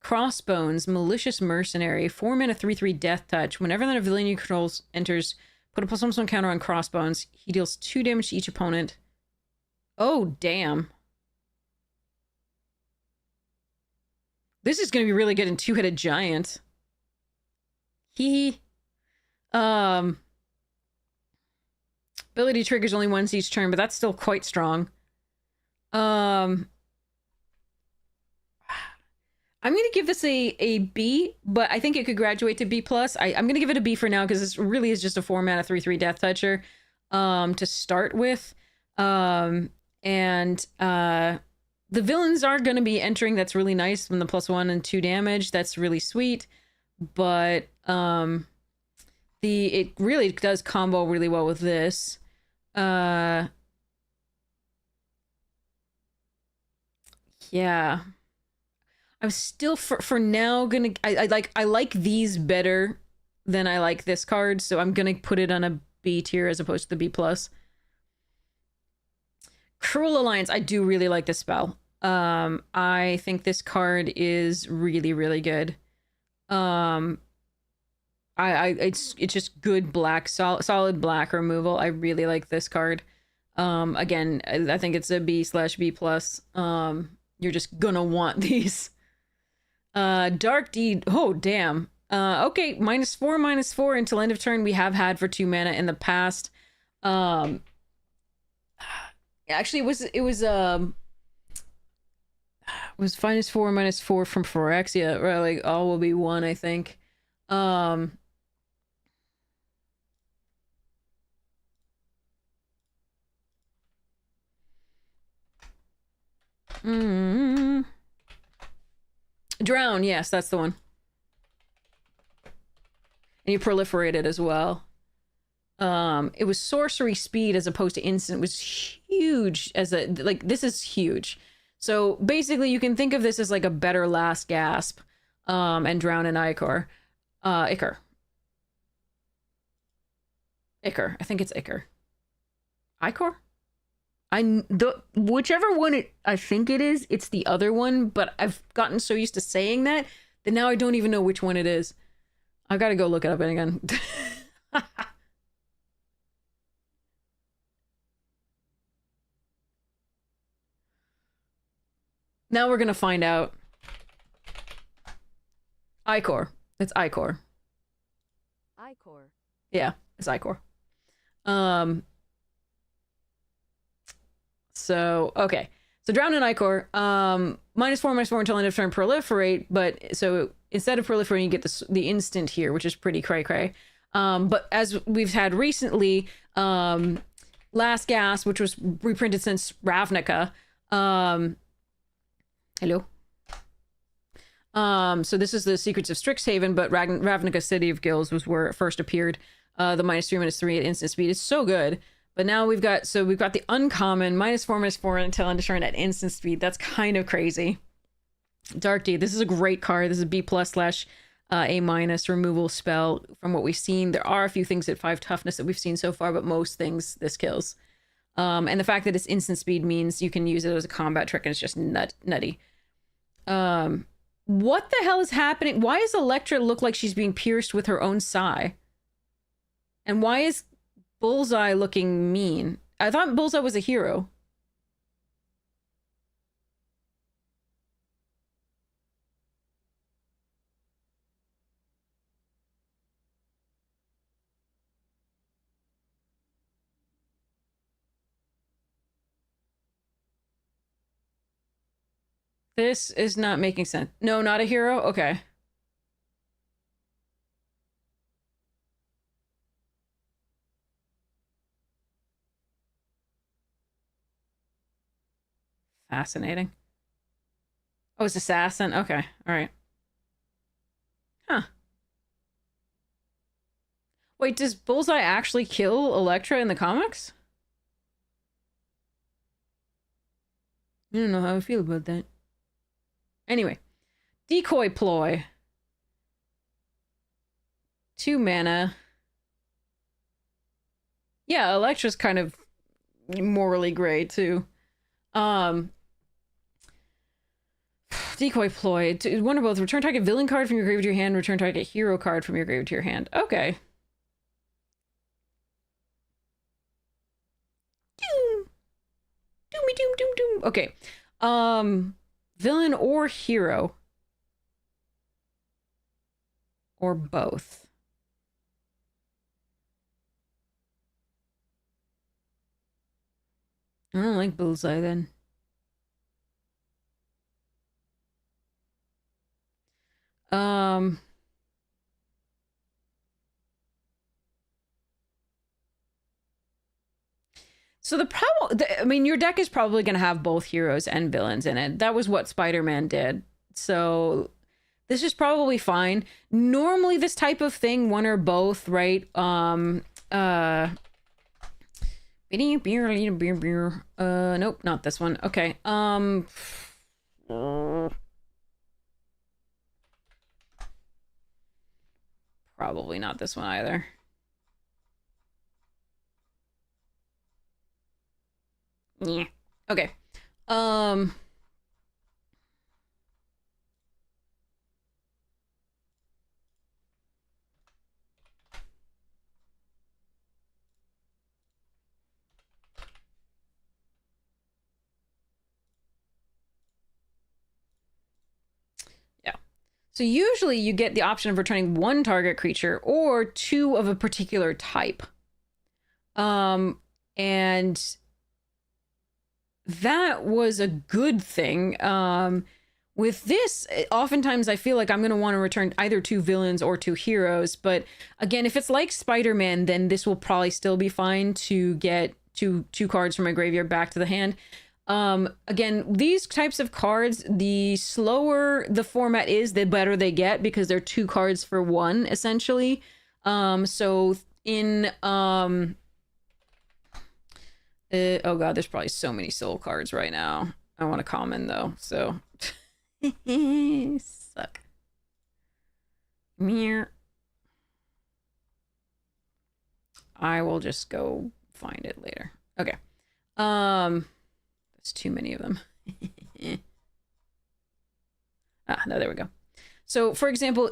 Crossbones, Malicious Mercenary, 4-mana 3/3 Death Touch. Whenever that villain you control enters, put a +1/+1 counter on Crossbones. He deals 2 damage to each opponent. Oh, damn. This is going to be really good in 2-headed giant. Ability triggers only once each turn, but that's still quite strong. I'm gonna give this a B, but I think it could graduate to B+. I'm gonna give it a B for now because this really is just a 4-mana 3/3 Death Toucher to start with. The villains are gonna be entering. That's really nice from the +1 and 2 damage. That's really sweet. But it really does combo really well with this. Yeah. I'm still for now gonna I like these better than I like this card, so I'm gonna put it on a B tier as opposed to the B+. Cruel Alliance, I do really like this spell. I think this card is really, really good. It's just good black, solid black removal. I really like this card. Again, I think it's a B/B+. You're just gonna want these. Dark Deed. Oh, damn. Okay, -4/-4 until end of turn. We have had for 2 mana in the past. Actually, it was -4/-4 from Phyrexia, or like all will be 1, I think. Drown, yes, that's the one. And you proliferate it as well. It was sorcery speed as opposed to instant. It was huge as a, like, this is huge. So basically you can think of this as like a better Last Gasp, and Drown and Ichor. Ichor. I think it's Ichor. Ichor? Whichever one I think it is, it's the other one, but I've gotten so used to saying that now I don't even know which one it is. I've got to go look it up again. Now we're gonna find out. Ichor. It's Ichor. Ichor. Yeah, it's Ichor. So, okay. So Drown and Ichor, -4/-4 until end of turn, proliferate, but so instead of proliferating, you get the instant here, which is pretty cray-cray. But as we've had recently, Last Gasp, which was reprinted since Ravnica, hello? So this is the Secrets of Strixhaven, but Ravnica City of Guilds was where it first appeared. The -3/-3 at instant speed is so good. But now we've got the uncommon -4/-4 until end of turn at instant speed. That's kind of crazy. Dark Deed. This is a great card. This is a B+/A- removal spell from what we've seen. There are a few things at 5 toughness that we've seen so far, but most things this kills. And the fact that it's instant speed means you can use it as a combat trick, and it's just nutty. What the hell is happening? Why does Electra look like she's being pierced with her own sai? And why is Bullseye looking mean? I thought Bullseye was a hero. This is not making sense. No, not a hero? Okay. Fascinating. Oh, it's assassin. Okay. All right. Huh. Wait, does Bullseye actually kill Electra in the comics? I don't know how I feel about that. Anyway. Decoy Ploy. 2 mana. Yeah, Electra's kind of morally gray, too. Decoy Ploy. One or both. Return target villain card from your grave to your hand. Return target hero card from your grave to your hand. Okay. Doom. Doomy doom doom doom. Okay. Villain or hero. Or both. I don't like Bullseye then. So the problem, I mean, your deck is probably going to have both heroes and villains in it. That was what Spider-Man did. So this is probably fine. Normally this type of thing, one or both, right? Nope, not this one. Okay. Probably not this one either. Yeah. Okay. Yeah. So usually you get the option of returning one target creature or two of a particular type. And that was a good thing. With this, oftentimes I feel like I'm going to want to return either two villains or two heroes. But again, if it's like Spider-Man, then this will probably still be fine to get two cards from my graveyard back to the hand. Again, these types of cards, the slower the format is, the better they get because they're two cards for one, essentially. So in... oh god, there's probably so many soul cards right now. I want a common though, so... Suck. Meow. I will just go find it later. Okay. There's too many of them. No, there we go. So, for example,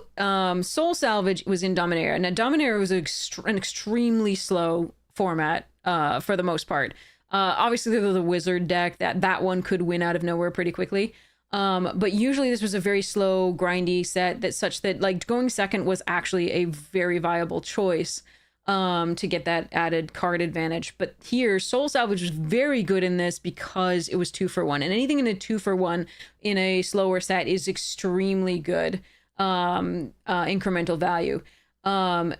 Soul Salvage was in Dominaria. Now, Dominaria was an extremely slow format for the most part. Obviously, there's the Wizard deck. That one could win out of nowhere pretty quickly. But usually this was a very slow, grindy set that's such that like going second was actually a very viable choice to get that added card advantage. But here, Soul Salvage was very good in this because it was 2 for 1. And anything in a 2 for 1 in a slower set is extremely good incremental value.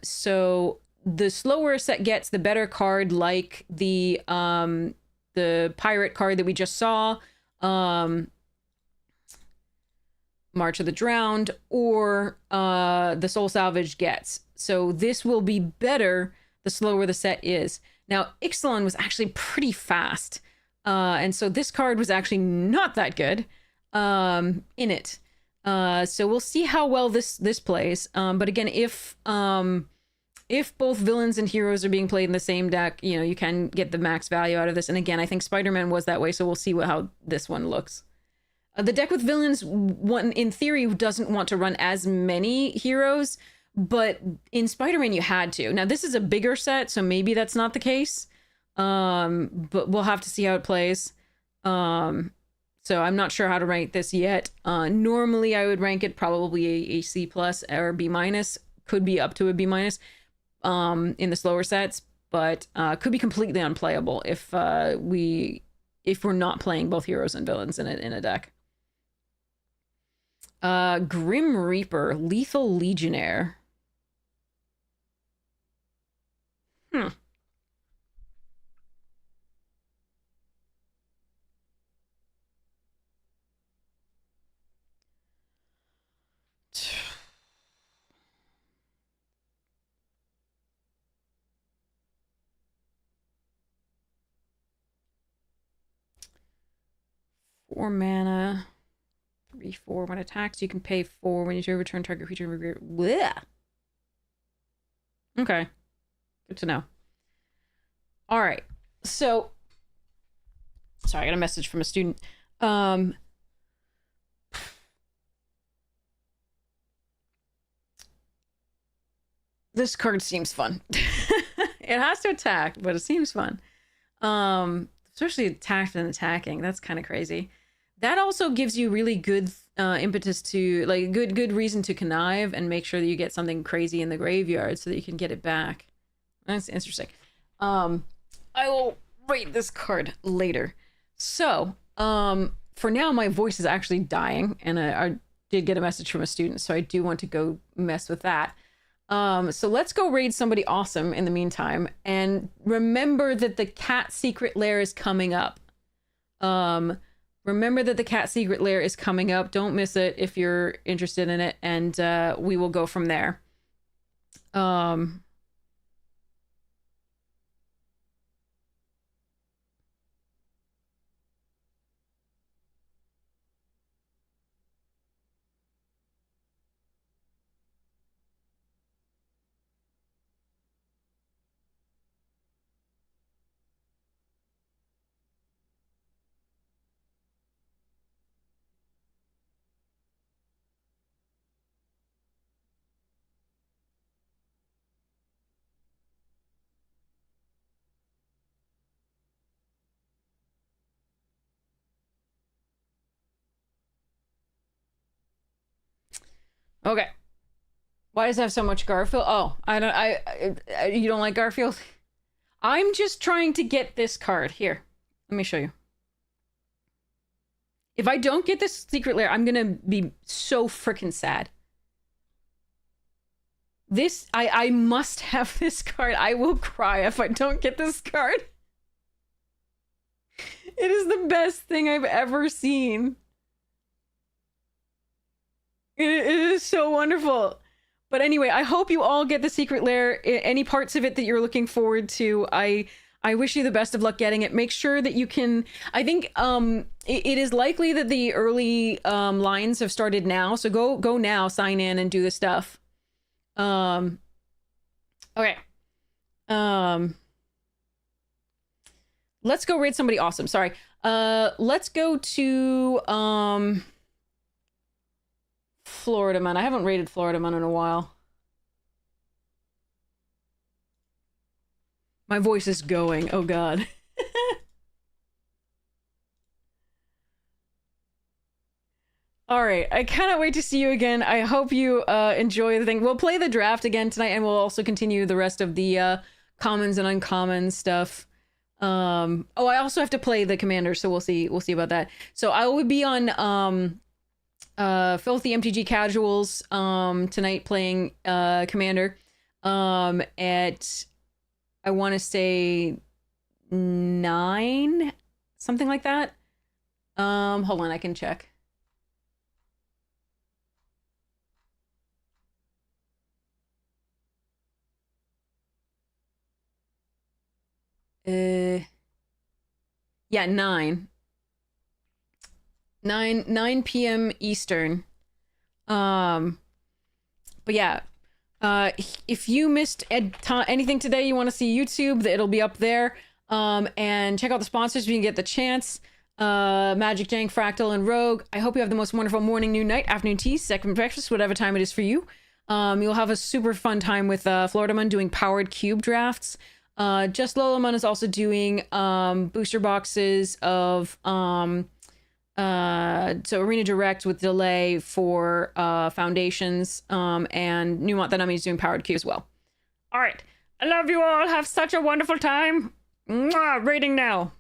So the slower a set gets, the better card, like the pirate card that we just saw, March of the Drowned, or the Soul Salvage gets. So this will be better the slower the set is. Now, Ixalan was actually pretty fast. And so this card was actually not that good in it. So we'll see how well this plays. But again, if both villains and heroes are being played in the same deck, you know, you can get the max value out of this. And again, I think Spider-Man was that way, so we'll see how this one looks. The deck with villains, one in theory, doesn't want to run as many heroes, but in Spider-Man you had to. Now this is a bigger set, so maybe that's not the case. But we'll have to see how it plays. So I'm not sure how to rank this yet. Normally I would rank it probably a C+ or B-, could be up to a B- in the slower sets, but could be completely unplayable if we're not playing both heroes and villains in a deck. Grim Reaper, Lethal Legionnaire. Four mana. 3/4 when attacks. You can pay 4 when you do return target creature. Blech. Okay. Good to know. All right. So, sorry, I got a message from a student. This card seems fun. It has to attack, but it seems fun. Especially attacked and attacking. That's kind of crazy. That also gives you really good impetus to, like, good reason to connive and make sure that you get something crazy in the graveyard so that you can get it back. That's interesting. I will raid this card later. So, for now, my voice is actually dying, and I did get a message from a student, so I do want to go mess with that. So let's go raid somebody awesome in the meantime, and remember that the cat secret lair is coming up. Remember that the cat secret lair is coming up. Don't miss it if you're interested in it, and we will go from there. Okay. Why does it have so much Garfield? Oh, you don't like Garfield? I'm just trying to get this card. Here, let me show you. If I don't get this secret lair, I'm gonna be so freaking sad. I must have this card. I will cry if I don't get this card. It is the best thing I've ever seen. It is so wonderful. But anyway, I hope you all get the secret lair. Any parts of it that you're looking forward to, I wish you the best of luck getting it. Make sure that you can. I think it is likely that the early lines have started now. So go now, sign in, and do the stuff. Okay. Let's go raid somebody awesome. Sorry. Let's go to Florida Man. I haven't raided Florida Man in a while. My voice is going. Oh god. All right, I cannot wait to see you again. I hope you enjoy the thing. We'll play the draft again tonight, and we'll also continue the rest of the commons and uncommon stuff. Oh, I also have to play the commander, so we'll see about that. So I will be on Filthy MTG Casuals tonight playing commander at, I want to say 9, something like that. Hold on, I can check. Yeah, 9 p.m. Eastern. But yeah, if you missed anything today, you want to see YouTube, it'll be up there. And check out the sponsors if you can get the chance. Magic Jank, Fractal, and Rogue. I hope you have the most wonderful morning, noon, night, afternoon tea, second breakfast, whatever time it is for you. You'll have a super fun time with Florida Man doing powered cube drafts. Just Lolaman is also doing booster boxes of so Arena Direct with delay for foundations, and Newmont the Nummy is doing powered cube as well. All right, I love you all. Have such a wonderful time. Mwah, rating now.